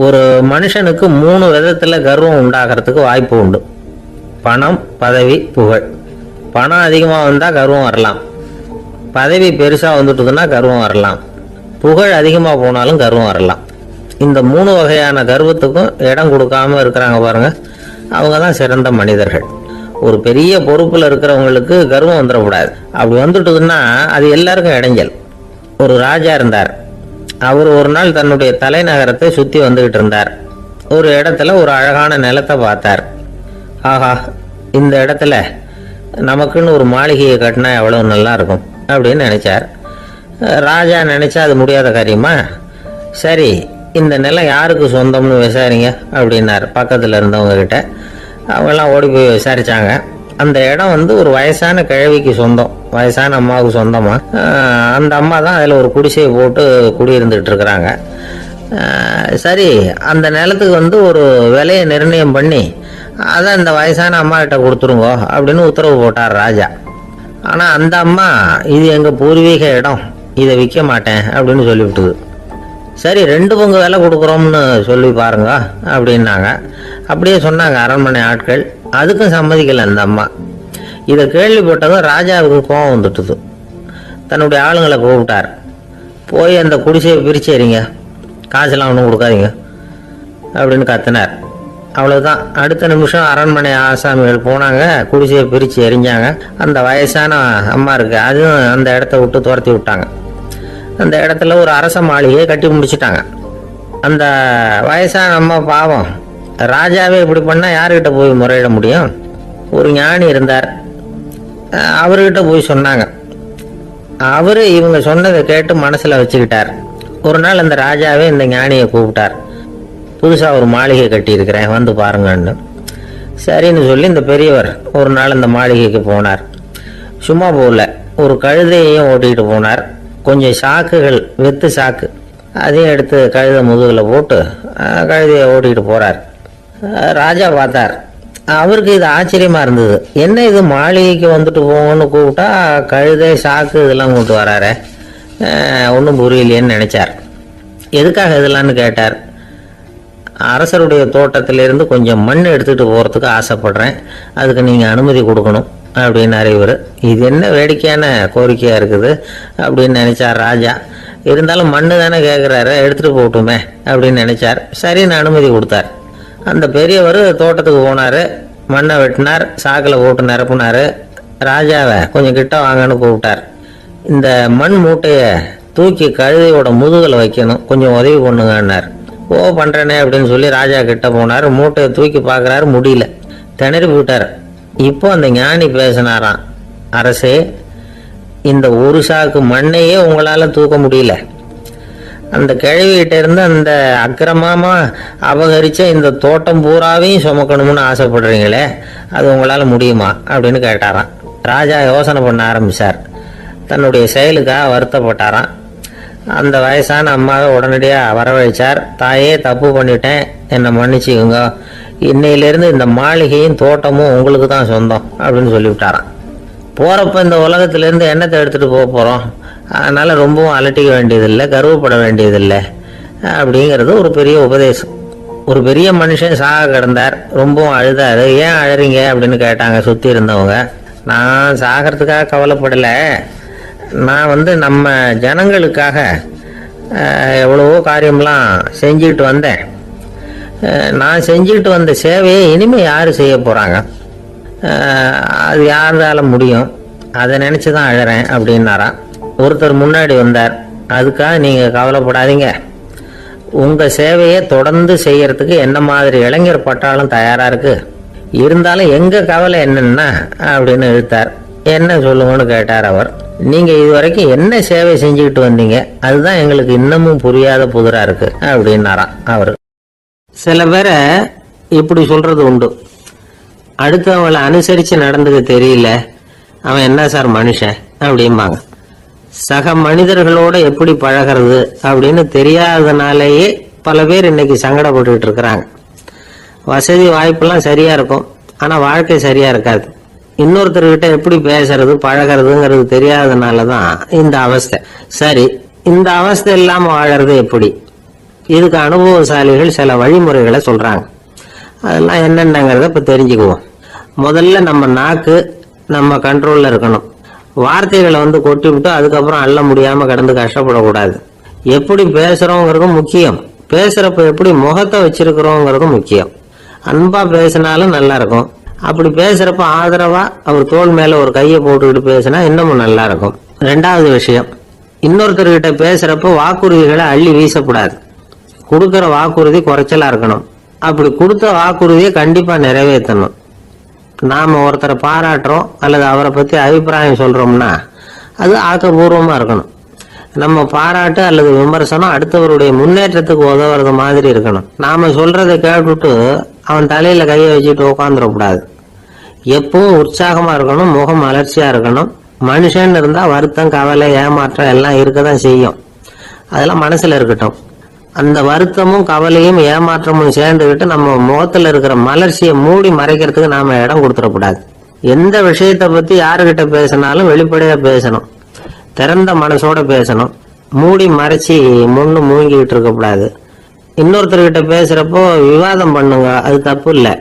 ஒரு மனுஷனுக்கு 3 விதத்தில் கர்வம் உண்டாகிறதுக்கு வாய்ப்பு உண்டு. பணம், பதவி, புகழ். பணம் அதிகமாக வந்தால் கர்வம் வரலாம், பதவி பெருசாக வந்துட்டுதுன்னா கர்வம் வரலாம், புகழ் அதிகமாக போனாலும் கர்வம் வரலாம். இந்த 3 வகையான கர்வத்துக்கும் இடம் கொடுக்காம இருக்கிறாங்க பாருங்க, அவங்க தான் சிறந்த மனிதர்கள். ஒரு பெரிய பொறுப்பில் இருக்கிறவங்களுக்கு கர்வம் வந்துடக்கூடாது. அப்படி வந்துட்டுதுன்னா அது எல்லாருக்கும் இடைஞ்சல். ஒரு ராஜா இருந்தார், அவர் ஒரு நாள் தன்னுடைய தலைநகரத்தை சுற்றி வந்துகிட்டு இருந்தார். ஒரு இடத்துல ஒரு அழகான நிலத்தை பார்த்தார். ஆஹா, இந்த இடத்துல நமக்குன்னு ஒரு மாளிகையை கட்டினா எவ்வளோ நல்லா இருக்கும் அப்படின்னு நினைச்சார். ராஜா நினைச்சா அது முடியாத காரியமா? சரி, இந்த நிலம் யாருக்கு சொந்தம்னு விசாரிங்க அப்படின்னார் பக்கத்தில் இருந்தவங்க கிட்ட. அவங்கெல்லாம் ஓடி போய் விசாரிச்சாங்க. அந்த இடம் ஒரு வயசான கிழவிக்கு சொந்தம், வயசான அம்மாவுக்கு சொந்தமா. அந்த அம்மா தான் அதில் ஒரு குடிசையை போட்டு குடியிருந்துட்டு இருக்கிறாங்க. சரி, அந்த நிலத்துக்கு ஒரு விலையை நிர்ணயம் பண்ணி அதை அந்த வயசான அம்மா கிட்ட கொடுத்துருங்கோ அப்படின்னு உத்தரவு போட்டார் ராஜா. ஆனால் அந்த அம்மா இது எங்கள் பூர்வீக இடம், இதை விற்க மாட்டேன் அப்படின்னு சொல்லிவிட்டுது. சரி, 2 பங்கு விலை கொடுக்குறோம்னு சொல்லி பாருங்க அப்படின்னாங்க. அப்படியே சொன்னாங்க அரண்மனை ஆட்கள். அதுக்கும் சம்மதிக்கலை அந்த அம்மா. இதை கேள்விப்பட்டதும் ராஜாவுக்கு கோபம் வந்துட்டுது. தன்னுடைய ஆளுங்களை கூப்பிட்டார். போய் அந்த குடிசையை பிரித்து எறிங்க, காசெல்லாம் ஒன்றும் கொடுக்காதீங்க அப்படின்னு கத்தினார். அவ்வளோதான். அடுத்த நிமிஷம் அரண்மனை ஆசாமிகள் போனாங்க, குடிசையை பிரித்து எறிஞ்சாங்க. அந்த வயசான அம்மா இருக்கு, அதுவும் அந்த இடத்த விட்டு துரத்தி விட்டாங்க. அந்த இடத்துல ஒரு அரச மாளிகையை கட்டி முடிச்சிட்டாங்க. அந்த வயசான அம்மா பாவம், ராஜாவே இப்படி பண்ணால் யார்கிட்ட போய் முறையிட முடியும்? ஒரு ஞானி இருந்தார், அவர்கிட்ட போய் சொன்னாங்க. அவர் இவங்க சொன்னதை கேட்டு மனசில் வச்சுக்கிட்டார். ஒரு நாள் அந்த ராஜாவே இந்த ஞானியை கூப்பிட்டார். புதுசாக ஒரு மாளிகை கட்டியிருக்கிறேன், வந்து பாருங்கன்னு. சரின்னு சொல்லி இந்த பெரியவர் ஒரு நாள் அந்த மாளிகைக்கு போனார். சும்மா போகல, ஒரு கழுதையையும் ஓட்டிகிட்டு போனார். கொஞ்சம் சாக்குகள், வெத்து சாக்கு, அதையும் எடுத்து கழுதை முதுகில் போட்டு கழுதையை ஓட்டிகிட்டு போகிறார். ராஜா பார்த்தார். அவருக்கு இது ஆச்சரியமாக இருந்தது. என்ன இது, மாளிகைக்கு வந்துட்டு போங்கன்னு கூப்பிட்டா கழுதை சாக்கு இதெல்லாம் கொண்டு வராரு, ஒன்றும் புரியலையேன்னு நினச்சார். எதுக்காக இதெல்லாம்னு கேட்டார். அரசருடைய தோட்டத்திலிருந்து கொஞ்சம் மண் எடுத்துகிட்டு போகிறதுக்கு ஆசைப்படுறேன், அதுக்கு நீங்கள் அனுமதி கொடுக்கணும் அப்படின்னாரு இவர். இது என்ன வேடிக்கையான கோரிக்கையாக இருக்குது அப்படின்னு நினச்சார் ராஜா. இருந்தாலும் மண்ணு தானே கேட்குறாரு, எடுத்துகிட்டு போகட்டுமே அப்படின்னு நினச்சார். சரின்னு அனுமதி கொடுத்தார். அந்த பெரியவர் தோட்டத்துக்கு போனார், மண்ணை வெட்டினார், சாக்கில் போட்டு நிரப்புனார். ராஜாவை கொஞ்சம் கிட்ட வாங்கன்னு கூப்பிட்டார். இந்த மண் மூட்டையை தூக்கி கழுதையோட முதுகில் வைக்கணும், கொஞ்சம் உதவி பண்ணுங்கன்னார். ஓ, பண்ணுறேனே அப்படின்னு சொல்லி ராஜா கிட்ட போனார். மூட்டையை தூக்கி பார்க்குறாரு, முடியல, திணறி போயிட்டார். இப்போ அந்த ஞானி பேசினாராம். அரசே, இந்த ஒரு சாக்கு மண்ணையே உங்களால் தூக்க முடியல, அந்த கிழவிகிட்ட இருந்து அந்த அக்கிரமமாக அபகரித்த இந்த தோட்டம் பூராவையும் சுமக்கணும்னு ஆசைப்படுறீங்களே, அது உங்களால் முடியுமா அப்படின்னு கேட்டாராம். ராஜா யோசனை பண்ண ஆரம்பித்தார். தன்னுடைய செயலுக்காக வருத்தப்பட்டாராம். அந்த வயசான அம்மாவை உடனடியாக வரவழைச்சார். தாயே, தப்பு பண்ணிட்டேன், என்னை மன்னிச்சுக்குங்க, இன்னையிலேருந்து இந்த மாளிகையும் தோட்டமும் உங்களுக்கு தான் சொந்தம் அப்படின்னு சொல்லிவிட்டாராம். போகிறப்ப இந்த உலகத்திலேருந்து எண்ணத்தை எடுத்துகிட்டு போக போகிறோம், அதனால் ரொம்பவும் அலட்டிக்க வேண்டியதில்லை, கர்வப்பட வேண்டியதில்லை அப்படிங்கிறது ஒரு பெரிய உபதேசம். ஒரு பெரிய மனுஷன் சாக கிடந்தார், ரொம்பவும் அழுதார். ஏன் அழறீங்க அப்படின்னு கேட்டாங்க சுற்றி இருந்தவங்க. நான் சாகிறதுக்காக கவலைப்படலை, நான் நம்ம ஜனங்களுக்காக எவ்வளவோ காரியம்லாம் செஞ்சுக்கிட்டு வந்தேன். நான் செஞ்சுக்கிட்டு வந்த சேவையை இனிமேல் யார் செய்ய போகிறாங்க, அது யாரால முடியும், அதை நினச்சி தான் அழறேன் அப்படின்னாராம். ஒருத்தர் முன்னாடி வந்தார். அதுக்காக நீங்கள் கவலைப்படாதீங்க, உங்கள் சேவையை தொடர்ந்து செய்யறதுக்கு என்ன மாதிரி இளைஞர் பட்டாலும் தயாராக இருக்குது, இருந்தாலும் எங்கள் கவலை என்னன்னா அப்படின்னு இழுத்தார். என்ன சொல்லுங்கன்னு கேட்டார் அவர். நீங்கள் இதுவரைக்கும் என்ன சேவை செஞ்சுக்கிட்டு வந்தீங்க, அதுதான் எங்களுக்கு இன்னமும் புரியாத புதிராக இருக்கு அப்படின்னாராம் அவர். சில பேரை இப்படி சொல்றது உண்டு. அடுத்தவங்களை அனுசரித்து நடந்துக்க தெரியல, அவன் என்ன சார் மனுஷன் அப்படிம்பாங்க. சக மனிதர்களோட எப்படி பழகிறது அப்படின்னு தெரியாதனாலேயே பல பேர் இன்னைக்கு சங்கடப்பட்டுக்கிட்டு இருக்கிறாங்க. வசதி வாய்ப்பெல்லாம் சரியா இருக்கும், ஆனால் வாழ்க்கை சரியா இருக்காது. இன்னொருத்தர்கிட்ட எப்படி பேசுறது பழகிறதுங்கிறது தெரியாதனால தான் இந்த அவஸ்தை. சரி, இந்த அவஸ்தை இல்லாமல் வாழறது எப்படி? இதுக்கு அனுபவசாலிகள் சில வழிமுறைகளை சொல்றாங்க. அதெல்லாம் என்னென்னங்கிறத இப்போ தெரிஞ்சுக்குவோம். முதல்ல நம்ம நாக்கு நம்ம கண்ட்ரோலில் இருக்கணும். வார்த்தைகளை கொட்டி விட்டு அதுக்கப்புறம் அள்ள முடியாமல் கடந்து கஷ்டப்படக்கூடாது. எப்படி பேசுகிறோங்கிறதும் முக்கியம், பேசுகிறப்ப எப்படி முகத்தை வச்சிருக்கிறோங்கிறதும் முக்கியம். அன்பாக பேசினாலும் நல்லா இருக்கும். அப்படி பேசுகிறப்ப ஆதரவாக அவர் தோள் மேலே ஒரு கையை போட்டுக்கிட்டு பேசினா இன்னமும் நல்லா இருக்கும். ரெண்டாவது விஷயம், இன்னொருத்தர்கிட்ட பேசுறப்போ வாக்குறுதிகளை அள்ளி வீசக்கூடாது. கொடுக்குற வாக்குறுதி குறைச்சலா இருக்கணும். அப்படி கொடுத்த வாக்குறுதியை கண்டிப்பா நிறைவேற்றணும். நாம ஒருத்தரை பாராட்டுறோம் அல்லது அவரை பத்தி அபிப்பிராயம் சொல்றோம்னா அது ஆக்கப்பூர்வமா இருக்கணும். நம்ம பாராட்டு அல்லது விமர்சனம் அடுத்தவருடைய முன்னேற்றத்துக்கு உதவுறது மாதிரி இருக்கணும். நாம சொல்றதை கேட்டுட்டு அவன் தலையில கையை வச்சுட்டு உட்காந்துடக்கூடாது. எப்பவும் உற்சாகமா இருக்கணும், முகம் மலர்ச்சியா இருக்கணும். மனுஷன் இருந்தா வருத்தம், கவலை, ஏமாற்றம் எல்லாம் இருக்கதான் செய்யும். அதெல்லாம் மனசுல இருக்கட்டும். அந்த வருத்தமும் கவலையும் ஏமாற்றமும் சேர்ந்துக்கிட்டு நம்ம முகத்துல இருக்கிற மலர்ச்சியை மூடி மறைக்கிறதுக்கு நாம இடம் கொடுத்துடக்கூடாது. எந்த விஷயத்தை பத்தி யாருகிட்ட பேசினாலும் வெளிப்படையா பேசணும், திறந்த மனசோட பேசணும். மூடி மறைச்சி முன்னு மூங்கிக்கிட்டு இருக்கக்கூடாது. இன்னொருத்தர்கிட்ட பேசுறப்போ விவாதம் பண்ணுங்க, அது தப்பு இல்லை.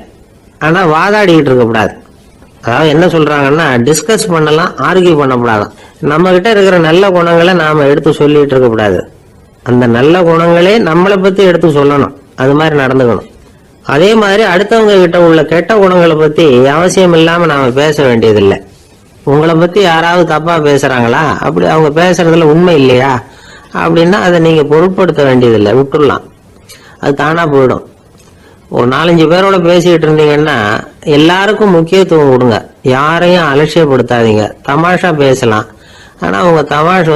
ஆனா வாதாடிக்கிட்டு இருக்கக்கூடாது. அதாவது என்ன சொல்றாங்கன்னா, டிஸ்கஸ் பண்ணலாம், ஆர்கியூ பண்ணக்கூடாது. நம்ம கிட்ட இருக்கிற நல்ல குணங்களை நாம எடுத்து சொல்லிட்டு இருக்கக்கூடாது. அந்த நல்ல குணங்களே நம்மளை பத்தி எடுத்து சொல்லணும். அது மாதிரி நடந்துக்கணும். அதே மாதிரி அடுத்தவங்க கிட்ட உள்ள கெட்ட குணங்களை பத்தி அவசியம் இல்லாம நாம பேச வேண்டியதில்லை. உங்களை பத்தி யாராவது தப்பா பேசுறாங்களா, அப்படி அவங்க பேசுறதுல உண்மை இல்லையா அப்படின்னா அதை நீங்க பொருட்படுத்த வேண்டியதில்லை, விட்டுடலாம். அது தானா போயிடும். ஒரு 4-5 பேரோட பேசிக்கிட்டு இருந்தீங்கன்னா எல்லாருக்கும் முக்கியத்துவம் கொடுங்க, யாரையும் அலட்சியப்படுத்தாதீங்க. தமாஷா பேசலாம், ஆனா உங்க தமாஷ்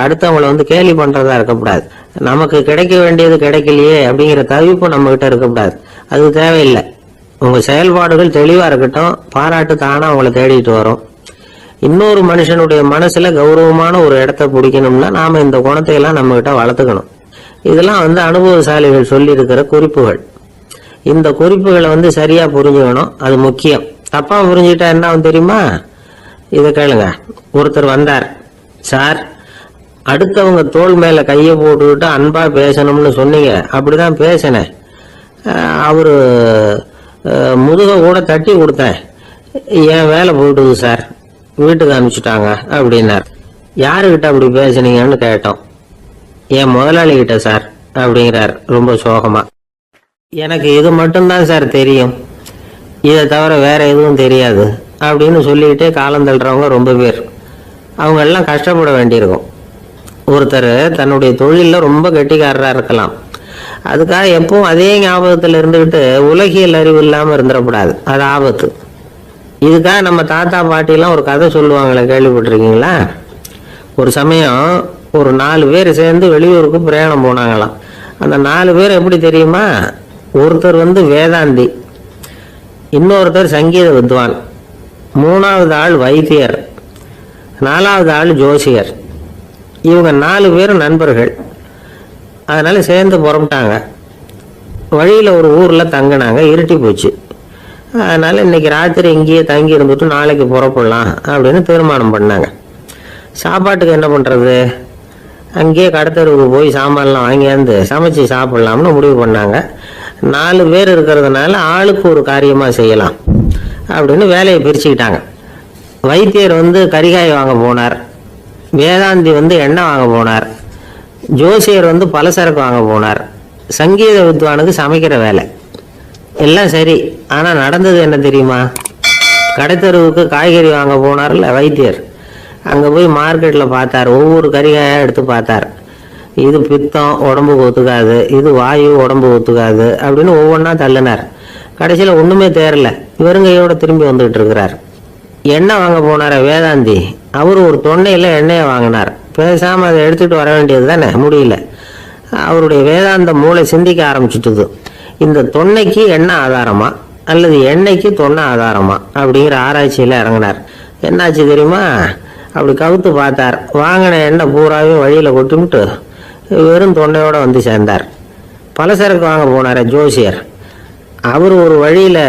அடுத்தவங்களை கேலி பண்றதா இருக்கக்கூடாது. நமக்கு கிடைக்க வேண்டியது கிடைக்கலையே அப்படிங்கிற தவிப்பு நம்ம கிட்ட இருக்கக்கூடாது. அது தேவையில்லை. உங்க செயல்பாடுகள் தெளிவா இருக்கட்டும், பாராட்டு தானா உங்களை தேடிட்டு வரும். இன்னொரு மனுஷனுடைய மனசுல கௌரவமான ஒரு இடத்த பிடிக்கணும்னா நாம இந்த குணத்தை எல்லாம் நம்ம கிட்ட வளர்த்துக்கணும். இதெல்லாம் அனுபவசாலிகள் சொல்லி இருக்கிற குறிப்புகள். இந்த குறிப்புகளை சரியா புரிஞ்சுக்கணும், அது முக்கியம். தப்பா புரிஞ்சுக்கிட்டா என்ன தெரியுமா? இதை கேளுங்க. ஒருத்தர் வந்தார், சார் அடுத்தவங்க தோள் மேல கையை போட்டுக்கிட்டு அன்பா பேசணும்னு சொன்னீங்க, அப்படிதான் பேசினேன். அவரு முதுக கூட தட்டி கொடுத்தேன், என் வேலை போயிடுது சார், வீட்டுக்கு அனுப்பிச்சுட்டாங்க அப்படின்னார். யாருக்கிட்ட அப்படி பேசுனீங்கன்னு கேட்டோம். என் முதலாளி கிட்ட சார் அப்படிங்கிறார் ரொம்ப சோகமா. எனக்கு இது மட்டும்தான் சார் தெரியும், இதை தவிர வேற எதுவும் தெரியாது அப்படின்னு சொல்லிக்கிட்டே காலம் தள்ளுறவங்க ரொம்ப பேர். அவங்க எல்லாம் கஷ்டப்பட வேண்டியிருக்கும். ஒருத்தர் தன்னுடைய தொழிலில் ரொம்ப கெட்டிக்காரராக இருக்கலாம். அதுக்காக எப்பவும் அதே ஞாபகத்தில் இருந்துக்கிட்டு உலகியல் அறிவு இல்லாமல் இருந்துடக்கூடாது, அது ஆபத்து. இதுக்காக நம்ம தாத்தா பாட்டிலாம் ஒரு கதை சொல்லுவாங்களே, கேள்விப்பட்டிருக்கீங்களா? ஒரு சமயம் ஒரு 4 பேர் சேர்ந்து வெளியூருக்கு பிரயாணம் போனாங்களாம். அந்த 4 பேர் எப்படி தெரியுமா? ஒருத்தர் வேதாந்தி, இன்னொருத்தர் சங்கீத வித்வான், 3வது ஆள் வைத்தியர், 4வது ஆள் ஜோசியர். இவங்க 4 பேரும் நண்பர்கள். அதனால சேர்ந்து புறப்பட்டாங்க. வழியில் ஒரு ஊரில் தங்கினாங்க. இருட்டி போச்சு. அதனால இன்னைக்கு ராத்திரி இங்கேயே தங்கி இருந்துட்டு நாளைக்கு புறப்படலாம் அப்படின்னு தீர்மானம் பண்ணாங்க. சாப்பாட்டுக்கு என்ன பண்ணுறது? அங்கேயே கடத்தெருவுக்கு போய் சாமான்லாம் வாங்கியாந்து சமைச்சு சாப்பிட்லாம்னு முடிவு பண்ணாங்க. 4 பேர் இருக்கிறதுனால ஆளுக்கு ஒரு காரியமாக செய்யலாம் அப்படின்னு வேலையை பிரிச்சுக்கிட்டாங்க. வைத்தியர் கரிகாய் வாங்க போனார், வேதாந்தி எண்ணெய் வாங்க போனார், ஜோசியர் பலசரக்கு வாங்க போனார், சங்கீத வித்வானுக்கு சமைக்கிற வேலை. எல்லாம் சரி, ஆனால் நடந்தது என்ன தெரியுமா? கடைத்தெருவுக்கு காய்கறி வாங்க போனார்ல வைத்தியர், அங்கே போய் மார்க்கெட்டில் பார்த்தார். ஒவ்வொரு கரிகாயாக எடுத்து பார்த்தார். இது பித்தம், உடம்புக்கு ஒத்துக்காது, இது வாயு, உடம்பு ஒத்துக்காது அப்படின்னு ஒவ்வொன்றா தள்ளினார். கடைசியில் ஒன்றுமே தேரல, வெறுங்கையோடு திரும்பி வந்துகிட்டு இருக்கிறார். எண்ணெய் வாங்க போனார வேதாந்தி, அவர் ஒரு தொன்னையில் எண்ணெயை வாங்கினார். பேசாமல் அதை எடுத்துகிட்டு வர வேண்டியது தானே, முடியல. அவருடைய வேதாந்த மூளை சிந்திக்க ஆரம்பிச்சுட்டுது. இந்த தொன்னைக்கு எண்ணெய் ஆதாரமா அல்லது எண்ணெய்க்கு தொன்னை ஆதாரமா அப்படிங்கிற ஆராய்ச்சியில் இறங்கினார். என்னாச்சு தெரியுமா? அப்படி கவுத்து பார்த்தார். வாங்கின எண்ணெய் பூராவே வழியில் கொட்டிவிட்டு வெறும் தொன்னையோடு சேர்ந்தார். பலசரக்கு வாங்க போனார் ஜோசியர். அவர் ஒரு வழியில்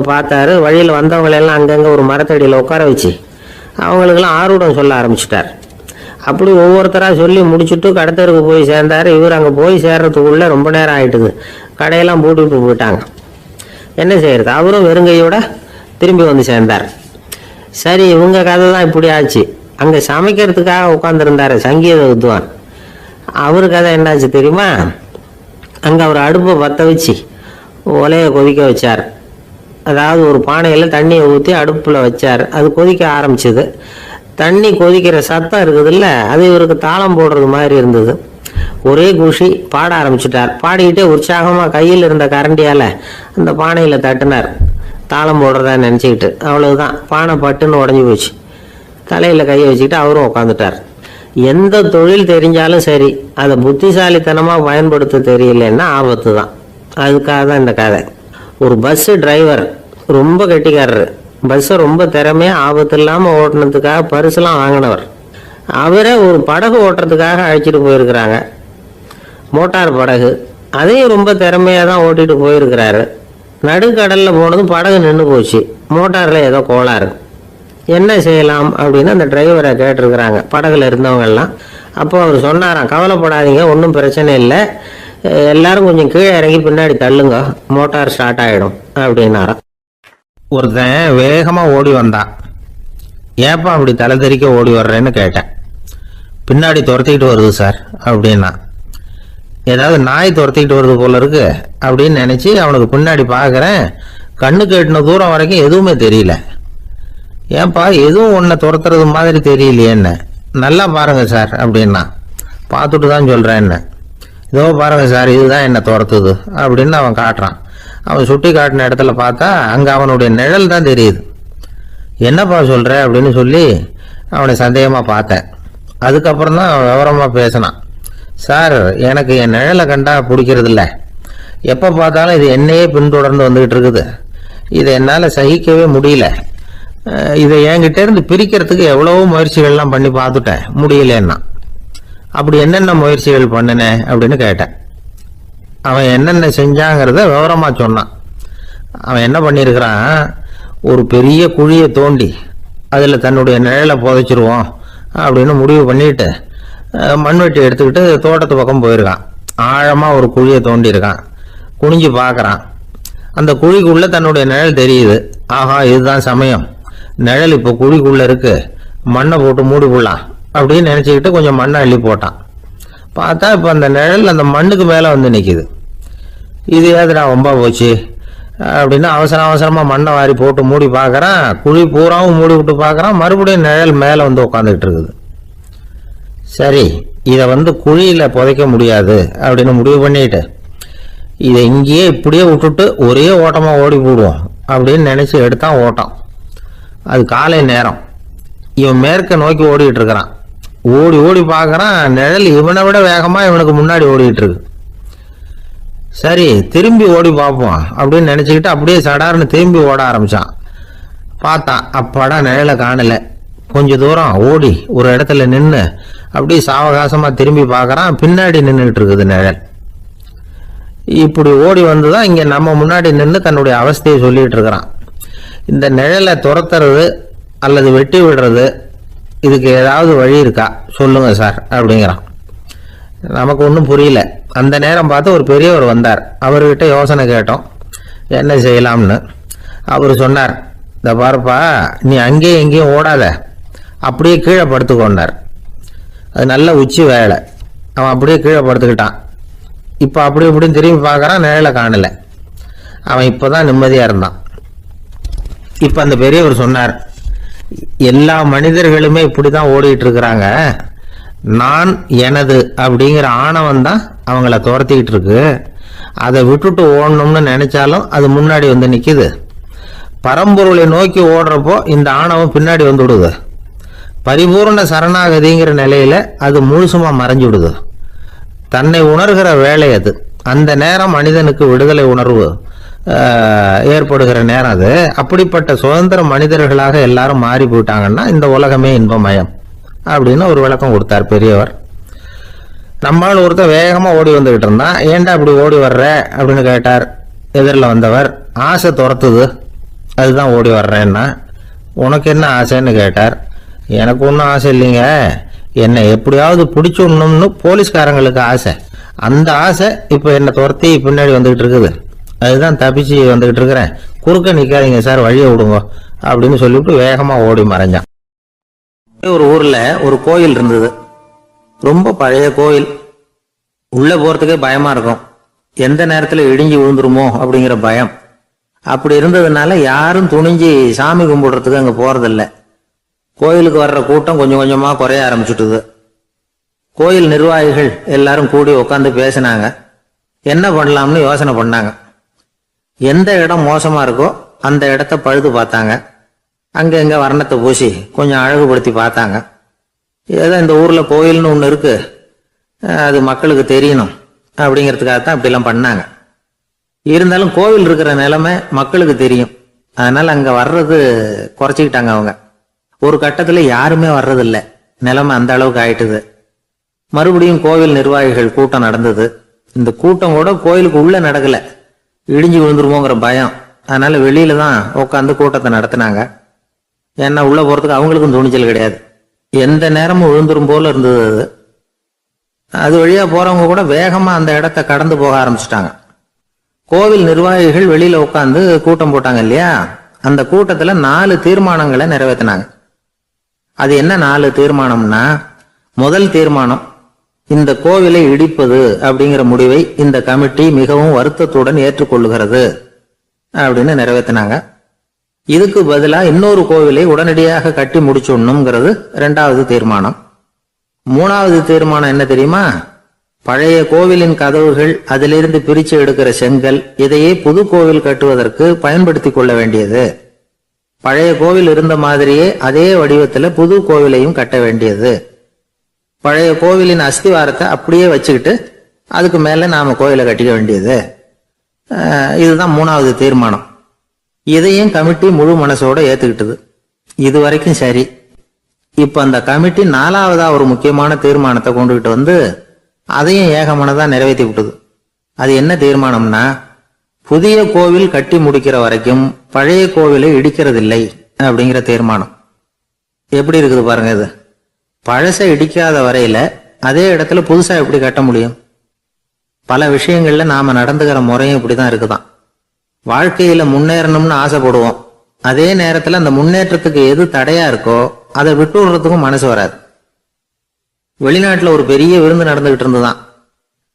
பார்த்தாரு. வழியில் வந்தவங்களெல்லாம் அங்கங்கே ஒரு மரத்தடியில் உட்கார வச்சு அவங்களுக்கெல்லாம் ஆர்வம் சொல்ல ஆரம்பிச்சிட்டார். அப்படி ஒவ்வொருத்தராக சொல்லி முடிச்சுட்டு கடத்தருக்கு போய் சேர்ந்தார். இவர் அங்கே போய் சேர்றதுக்குள்ளே ரொம்ப நேரம் ஆகிட்டுது. கடையெல்லாம் பூட்டிட்டு போயிட்டாங்க. என்ன செய்யறது? அவரும் வெறுங்கையோட திரும்பி சேர்ந்தார். சரி, இவங்க கதை தான் இப்படி ஆச்சு. அங்கே சமைக்கிறதுக்காக உட்காந்துருந்தார் சங்கீத வித்வான். அவரு கதை என்னாச்சு தெரியுமா? அங்கே அவர் அடுப்பை பற்ற வச்சு ஒலையை கொதிக்க வச்சார். அதாவது ஒரு பானையில் தண்ணியை ஊற்றி அடுப்பில் வச்சார். அது கொதிக்க ஆரம்பிச்சது. தண்ணி கொதிக்கிற சத்தம் இருக்குதுல்ல, அது இவருக்கு தாளம் போடுறது மாதிரி இருந்தது. ஒரே குஷி, பாட ஆரம்பிச்சிட்டார். பாடிக்கிட்டே உற்சாகமா கையில் இருந்த கரண்டியால அந்த பானையில தட்டினார், தாளம் போடுறதா நினைச்சுக்கிட்டு. அவ்வளவுதான், பானை பட்டுன்னு உடஞ்சி போச்சு. தலையில கையை வச்சுக்கிட்டு அவரும் உட்காந்துட்டார். எந்த தொழில் தெரிஞ்சாலும் சரி, அதை புத்திசாலித்தனமா பயன்படுத்த தெரியலன்னா ஆபத்து தான். அதுக்காக தான் இந்த கதை. ஒரு பஸ் டிரைவர் ரொம்ப கெட்டிக்காரரு. பஸ்ஸை ரொம்ப திறமையா ஆபத்து இல்லாம ஓட்டுனதுக்காக பரிசுலாம் வாங்கினவர். அவரை ஒரு படகு ஓட்டுறதுக்காக அழைச்சிட்டு போயிருக்கிறாங்க, மோட்டார் படகு. அதையும் ரொம்ப திறமையா தான் ஓட்டிட்டு போயிருக்கிறாரு. நடுக்கடல்ல போனதும் படகு நின்று போச்சு. மோட்டார்ல ஏதோ கோளாறு. என்ன செய்யலாம் அப்படின்னு அந்த டிரைவரை கேட்டிருக்கிறாங்க படகுல இருந்தவங்க எல்லாம். அப்போ அவர் சொன்னாராம், கவலைப்படாதீங்க, ஒன்றும் பிரச்சனை இல்லை, எல்லாரும் கொஞ்சம் கீழே இறங்கி பின்னாடி தள்ளுங்க, மோட்டார் ஸ்டார்ட் ஆகிடும் அப்படின்னாராம். ஒருத்தன் வேகமா ஓடி வந்தான். ஏப்பா அப்படி தலை தெறிக்க ஓடி வர்றேன்னு கேட்டேன். பின்னாடி துரத்திக்கிட்டு வருது சார் அப்படின்னா. ஏதாவது நாய் துரத்திக்கிட்டு வருது போல இருக்கு அப்படின்னு நினைச்சு அவனுக்கு பின்னாடி பார்க்கறேன். கண்ணுக்கு எட்டின தூரம் வரைக்கும் எதுவுமே தெரியல. ஏன்பா எதுவும் ஒன்றை துரத்துறது மாதிரி தெரியலையே என்ன, நல்லா பாருங்க சார் அப்படின்னா. பார்த்துட்டு தான் சொல்றேன் என்ன, இதோ பாருங்க சார், இதுதான் என்ன துரத்துது அப்படின்னு அவன் காட்டுறான். அவன் சுட்டி காட்டின இடத்துல பார்த்தா அங்க அவனுடைய நிழல் தான் தெரியுது. என்னப்பா சொல்ற அப்படின்னு சொல்லி அவனை சந்தேகமா பார்த்தேன். அதுக்கப்புறம் தான் விவரமா பேசினான். சார், எனக்கு என் நிழலை கண்டா பிடிக்கிறது இல்லை, எப்போ பார்த்தாலும் இது என்னையே பின்தொடர்ந்து வந்துகிட்டு இருக்குது, இதை என்னால் சகிக்கவே முடியல, இதை என்கிட்ட இருந்து பிரிக்கிறதுக்கு எவ்வளவோ முயற்சிகள்லாம் பண்ணி பார்த்துட்டேன், முடியலன்னா. அப்படி என்னென்ன முயற்சிகள் பண்ணினேன் அப்படின்னு கேட்டேன். அவன் என்னென்ன செஞ்சாங்கிறத விவரமா சொன்னான். அவன் என்ன பண்ணியிருக்கிறான், ஒரு பெரிய குழியை தோண்டி அதில் தன்னுடைய நிழலை புதைச்சிருவோம் அப்படின்னு முடிவு பண்ணிட்டு மண்வெட்டி எடுத்துக்கிட்டு தோட்டத்து பக்கம் போயிருக்கான். ஆழமாக ஒரு குழியை தோண்டியிருக்கான். குனிஞ்சு பார்க்குறான். அந்த குழிக்குள்ளே தன்னுடைய நிழல் தெரியுது. ஆஹா, இதுதான் சமயம், நிழல் இப்போ குழிக்குள்ளே இருக்கு, மண்ணை போட்டு மூடி போடலாம் அப்படின்னு நினச்சிக்கிட்டு கொஞ்சம் மண்ணை அள்ளி போட்டான். பார்த்தா இப்போ அந்த நிழல் அந்த மண்ணுக்கு மேலே வந்து நிற்கிது. இது ஏதுடா ரொம்ப போச்சு அப்படின்னு அவசரமாக மண்ணை வாரி போட்டு மூடி பார்க்குறான். குழி பூராவும் மூடி விட்டு பார்க்குறான். மறுபடியும் நிழல் மேலே வந்து உட்காந்துக்கிட்டு இருக்குது. சரி, இதை குழியில் புதைக்க முடியாது அப்படின்னு முடிவு பண்ணிட்டு இதை இங்கேயே இப்படியே விட்டுட்டு ஒரே ஓட்டமாக ஓடி போடுவோம் அப்படின்னு நினச்சி எடுத்தான் ஓட்டம். அது காலை நேரம். இவன் மேற்க நோக்கி ஓடிட்டு இருக்கிறான். ஓடி ஓடி பார்க்கறான், நிழல் இவனை விட வேகமா இவனுக்கு முன்னாடி ஓடிட்டு இருக்கு. சரி, திரும்பி ஓடி பார்ப்போம் அப்படின்னு நினைச்சுக்கிட்டு அப்படியே சடார்னு திரும்பி ஓட ஆரம்பிச்சான். பார்த்தான், அப்பாடா நிழலை காணல. கொஞ்ச தூரம் ஓடி ஒரு இடத்துல நின்று அப்படியே சாவகாசமா திரும்பி பார்க்கறான். பின்னாடி நின்றுட்டு இருக்குது நிழல். இப்படி ஓடி வந்துதான் இங்க நம்ம முன்னாடி நின்று தன்னுடைய அவஸ்தையை சொல்லிட்டு இருக்கிறான். இந்த நிழலை துரத்துறது அல்லது வெட்டி விடுறது, இதுக்கு ஏதாவது வழி இருக்கா சொல்லுங்க சார் அப்படிங்கிறான். நமக்கு ஒன்றும் புரியல. அந்த நேரம் பார்த்து ஒரு பெரியவர் வந்தார். அவர்கிட்ட யோசனை கேட்டோம், என்ன செய்யலாம்னு. அவர் சொன்னார், இந்த பாருப்பா, நீ அங்கேயும் எங்கேயும் ஓடாத, அப்படியே கீழே படுத்துக்கொண்டார். அது நல்ல உச்சி வேலை. அவன் அப்படியே கீழே படுத்துக்கிட்டான். இப்போ அப்படி இப்படின்னு திரும்பி பார்க்கறான், நிழலை காணல. அவன் இப்போதான் நிம்மதியா இருந்தான். இப்ப அந்த பெரியவர் சொன்னார், எல்லா மனிதர்களுமே இப்படிதான் ஓடிட்டு இருக்கிறாங்க. நான் எனது அப்படிங்கிற ஆணவம் தான் அவங்கள துரத்திக்கிட்டு இருக்கு. அதை விட்டுட்டு ஓடணும்னு நினைச்சாலும் அது முன்னாடி வந்து நிக்குது. பரம்பொருளை நோக்கி ஓடுறப்போ இந்த ஆணவம் பின்னாடி வந்து விடுது. பரிபூர்ண சரணாகதிங்கிற நிலையில அது முழுசுமா மறைஞ்சு விடுது. தன்னை உணர்கிற வேலை அது. அந்த நேரம் மனிதனுக்கு விடுதலை உணர்வு ஏற்படுகிற நேரம் அது. அப்படிப்பட்ட சுதந்திர மனிதர்களாக எல்லாரும் மாறி போயிட்டாங்கன்னா இந்த உலகமே இன்பமயம் அப்படின்னு ஒரு விளக்கம் கொடுத்தார் பெரியவர். நம்மால் ஒருத்தர் வேகமா ஓடி வந்துகிட்டு இருந்தான். ஏன்டா அப்படி ஓடி வர்ற அப்படின்னு கேட்டார் எதிரில் வந்தவர். ஆசை துரத்துது, அதுதான் ஓடி வர்றேன்னா. உனக்கு என்ன ஆசைன்னு கேட்டார். எனக்கு ஒன்றும் ஆசை இல்லைங்க, என்னை எப்படியாவது பிடிச்சுடணும்னு போலீஸ்காரங்களுக்கு ஆசை. அந்த ஆசை இப்போ என்னை துரத்தி பின்னாடி வந்துகிட்டு இருக்குது, அதுதான் தப்பிச்சு வந்துகிட்டு இருக்கிறேன். குறுக்க நிக்காதீங்க சார், வழியை விடுங்க அப்படின்னு சொல்லிவிட்டு வேகமா ஓடி மறைஞ்சான். ஒரு ஊர்ல ஒரு கோயில் இருந்தது. ரொம்ப பழைய கோயில். உள்ள போறதுக்கே பயமா இருக்கும். எந்த நேரத்துல இடிஞ்சு விழுந்துருமோ அப்படிங்கிற பயம். அப்படி இருந்ததுனால யாரும் துணிஞ்சு சாமி கும்பிடுறதுக்கு அங்க போறதில்ல. கோயிலுக்கு வர்ற கூட்டம் கொஞ்சம் கொஞ்சமாக குறைய ஆரம்பிச்சுட்டுது. கோயில் நிர்வாகிகள் எல்லாரும் கூடி உட்காந்து பேசினாங்க. என்ன பண்ணலாம்னு யோசனை பண்ணாங்க. எந்த இடம் மோசமாக இருக்கோ அந்த இடத்த பழுது பார்த்தாங்க. அங்கங்க வர்ணத்தை பூசி கொஞ்சம் அழகுபடுத்தி பார்த்தாங்க. ஏதோ இந்த ஊரில் கோயில்னு ஒன்று இருக்கு, அது மக்களுக்கு தெரியணும் அப்படிங்கிறதுக்காகத்தான் இப்படிலாம் பண்ணாங்க. இருந்தாலும் கோவில் இருக்கிற நிலைமை மக்களுக்கு தெரியும், அதனால அங்கே வர்றது குறைச்சிக்கிட்டாங்க அவங்க. ஒரு கட்டத்தில் யாருமே வர்றதில்ல, நிலைமை அந்த அளவுக்கு ஆயிட்டுது. மறுபடியும் கோவில் நிர்வாகிகள் கூட்டம் நடந்தது. இந்த கூட்டம் கூட கோயிலுக்கு உள்ள நடக்கல, இடிஞ்சு விழுந்துருமோங்கிற பயம். அதனால வெளியில தான் உட்காந்து கூட்டத்தை நடத்தினாங்க. ஏன்னா உள்ள போறதுக்கு அவங்களுக்கும் துணிச்சல் கிடையாது, எந்த நேரமும் விழுந்துரும் போல இருந்தது. அது வழியா போறவங்க கூட வேகமா அந்த இடத்த கடந்து போக ஆரம்பிச்சுட்டாங்க. கோவில் நிர்வாகிகள் வெளியில உட்காந்து கூட்டம் போட்டாங்க இல்லையா, அந்த கூட்டத்துல 4 தீர்மானங்களை நிறைவேற்றினாங்க. அது என்ன 4 தீர்மானம்னா, முதல் தீர்மானம், இந்த கோவிலை இடிப்பது அப்படிங்கிற முடிவை இந்த கமிட்டி மிகவும் வருத்தத்துடன் ஏற்றுக்கொள்ளுகிறது அப்படின்னு நிறைவேற்றினாங்க. இதுக்கு பதிலா இன்னொரு கோவிலை உடனடியாக கட்டி முடிச்சுடணுங்கிறது 2வது தீர்மானம். 3வது தீர்மானம் என்ன தெரியுமா, பழைய கோவிலின் கதவுகள், அதிலிருந்து பிரிச்சு எடுக்கிற செங்கல், இதையே புது கோவில் கட்டுவதற்கு பயன்படுத்தி கொள்ள வேண்டியது. பழைய கோவில் இருந்த மாதிரியே அதே வடிவத்துல புது கோவிலையும் கட்ட வேண்டியது. பழைய கோவிலின் அஸ்திவாரத்தை அப்படியே வச்சுக்கிட்டு அதுக்கு மேல நாம கோவிலை கட்டிக்க வேண்டியது. இதுதான் 3வது தீர்மானம். இதையும் கமிட்டி முழு மனசோட ஏத்துக்கிட்டது. இது வரைக்கும் சரி. இப்ப அந்த கமிட்டி 4வதா ஒரு முக்கியமான தீர்மானத்தை கொண்டுகிட்டு வந்து அதையும் ஏகமனதா நிறைவேற்றி விட்டது. அது என்ன தீர்மானம்னா, புதிய கோவில் கட்டி முடிக்கிற வரைக்கும் பழைய கோவிலை இடிக்கிறதில்லை அப்படிங்கிற தீர்மானம். எப்படி இருக்குது பாருங்க இது. பழசை இடிக்காத வரையில அதே இடத்துல புதுசா எப்படி கட்ட முடியும்? பல விஷயங்கள்ல நாம நடந்துகிற முறையும் இப்படிதான் இருக்குதான். வாழ்க்கையில முன்னேறணும்னு ஆசைப்படுவோம், அதே நேரத்துல அந்த முன்னேற்றத்துக்கு எது தடையா இருக்கோ அதை விட்டு விடுறதுக்கும் மனசு வராது. வெளிநாட்டுல ஒரு பெரிய விருந்து நடந்துகிட்டு இருந்துதான்.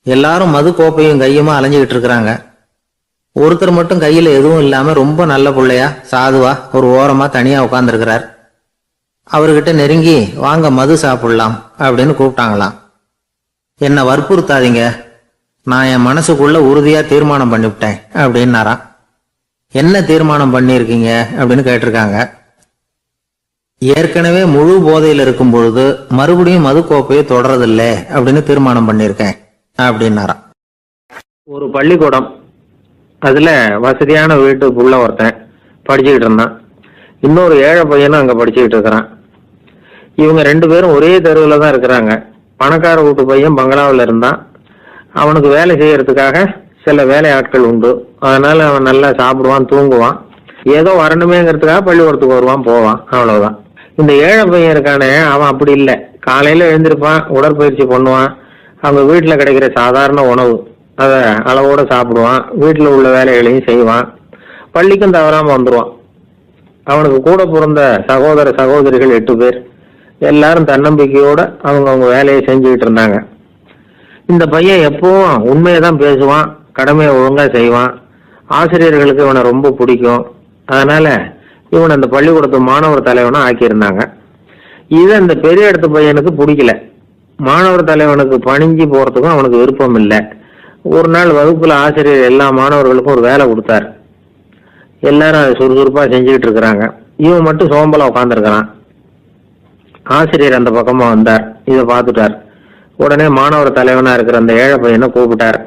எல்லாரும் மது கோப்பையும் கையுமா அலைஞ்சுகிட்டு இருக்கிறாங்க. ஒருத்தர் மட்டும் கையில எதுவும் இல்லாம ரொம்ப நல்ல பிள்ளையா சாதுவா ஒரு ஓரமா தனியா உட்கார்ந்துருக்கிறார். அவர்கிட்ட நெருங்கி வாங்க மது சாப்பிடலாம் அப்படின்னு கூப்பிட்டாங்களாம். என்ன வற்புறுத்தாதீங்க, நான் என் மனசுக்குள்ள உறுதியா தீர்மானம் பண்ணிவிட்டேன் அப்படின்னாராம். என்ன தீர்மானம் பண்ணிருக்கீங்க அப்படின்னு கேட்டிருக்காங்க. ஏற்கனவே முழு போதையில் இருக்கும் பொழுது மறுபடியும் மது கோப்பையை தொடறதில்லை அப்படின்னு தீர்மானம் பண்ணியிருக்கேன் அப்படின்னாராம். ஒரு பள்ளிக்கூடம், அதுல வசதியான வீட்டுக்குள்ள ஒருத்தன் படிச்சுக்கிட்டு இருந்தான். இன்னொரு ஏழை பையனும் அங்க படிச்சுக்கிட்டு இருக்கிறான். இவங்க 2 பேரும் ஒரே தெருவில் தான் இருக்கிறாங்க. பணக்கார வீட்டு பையன் பங்களாவில் இருந்தான். அவனுக்கு வேலை செய்யறதுக்காக சில வேலை ஆட்கள் உண்டு. அதனால அவன் நல்லா சாப்பிடுவான், தூங்குவான். ஏதோ வரணுமேங்கிறதுக்காக பள்ளிக்கூடத்துக்கு வருவான், போவான், அவ்வளவுதான். இந்த ஏழை பையன் இருக்கானே, அவன் அப்படி இல்லை. காலையில எழுந்திருப்பான், உடற்பயிற்சி பண்ணுவான், அவங்க வீட்டுல கிடைக்கிற சாதாரண உணவு அதை அளவோட சாப்பிடுவான், வீட்டுல உள்ள வேலைகளையும் செய்வான், பள்ளிக்கும் தவறாம வந்துடுவான். அவனுக்கு கூட பிறந்த சகோதர சகோதரிகள் 8 பேர். எல்லாரும் தன்னம்பிக்கையோட அவங்க வேலையை செஞ்சுக்கிட்டு இருந்தாங்க. இந்த பையன் எப்பவும் உண்மையதான் பேசுவான், கடமையை ஒழுங்கா செய்வான். ஆசிரியர்களுக்கு இவனை ரொம்ப பிடிக்கும். அதனால இவன் அந்த பள்ளிக்கூடத்து மாணவர் தலைவனா ஆக்கியிருந்தாங்க. இது அந்த பெரிய இடத்து பையனுக்கு பிடிக்கல. மாணவர் தலைவனுக்கு பணிஞ்சு போறதுக்கும் அவனுக்கு விருப்பம் இல்லை. ஒரு நாள் வகுப்புல ஆசிரியர் எல்லா மாணவர்களுக்கும் ஒரு வேலை கொடுத்தார். எல்லாரும் அதை சுறுசுறுப்பா செஞ்சுக்கிட்டு இருக்கிறாங்க. இவன் மட்டும் சோம்பலா உட்காந்துருக்கிறான். ஆசிரியர் அந்த பக்கமா வந்தார், இதை பார்த்துட்டார். உடனே மாணவர் தலைவனா இருக்கிற அந்த ஏழை பையனை கூப்பிட்டார்.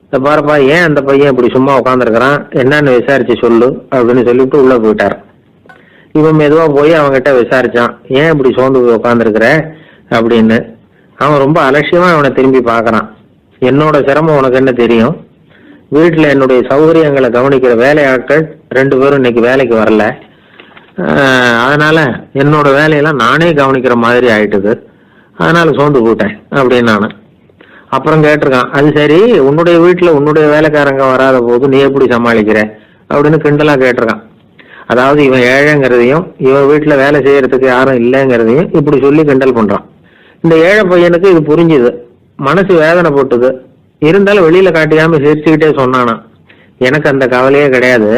இந்த பாருப்பா, ஏன் அந்த பையன் இப்படி சும்மா உட்காந்துருக்கிறான், என்னன்னு விசாரிச்சு சொல்லு அப்படின்னு சொல்லிட்டு உள்ள போயிட்டார். இவன் மெதுவா போய் அவன்கிட்ட விசாரிச்சான், ஏன் இப்படி சோர்ந்து போய் உட்காந்துருக்கிற அப்படின்னு. அவன் ரொம்ப அலட்சியமா அவனை திரும்பி பார்க்கறான். என்னோட சிரமம் உனக்கு என்ன தெரியும்? வீட்டுல என்னுடைய சௌகரியங்களை கவனிக்கிற வேலையாட்கள் 2 பேரும் இன்னைக்கு வேலைக்கு வரல. அதனால என்னோட வேலையெல்லாம் நானே கவனிக்கிற மாதிரி ஆயிட்டுது. அதனால சோர்ந்து போட்டேன் அப்படின்னு நானு. அப்புறம் கேட்டிருக்கான், அது சரி, உன்னுடைய வீட்டுல உன்னுடைய வேலைக்காரங்க வராத போது நீ எப்படி சமாளிக்கிற அப்படின்னு கிண்டலா கேட்டிருக்கான். அதாவது இவன் ஏழைங்கிறதையும் இவன் வீட்டுல வேலை செய்யறதுக்கு யாரும் இல்லைங்கிறதையும் இப்படி சொல்லி கிண்டல் பண்றான். இந்த ஏழை பையனுக்கு இது புரிஞ்சுது, மனசு வேதனை போட்டுது. இருந்தாலும் வெளியில காட்டிக்காம சிரிச்சுக்கிட்டே சொன்னானா, எனக்கு அந்த கவலையே கிடையாது.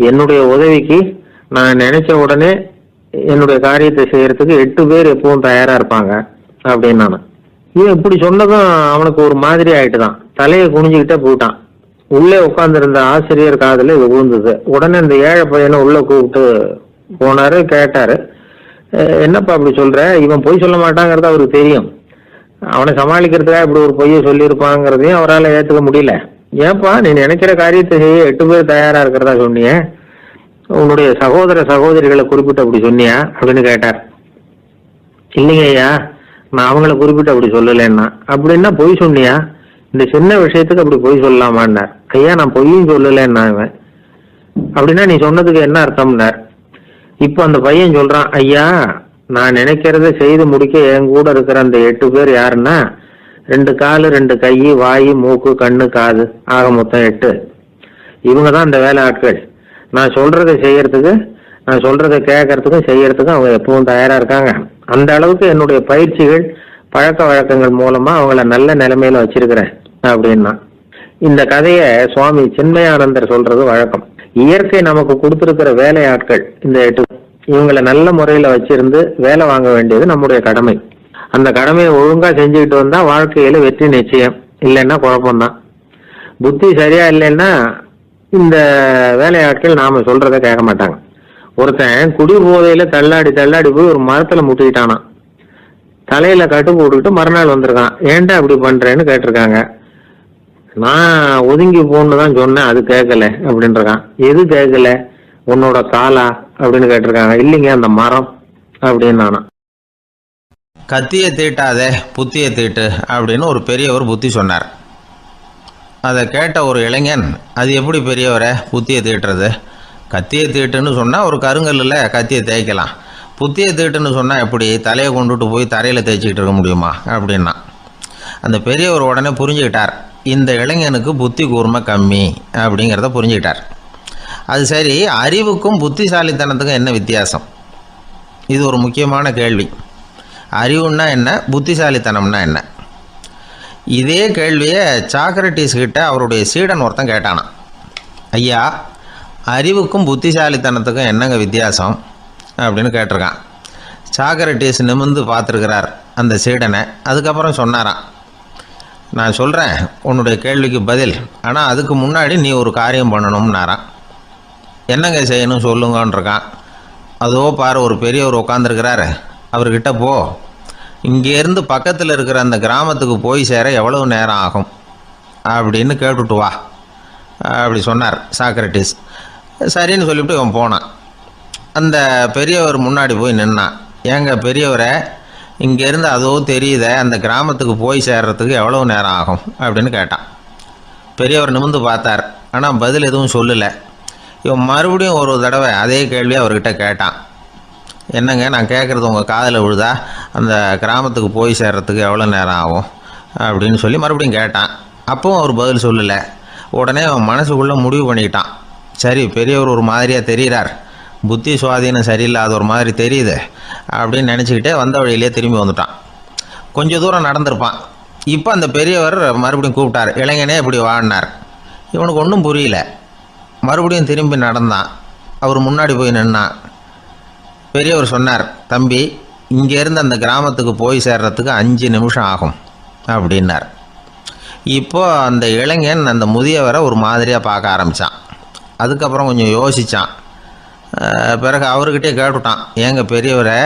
என்னுடைய உதவிக்கு நான் நினைச்ச உடனே என்னுடைய காரியத்தை செய்யறதுக்கு 8 பேர் எப்பவும் தயாரா இருப்பாங்க அப்படின்னு நானு. இவன் இப்படி சொன்னதும் அவனுக்கு ஒரு மாதிரி ஆயிட்டுதான். தலையை குனிஞ்சுக்கிட்டே போயிட்டான். உள்ளே உட்கார்ந்திருந்த ஆசிரியர் காதுல இது விழுந்தது. உடனே இந்த ஏழை பையனை உள்ள கூப்பிட்டு போனாரு, கேட்டாரு, என்னப்பா அப்படி சொல்ற? இவன் பொய் சொல்ல மாட்டாங்கிறது அவருக்கு தெரியும். அவனை சமாளிக்கிறதுக்காக இப்படி ஒரு பொய்யை சொல்லியிருப்பாங்கிறதையும் அவரால் ஏத்துக்க முடியல. ஏன்பா நீ நினைக்கிற காரியத்தை செய்ய 8 பேர் தயாரா இருக்கிறதா சொன்னிய, உன்னுடைய சகோதர சகோதரிகளை குறிப்பிட்டு அப்படி சொன்னியா அப்படின்னு கேட்டார். இல்லைங்க ஐயா, நான் அவங்கள குறிப்பிட்டு அப்படி சொல்லலைன்னா. அப்படின்னா பொய் சொன்னியா? இந்த சின்ன விஷயத்துக்கு அப்படி பொய் சொல்லலாமான்னார். ஐயா நான் பொய்யும் சொல்லலைன்னா. இவன் அப்படின்னா நீ சொன்னதுக்கு என்ன அர்த்தம்னார். இப்ப அந்த பையன் சொல்றான், ஐயா நான் நினைக்கிறத செய்து முடிக்க என் கூட இருக்கிற அந்த 8 பேர் யாருன்னா 2 காலு 2 கை வாய் மூக்கு கண்ணு காது ஆக மொத்தம் 8. இவங்க தான் அந்த வேலை ஆட்கள். நான் சொல்றதை செய்யறதுக்கு, நான் சொல்றதை கேட்கறதுக்கும் செய்யறதுக்கும் அவங்க எப்பவும் தயாரா இருக்காங்க. அந்த அளவுக்கு என்னுடைய பயிற்சிகள் பழக்க வழக்கங்கள் மூலமா அவங்கள நல்ல நிலைமையில வச்சிருக்கிறேன் அப்படின்னா. இந்த கதைய சுவாமி சின்மயானந்தர் சொல்றது வழக்கம். இயற்கை நமக்கு கொடுத்திருக்கிற வேலையாட்கள் இந்த 8. இவங்களை நல்ல முறையில வச்சிருந்து வேலை வாங்க வேண்டியது நம்முடைய கடமை. அந்த கடமையை ஒழுங்கா செஞ்சுக்கிட்டு வந்தா வாழ்க்கையில வெற்றி நிச்சயம், இல்லைன்னா குழப்பம்தான். புத்தி சரியா இல்லைன்னா இந்த வேலையாட்கள் நாம சொல்றதை கேட்க மாட்டாங்க. ஒருத்தன் குடி போதையில தள்ளாடி தள்ளாடி போய் ஒரு மரத்துல முட்டிக்கிட்டானான். தலையில கட்டு போட்டுக்கிட்டு மறுநாள் வந்திருக்கான். ஏன்டா அப்படி பண்றேன்னு கேட்டிருக்காங்க. நான் ஒதுங்கி போன்னு தான் சொன்னேன், அது கேட்கல அப்படின்றான். எது கேட்கல? உன்னோட காலா அப்படின்னு கேட்டிருக்காங்க. இல்லைங்க அந்த மரம் அப்படின்னு நானா. கத்தியை தீட்டாதே புத்தியை தீட்டு அப்படின்னு ஒரு பெரியவர் புத்தி சொன்னார். அதை கேட்ட ஒரு இளைஞன், அது எப்படி பெரியவரை புத்தியை தீட்டுறது? கத்தியை தீட்டுன்னு சொன்னால் ஒரு கருங்கல்லில் கத்தியை தேய்க்கலாம், புத்தியை தீட்டுன்னு சொன்னால் எப்படி தலையை கொண்டுட்டு போய் தரையில் தேய்ச்சிக்கிட்டு இருக்க முடியுமா அப்படின்னா. அந்த பெரியவர் உடனே புரிஞ்சுக்கிட்டார், இந்த இளைஞனுக்கு புத்தி கூர்மை கம்மி அப்படிங்கிறத புரிஞ்சுக்கிட்டார். அது சரி, அறிவுக்கும் புத்திசாலித்தனத்துக்கும் என்ன வித்தியாசம்? இது ஒரு முக்கியமான கேள்வி. அறிவுன்னா என்ன, புத்திசாலித்தனம்னா என்ன? இதே கேள்வியை சாக்ரட்டிஸ் கிட்ட அவருடைய சீடன் ஒருத்தன் கேட்டானான். ஐயா, அறிவுக்கும் புத்திசாலித்தனத்துக்கும் என்னங்க வித்தியாசம் அப்படின்னு கேட்டிருக்கான். சாக்ரட்டிஸ் நிமிர்ந்து பார்த்துருக்கிறார் அந்த சீடனை. அதுக்கப்புறம் சொன்னாராம், நான் சொல்கிறேன் உன்னுடைய கேள்விக்கு பதில், ஆனால் அதுக்கு முன்னாடி நீ ஒரு காரியம் பண்ணணும்னாரான். என்னங்க செய்யணும் சொல்லுங்கன்றிருக்கான். அதோ பாரு ஒரு பெரியவர் உட்காந்துருக்கிறாரு, அவர்கிட்ட போ, இங்கேருந்து பக்கத்தில் இருக்கிற அந்த கிராமத்துக்கு போய் சேர எவ்வளவு நேரம் ஆகும் அப்படின்னு கேட்டுட்டு வா அப்படி சொன்னார் சாக்ரட்டிஸ். சரின்னு சொல்லிவிட்டு இவன் போனான். அந்த பெரியவர் முன்னாடி போய் நின்னான். ஏங்க பெரியவரை, இங்கேருந்து அதோ தெரியுத அந்த கிராமத்துக்கு போய் சேர்றதுக்கு எவ்வளவு நேரம் ஆகும் அப்படின்னு கேட்டான். பெரியவர் நிமிர்ந்து பார்த்தார், ஆனால் பதில் எதுவும் சொல்லலை. இவன் மறுபடியும் ஒரு தடவை அதே கேள்வியை அவர்கிட்ட கேட்டான். என்னங்க நான் கேட்குறது உங்கள் காதில் விழுதா, அந்த கிராமத்துக்கு போய் சேர்றதுக்கு எவ்வளோ நேரம் ஆகும் அப்படின்னு சொல்லி மறுபடியும் கேட்டான். அப்பவும் அவர் பதில் சொல்லலை. உடனே அவன் மனசுக்குள்ளே முடிவு பண்ணிக்கிட்டான், சரி பெரியவர் ஒரு மாதிரியாக தெரிகிறார், புத்தி சுவாதீனம் சரியில்லாத ஒரு மாதிரி தெரியுது அப்படின்னு நினச்சிக்கிட்டே வந்த வழியிலே திரும்பி வந்துட்டான். கொஞ்சம் தூரம் நடந்திருப்பான். இப்போ அந்த பெரியவர் மறுபடியும் கூப்பிட்டார், இளைஞனே இப்படி வாழ்னார். இவனுக்கு ஒன்றும் புரியல. மறுபடியும் திரும்பி நடந்தான். அவர் முன்னாடி போய் நின்னான். பெரியவர் சொன்னார், தம்பி இங்கேருந்து அந்த கிராமத்துக்கு போய் சேர்றதுக்கு 5 நிமிஷம் ஆகும் அப்படின்னார். இப்போது அந்த இளைஞன் அந்த முதியவரை ஒரு மாதிரியாக பார்க்க ஆரம்பித்தான். அதுக்கப்புறம் கொஞ்சம் யோசித்தான். பிறகு அவர்கிட்டே கேட்டுட்டான், ஏங்க பெரியவரை,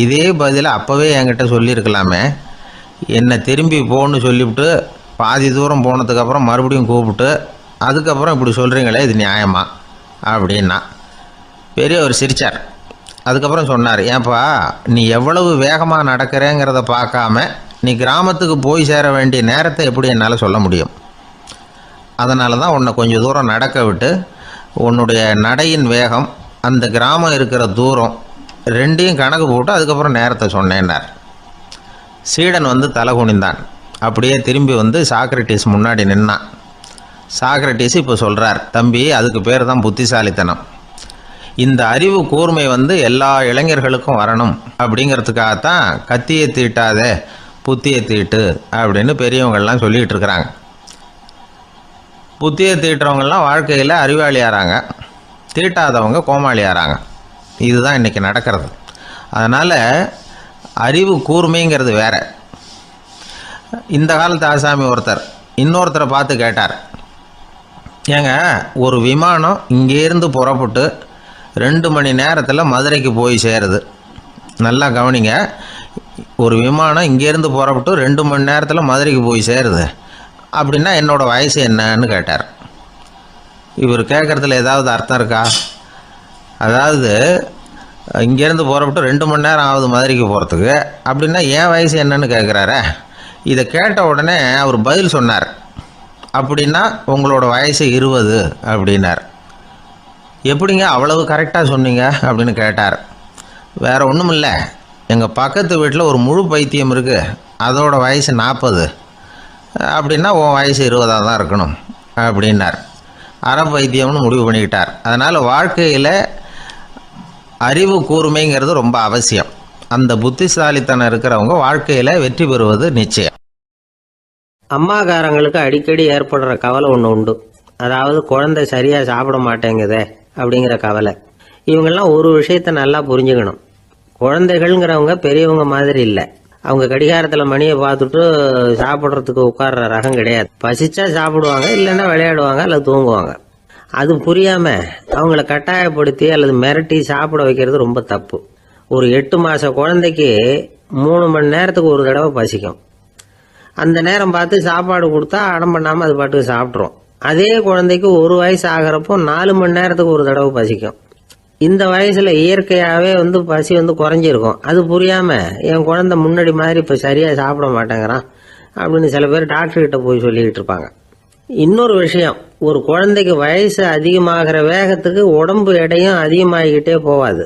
இதே பதிலை அப்போவே என்கிட்ட சொல்லியிருக்கலாமே, என்னை திரும்பி போன்னு சொல்லிவிட்டு பாதி தூரம் போனதுக்கப்புறம் மறுபடியும் கூப்பிட்டு அதுக்கப்புறம் இப்படி சொல்கிறீங்களே, இது நியாயமா அப்படின்னா. பெரியவர் சிரித்தார். அதுக்கப்புறம் சொன்னார், ஏன்பா நீ எவ்வளவு வேகமாக நடக்கிறேங்கிறத பார்க்காம நீ கிராமத்துக்கு போய் சேர வேண்டிய நேரத்தை எப்படி என்னால் சொல்ல முடியும்? அதனால தான் உன்னை கொஞ்சம் தூரம் நடக்க விட்டு உன்னுடைய நடையின் வேகம், அந்த கிராமம் இருக்கிற தூரம் ரெண்டையும் கணக்கு போட்டு அதுக்கப்புறம் நேரத்தை சொன்னேன்னார். சீடன் வந்து தலை குனிந்தான். அப்படியே திரும்பி வந்து சாக்ரட்டிஸ் முன்னாடி நின்னான். சாக்ரட்டிஸ் இப்போ சொல்கிறார், தம்பி அதுக்கு பேர் தான் புத்திசாலித்தனம். இந்த அறிவு கூர்மை வந்து எல்லா இளைஞர்களுக்கும் வரணும் அப்படிங்கிறதுக்காகத்தான் கத்தியை தீட்டாதே புத்தியை தீட்டு அப்படின்னு பெரியவங்கள்லாம் சொல்லிகிட்டு இருக்கிறாங்க. புத்தியை தீட்டுறவங்கெல்லாம் வாழ்க்கையில் அறிவாளியாகிறாங்க, தீட்டாதவங்க கோமாளியாகிறாங்க. இதுதான் இன்றைக்கி நடக்கிறது. அதனால் அறிவு கூர்மைங்கிறது வேற. இந்த காலத்து ஆசாமி ஒருத்தர் இன்னொருத்தரை பார்த்து கேட்டார், ஏங்க ஒரு விமானம் இங்கேருந்து புறப்பட்டு 2 மணி நேரத்தில் மதுரைக்கு போய் சேருது. நல்லா கவனிங்க, ஒரு விமானம் இங்கேருந்து புறப்பட்டு 2 மணி நேரத்தில் மதுரைக்கு போய் சேருது அப்படின்னா என்னோடய வயசு என்னன்னு கேட்டார். இவர் கேட்குறதுல ஏதாவது அர்த்தம் இருக்கா? அதாவது இங்கேருந்து புறப்பட்டு 2 மணி நேரம் ஆகுது மதுரைக்கு போகிறதுக்கு, அப்படின்னா என் வயசு என்னன்னு கேட்குறாரு. இதை கேட்ட உடனே அவர் பதில் சொன்னார், அப்படின்னா உங்களோட வயசு 20 அப்படின்னார். எப்படிங்க அவ்வளவு கரெக்டாக சொன்னீங்க அப்படின்னு கேட்டார். வேறு ஒன்றும் இல்லை, எங்கள் பக்கத்து வீட்டில் ஒரு முழு பைத்தியம் இருக்குது, அதோட வயசு 40, அப்படின்னா உன் வயசு 20 தான் இருக்கணும் அப்படின்னார். அரை பைத்தியம்னு முடிவு பண்ணிக்கிட்டார். அதனால் வாழ்க்கையில் அறிவு கூர்மைங்கிறது ரொம்ப அவசியம். அந்த புத்திசாலித்தனம் இருக்கிறவங்க வாழ்க்கையில் வெற்றி பெறுவது நிச்சயம். அம்மாக்காரங்களுக்கு அடிக்கடி ஏற்படுற கவலை ஒன்று உண்டு. அதாவது குழந்தை சரியாக சாப்பிட மாட்டேங்குதே அப்படிங்கிற கவலை. இவங்கெல்லாம் ஒரு விஷயத்த நல்லா புரிஞ்சுக்கணும். குழந்தைகள்ங்கிறவங்க பெரியவங்க மாதிரி இல்லை. அவங்க கடிகாரத்தில் மணியை பார்த்துட்டு சாப்பிட்றதுக்கு உட்கார்ற ரகம் கிடையாது. பசிச்சா சாப்பிடுவாங்க, இல்லைன்னா விளையாடுவாங்க அல்லது தூங்குவாங்க. அது புரியாமல் அவங்கள கட்டாயப்படுத்தி அல்லது மிரட்டி சாப்பிட வைக்கிறது ரொம்ப தப்பு. ஒரு 8 மாத குழந்தைக்கு 3 மணி நேரத்துக்கு ஒரு தடவை பசிக்கும். அந்த நேரம் பார்த்து சாப்பாடு கொடுத்தா அடம் பண்ணாமல் அது பாட்டுக்கு சாப்பிட்றோம். அதே குழந்தைக்கு 1 வயசு ஆகிறப்போ 4 மணி நேரத்துக்கு ஒரு தடவை பசிக்கும். இந்த வயசுல இயற்கையாகவே பசி குறைஞ்சிருக்கும். அது புரியாமல் என் குழந்தை முன்னாடி மாதிரி இப்போ சரியாக சாப்பிட மாட்டேங்கிறான் அப்படின்னு சில பேர் டாக்டர்கிட்ட போய் சொல்லிக்கிட்டு இருப்பாங்க. இன்னொரு விஷயம், ஒரு குழந்தைக்கு வயசு அதிகமாகிற வேகத்துக்கு உடம்பு எடையும் அதிகமாகிக்கிட்டே போகாது.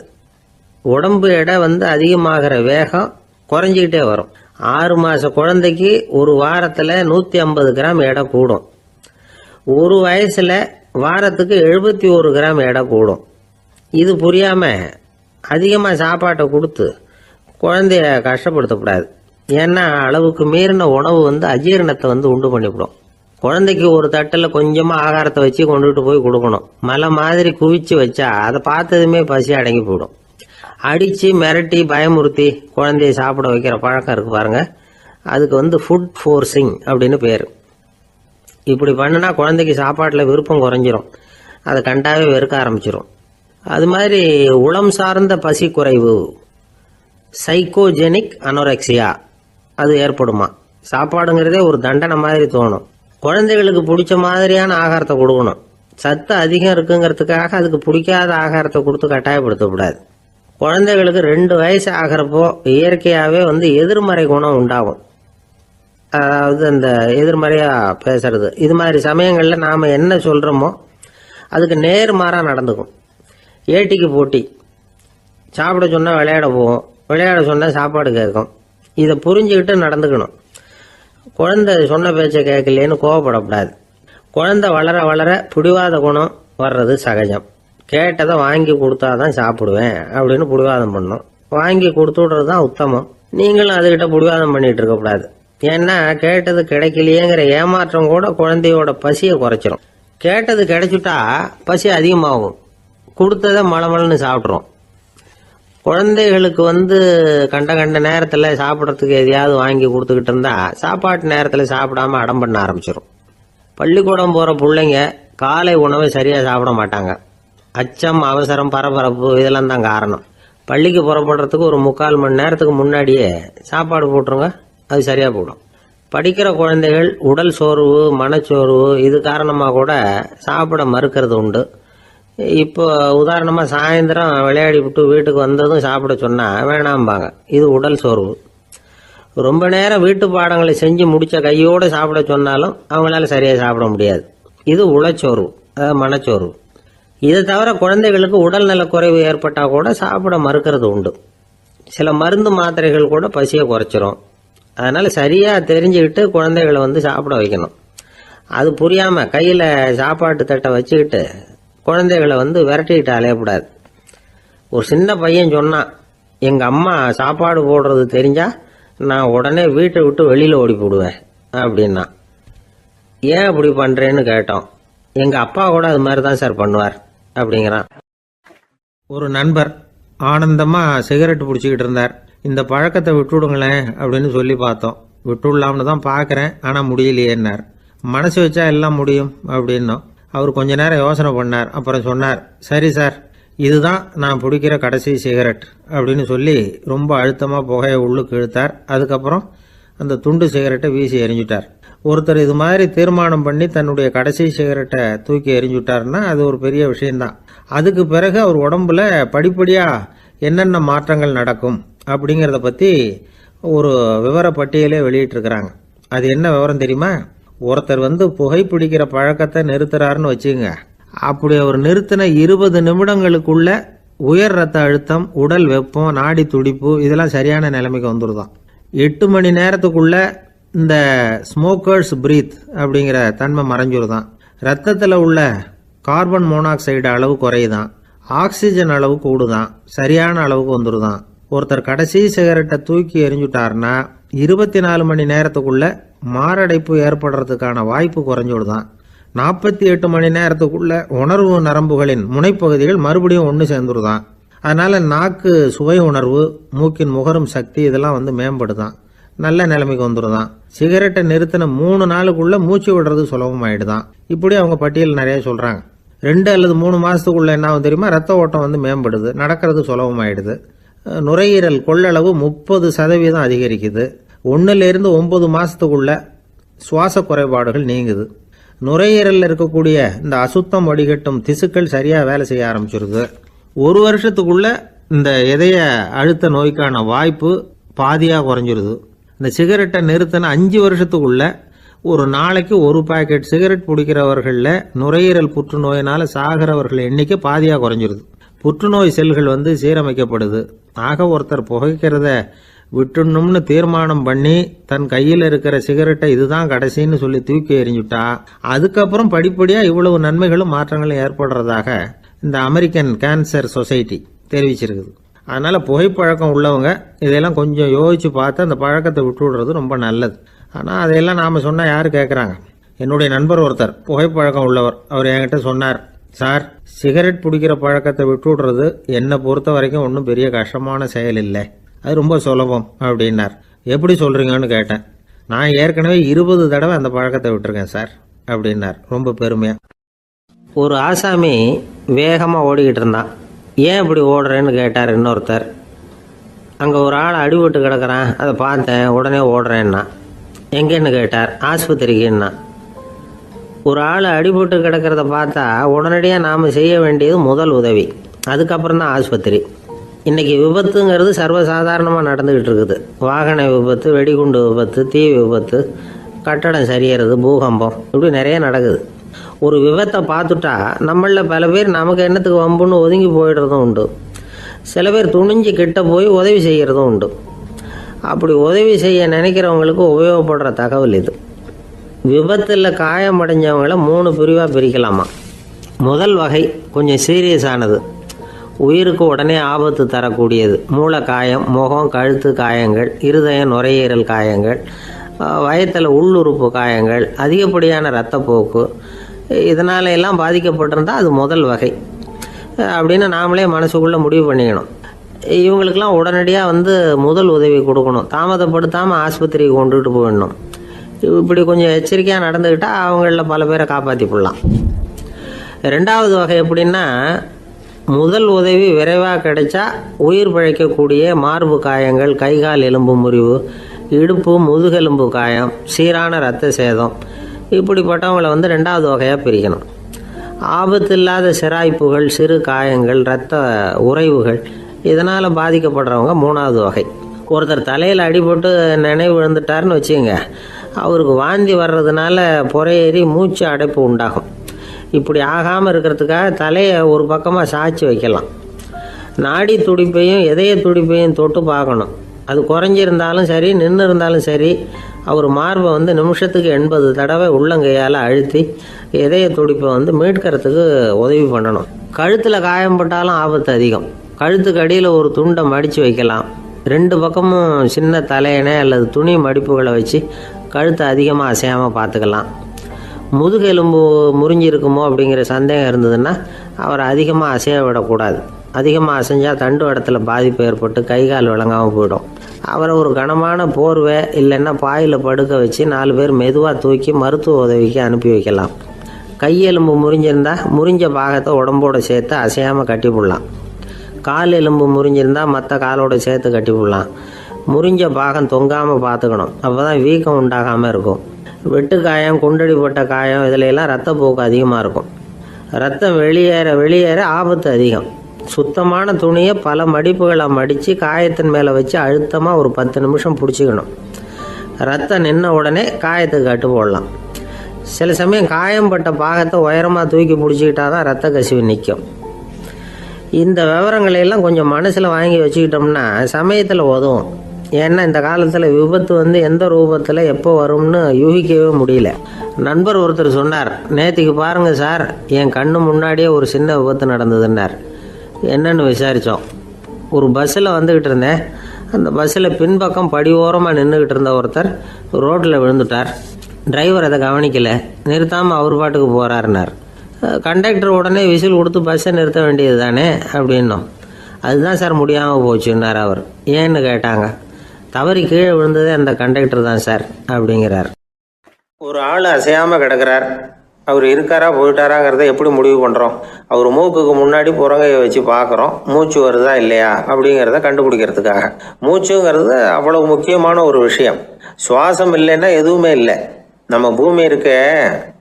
உடம்பு எடை அதிகமாகிற வேகம் குறைஞ்சிக்கிட்டே வரும். 6 மாத குழந்தைக்கு ஒரு வாரத்தில் 150 கிராம் எடை கூடும். ஒரு வயசுல வாரத்துக்கு 71 கிராம் எடை கூடும். இது புரியாமல் அதிகமாக சாப்பாட்டை கொடுத்து குழந்தைய கஷ்டப்படுத்தக்கூடாது. ஏன்னா அளவுக்கு மீறின உணவு அஜீரணத்தை உண்டு பண்ணிவிடும். குழந்தைக்கு ஒரு தட்டில் கொஞ்சமாக ஆகாரத்தை வச்சு கொண்டுகிட்டு போய் கொடுக்கணும். மலை மாதிரி குவிச்சு வச்சா அதை பார்த்ததுமே பசி அடங்கி போயிடும். அடித்து மிரட்டி பயமுறுத்தி குழந்தைய சாப்பிட வைக்கிற பழக்கம் இருக்கு பாருங்க, அதுக்கு ஃபுட் ஃபோர்ஸிங் அப்படின்னு பேர். இப்படி பண்ணுனா குழந்தைக்கு சாப்பாட்டில் விருப்பம் குறைஞ்சிரும், அதை கண்டாவே வெறுக்க ஆரம்பிச்சிடும். அது மாதிரி உளம் சார்ந்த பசி குறைவு, சைக்கோஜெனிக் அனோரெக்சியா, அது ஏற்படுமா. சாப்பாடுங்கிறதே ஒரு தண்டனை மாதிரி தோணும். குழந்தைகளுக்கு பிடிச்ச மாதிரியான ஆகாரத்தை கொடுக்கணும். சத்து அதிகம் இருக்குங்கிறதுக்காக அதுக்கு பிடிக்காத ஆகாரத்தை கொடுத்து கட்டாயப்படுத்தக்கூடாது. குழந்தைகளுக்கு 2 வயசு ஆகிறப்போ இயற்கையாகவே எதிர்மறை குணம் உண்டாகும். அதாவது அந்த எதிர்மறையாக பேசுறது. இது மாதிரி சமயங்களில் நாம் என்ன சொல்கிறோமோ அதுக்கு நேர்மாறாக நடந்துக்கும். ஏட்டிக்கு போட்டி. சாப்பிட சொன்னால் விளையாட போவோம், விளையாட சொன்னால் சாப்பாடு கேட்கும். இதை புரிஞ்சுக்கிட்டு நடந்துக்கணும். குழந்தை சொன்ன பேச்சை கேட்கலேன்னு கோவப்படக்கூடாது. குழந்தை வளர வளர பிடிவாத குணம் வர்றது சகஜம். கேட்டதை வாங்கி கொடுத்தாதான் சாப்பிடுவேன் அப்படின்னு பிடிவாதம் பண்ணணும். வாங்கி கொடுத்து விடுறது தான் உத்தமம். நீங்களும் அதுகிட்ட பிடிவாதம் பண்ணிட்டு இருக்கக்கூடாது. ஏன்னா கேட்டது கிடைக்கலையேங்கிற ஏமாற்றம் கூட குழந்தையோட பசியை குறைச்சிரும். கேட்டது கிடைச்சிட்டா பசி அதிகமாகும். கொடுத்ததை மலமலன்னு சாப்பிட்றோம். குழந்தைகளுக்கு கண்ட கண்ட நேரத்தில் சாப்பிட்றதுக்கு எதையாவது வாங்கி கொடுத்துக்கிட்டு இருந்தா சாப்பாட்டு நேரத்தில் சாப்பிடாம அடம் பண்ண ஆரம்பிச்சிடும். பள்ளிக்கூடம் போகிற பிள்ளைங்க காலை உணவை சரியாக சாப்பிட மாட்டாங்க. அச்சம், அவசரம், பரபரப்பு இதெல்லாம் தான் காரணம். பள்ளிக்கு புறப்படுறதுக்கு ஒரு 3/4 மணி நேரத்துக்கு முன்னாடியே சாப்பாடு போட்டுருங்க, அது சரியாக போடும். படிக்கிற குழந்தைகள் உடல் சோர்வு, மனச்சோர்வு இது காரணமாக கூட சாப்பிட மறுக்கிறது உண்டு. இப்போ உதாரணமாக சாயந்தரம் விளையாடி விட்டு வீட்டுக்கு வந்ததும் சாப்பிட சொன்னால் வேணாம்பாங்க. இது உடல் சோர்வு. ரொம்ப நேரம் வீட்டு பாடங்களை செஞ்சு முடித்த கையோடு சாப்பிட சொன்னாலும் அவங்களால சரியாக சாப்பிட முடியாது. இது உளச்சோர்வு, மனச்சோர்வு. இதை தவிர குழந்தைகளுக்கு உடல் நலக்குறைவு ஏற்பட்டால் கூட சாப்பிட மறுக்கிறது உண்டு. சில மருந்து மாத்திரைகள் கூட பசியை குறைச்சிரும். அதனால் சரியாக தெரிஞ்சுக்கிட்டு குழந்தைகளை சாப்பிட வைக்கணும். அது புரியாமல் கையில் சாப்பாட்டு தட்டை வச்சுக்கிட்டு குழந்தைகளை விரட்டிக்கிட்டு அலையக்கூடாது. ஒரு சின்ன பையன் சொன்னான், எங்கள் அம்மா சாப்பாடு போடுறது தெரிஞ்சா நான் உடனே வீட்டை விட்டு வெளியில் ஓடி போடுவேன் அப்படின்னா. ஏன் அப்படி பண்ணுறேன்னு கேட்டோம். எங்கள் அப்பா கூட அது மாதிரி தான் சார் பண்ணுவார் அப்படிங்கிறான். ஒரு நண்பர் ஆனந்தமாக சிகரெட் பிடிச்சிக்கிட்டு இருந்தார். இந்த பழக்கத்தை விட்டுவிடுங்களேன் அப்படின்னு சொல்லி பார்த்தோம். விட்டுடலாம்னு தான் பார்க்குறேன், ஆனால் முடியலையேன்னார். மனசு வச்சா எல்லாம் முடியும் அப்படின்னோம். அவர் கொஞ்ச நேரம் யோசனை பண்ணார். அப்புறம் சொன்னார், சரி சார், இதுதான் நான் பிடிக்கிற கடைசி சிகரெட் அப்படின்னு சொல்லி ரொம்ப அழுத்தமாக புகையை உள்ளுக்கு இழுத்தார். அதுக்கப்புறம் அந்த துண்டு சிகரெட்டை வீசி எறிஞ்சுட்டார். ஒருத்தர் இது மாதிரி தீர்மானம் பண்ணி தன்னுடைய கடைசி சிகரெட்டை தூக்கி எறிஞ்சுட்டாருன்னா அது ஒரு பெரிய விஷயம்தான். அதுக்கு பிறகு அவர் உடம்புல படிப்படியாக என்னென்ன மாற்றங்கள் நடக்கும் அப்படிங்கிறத பற்றி ஒரு விவர பட்டியலே வெளியிட்டிருக்கிறாங்க. அது என்ன விவரம் தெரியுமா? ஒருத்தர் புகைப்பிடிக்கிற பழக்கத்தை நிறுத்துறாருன்னு வச்சுங்க. அப்படி அவர் நிறுத்தின 20 நிமிடங்களுக்குள்ள உயர் ரத்த அழுத்தம், உடல் வெப்பம், நாடி துடிப்பு இதெல்லாம் சரியான நிலைமைக்கு வந்துடுதான். 8 மணி நேரத்துக்குள்ள இந்த ஸ்மோக்கர்ஸ் பிரீத் அப்படிங்கிற தன்மை மறைஞ்சிருதான். ரத்தத்தில் உள்ள கார்பன் மோனாக்சைடு அளவு குறையுதான், ஆக்சிஜன் அளவு கூடுதான், சரியான அளவுக்கு வந்துடுதான். ஒருத்தர் கடைசி சிகரெட்டை தூக்கி எறிஞ்சுட்டாருன்னா 24 மணி நேரத்துக்குள்ள மாரடைப்பு ஏற்படுறதுக்கான வாய்ப்பு குறைஞ்சுடுதான். 48 மணி நேரத்துக்குள்ள உணர்வு நரம்புகளின் முனைப்பகுதிகள் மறுபடியும் ஒன்று சேர்ந்துருதான். அதனால நாக்கு சுவை உணர்வு, மூக்கின் முகரும் சக்தி இதெல்லாம் மேம்படுதான், நல்ல நிலைமைக்கு வந்துடுதான். சிகரெட்டை நிறுத்தின 3 நாளுக்குள்ள மூச்சு விடுறது சுலபமாயிடுதான். இப்படி அவங்க பட்டியல் நிறைய சொல்றாங்க. 2 அல்லது 3 மாசத்துக்குள்ள என்ன ஆகும் தெரியுமா? ரத்த ஓட்டம் மேம்படுது, நடக்கிறது சுலபமாயிடுது. நுரையீரல் கொள்ளளவு 30% அதிகரிக்குது. 1லிருந்து 9 மாசத்துக்குள்ள சுவாச குறைபாடுகள் நீங்குது. நுரையீரலில் இருக்கக்கூடிய இந்த அசுத்தம் வடிகட்டும் திசுக்கள் சரியா வேலை செய்ய ஆரம்பிச்சிருது. 1 வருஷத்துக்குள்ள இந்த இதய அழுத்த நோய்க்கான வாய்ப்பு பாதியா குறைஞ்சிருது. இந்த சிகரெட்டை நிறுத்தின 5 வருஷத்துக்குள்ள ஒரு நாளைக்கு 1 பாக்கெட் சிகரெட் பிடிக்கிறவர்களில் நுரையீரல் புற்றுநோயினால சாகிறவர்கள் எண்ணிக்கை பாதியா குறைஞ்சிருது. புற்றுநோய் செல்கள் சீரமைக்கப்படுது. ஆக ஒருத்தர் புகைக்கிறத விட்டுணும்னு தீர்மானம் பண்ணி தன் கையில் இருக்கிற சிகரெட்டை இதுதான் கடைசின்னு சொல்லி தூக்கி எறிஞ்சுட்டா அதுக்கப்புறம் படிப்படியா இவ்வளவு நன்மைகளும் மாற்றங்களும் ஏற்படுறதாக இந்த அமெரிக்கன் கேன்சர் சொசைட்டி தெரிவிச்சிருக்குது. அதனால புகைப்பழக்கம் உள்ளவங்க இதெல்லாம் கொஞ்சம் யோசிச்சு பார்த்து அந்த பழக்கத்தை விட்டு விடுறது ரொம்ப நல்லது. ஆனால் அதையெல்லாம் நாம சொன்னா யாரு கேட்குறாங்க? என்னுடைய நண்பர் ஒருத்தர் புகைப்பழக்கம் உள்ளவர், அவர் என்கிட்ட சொன்னார், சார், சிகரெட் பிடிக்கிற பழக்கத்தை விட்டு விடுறது என்னை பொறுத்த வரைக்கும் ஒன்றும் பெரிய கஷ்டமான செயல் இல்லை, அது ரொம்ப சுலபம் அப்படின்னார். எப்படி சொல்றீங்கன்னு கேட்டேன். நான் ஏற்கனவே 20 தடவை அந்த பழக்கத்தை விட்டுருக்கேன் சார் அப்படின்னார் ரொம்ப பெருமையா. ஒரு ஆசாமி வேகமாக ஓடிக்கிட்டு இருந்தான். ஏன் இப்படி ஓடுறேன்னு கேட்டார் இன்னொருத்தர். அங்கே ஒரு ஆள் அடிபட்டு கிடக்கிறான், அதை பார்த்தேன், உடனே ஓடுறேன்னா. எங்கேன்னு கேட்டார். ஆஸ்பத்திரிக்குன்னா. ஒரு ஆள் அடிபட்டு கிடக்கிறத பார்த்தா உடனடியாக நாம் செய்ய வேண்டியது முதல் உதவி, அதுக்கப்புறம் தான் ஆஸ்பத்திரி. இன்றைக்கி விபத்துங்கிறது சர்வசாதாரணமாக நடந்துக்கிட்டு இருக்குது. வாகன விபத்து, வெடிகுண்டு விபத்து, தீ விபத்து, கட்டடம் சரியறது, பூகம்பம், இப்படி நிறைய நடக்குது. ஒரு விபத்தை பார்த்துட்டா நம்மளில் பல பேர் நமக்கு என்னத்துக்கு வம்புன்னு ஒதுங்கி போயிடுறதும் உண்டு. சில பேர் துணிஞ்சு கிட்ட போய் உதவி செய்கிறதும் உண்டு. அப்படி உதவி செய்ய நினைக்கிறவங்களுக்கு உபயோகப்படுற தகவல் இது. விபத்தில் காயமடைஞ்சவங்களை 3 பிரிவாக பிரிக்கலாமா. முதல் வகை கொஞ்சம் சீரியஸானது, உயிருக்கு உடனே ஆபத்து தரக்கூடியது. மூளை காயம், முகம், கழுத்து காயங்கள், இருதயம், நுரையீரல் காயங்கள், வயத்தில் உள்ளுறுப்பு காயங்கள், அதிகப்படியான இரத்தப்போக்கு, இதனால எல்லாம் பாதிக்கப்பட்டிருந்தால் அது முதல் வகை அப்படின்னு நாமளே மனசுக்குள்ளே முடிவு பண்ணிக்கணும். இவங்களுக்கெல்லாம் உடனடியாக முதல் உதவி கொடுக்கணும். தாமதப்படுத்தாமல் ஆஸ்பத்திரிக்கு கொண்டுகிட்டு போயிடணும். இப்படி கொஞ்சம் எச்சரிக்கையாக நடந்துக்கிட்டால் அவங்களில் பல பேரை காப்பாற்றி போடலாம். 2வது வகை எப்படின்னா, முதல் உதவி விரைவாக கிடைச்சா உயிர் பிழைக்கக்கூடிய மார்பு காயங்கள், கைகால் எலும்பு முறிவு, இடுப்பு முதுகெலும்பு காயம், சீரான இரத்த சேதம், இப்படிப்பட்டவங்களை 2வது வகையாக பிரிக்கணும். ஆபத்து இல்லாத சிராய்ப்புகள், சிறு காயங்கள், இரத்த உறைவுகள், இதனால் பாதிக்கப்படுறவங்க 3வது வகை. ஒருத்தர் தலையில் அடிபட்டு நினைவு விழுந்துட்டாருன்னு வச்சுங்க, அவருக்கு வாந்தி வர்றதுனால புறையேறி மூச்சு அடைப்பு உண்டாகும். இப்படி ஆகாமல் இருக்கிறதுக்காக தலையை ஒரு பக்கமாக சாய்ச்சி வைக்கலாம். நாடி துடிப்பையும் இதய துடிப்பையும் தொட்டு பார்க்கணும். அது குறைஞ்சிருந்தாலும் சரி, நின்று இருந்தாலும் சரி, அவர் மார்பை நிமிஷத்துக்கு 80 தடவை உள்ளங்கையால் அழுத்தி இதய துடிப்பை மீட்கிறதுக்கு உதவி பண்ணணும். கழுத்தில் காயம்பட்டாலும் ஆபத்து அதிகம். கழுத்துக்கு அடியில் ஒரு துண்டை மடித்து வைக்கலாம். 2 பக்கமும் சின்ன தலையணை அல்லது துணி மடிப்புகளை வச்சு கழுத்தை அதிகமாக அசையாமல் பார்த்துக்கலாம். முதுகெலும்பு முறிஞ்சிருக்குமோ அப்படிங்கிற சந்தேகம் இருந்ததுன்னா அவரை அதிகமாக அசைய விடக்கூடாது. அதிகமாக அசைஞ்சால் தண்டு இடத்துல பாதிப்பு ஏற்பட்டு கை கால் விளங்காமல் போயிடும். அவரை ஒரு கனமான போர்வை இல்லைன்னா பாயில் படுக்க வச்சு 4 பேர் மெதுவாக தூக்கி மருத்துவ உதவிக்கு அனுப்பி வைக்கலாம். கையெலும்பு முறிஞ்சிருந்தால் முறிஞ்ச பாகத்தை உடம்போடு சேர்த்து அசையாமல் கட்டி போடலாம். கால் எலும்பு முறிஞ்சிருந்தால் மற்ற காலோடு சேர்த்து கட்டி போடலாம். முறிஞ்ச பாகம் தொங்காமல் பார்த்துக்கணும். அப்போ தான் வீக்கம் உண்டாகாமல் இருக்கும். வெட்டு காயம், குண்டடிப்பட்ட காயம் இதிலெல்லாம் ரத்தப்போக்கு அதிகமாக இருக்கும். ரத்தம் வெளியேற ஆபத்து அதிகம். சுத்தமான துணியை பல மடிப்புகளை மடித்து காயத்தின் மேலே வச்சு அழுத்தமாக ஒரு 10 நிமிஷம் பிடிச்சிக்கணும். ரத்தம் நின்ன உடனே காயத்துக்கு கட்டு போடலாம். சில சமயம் காயம்பட்ட பாகத்தை உயரமாக தூக்கி பிடிச்சிக்கிட்டா தான் ரத்த கசிவு நிற்கும். இந்த விவரங்களையெல்லாம் கொஞ்சம் மனசில் வாங்கி வச்சுக்கிட்டோம்னா சமயத்தில் உதவும். ஏன்னா இந்த காலத்தில் விபத்து எந்த ரூபத்தில் எப்போ வரும்னு யூகிக்கவே முடியல. நண்பர் ஒருத்தர் சொன்னார், நேற்றுக்கு பாருங்கள் சார், என் கண்ணு முன்னாடியே ஒரு சின்ன விபத்து நடந்ததுன்னார். என்னன்னு விசாரித்தோம். ஒரு பஸ்ஸில் வந்துக்கிட்டு இருந்தேன். அந்த பஸ்ஸில் பின்பக்கம் படி ஓரமாக நின்றுக்கிட்டு இருந்த ஒருத்தர் ரோட்டில் விழுந்துட்டார். டிரைவர் அதை கவனிக்கலை, நிறுத்தாமல் அவர் பாட்டுக்கு போகிறாருனார். கண்டக்டர் உடனே விசில் கொடுத்து பஸ்ஸை நிறுத்த வேண்டியது தானே அப்படின்னோம். அதுதான் சார் முடியாமல் போச்சுன்னார் அவர். ஏன்னு கேட்டாங்க. தவறி கீழே விழுந்ததே அந்த கண்டக்டர் தான் சார் அப்படிங்கிறார். ஒரு ஆள் அசையாமல் கிடக்கிறார். அவர் இருக்காரா போயிட்டாராங்கிறத எப்படி முடிவு பண்ணுறோம்? அவர் மூக்குக்கு முன்னாடி புறங்கையை வச்சு பார்க்குறோம், மூச்சு வருதா இல்லையா அப்படிங்கிறத கண்டுபிடிக்கிறதுக்காக. மூச்சுங்கிறது அவ்வளவு முக்கியமான ஒரு விஷயம். சுவாசம் இல்லைன்னா எதுவுமே இல்லை. நம்ம பூமி இருக்க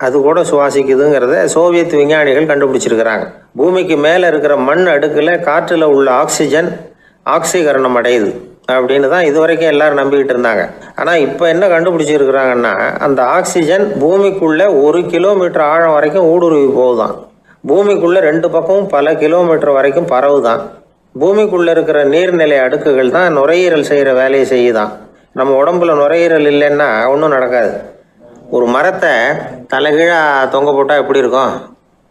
அது கூட சுவாசிக்குதுங்கிறத சோவியத் விஞ்ஞானிகள் கண்டுபிடிச்சிருக்கிறாங்க. பூமிக்கு மேலே இருக்கிற மண் அடுக்கில் காற்றில் உள்ள ஆக்சிஜன் ஆக்சிகரணம் அடையுது அப்படின்னு தான் இதுவரைக்கும் எல்லாரும் நம்பிக்கிட்டு இருந்தாங்க. ஆனால் இப்போ என்ன கண்டுபிடிச்சிருக்கிறாங்கன்னா, அந்த ஆக்சிஜன் பூமிக்குள்ளே 1 கிலோமீட்டர் ஆழம் வரைக்கும் ஊடுருவி போகுதான். பூமிக்குள்ளே 2 பக்கமும் பல கிலோமீட்டர் வரைக்கும் பரவுதான். பூமிக்குள்ளே இருக்கிற நீர்நிலை அடுக்குகள் தான் நுரையீரல் செய்கிற வேலையை செய்யுதான். நம்ம உடம்புல நுரையீரல் இல்லைன்னா ஒன்றும் நடக்காது. ஒரு மரத்தை தலைகீழாக தொங்க போட்டால் எப்படி இருக்கும்?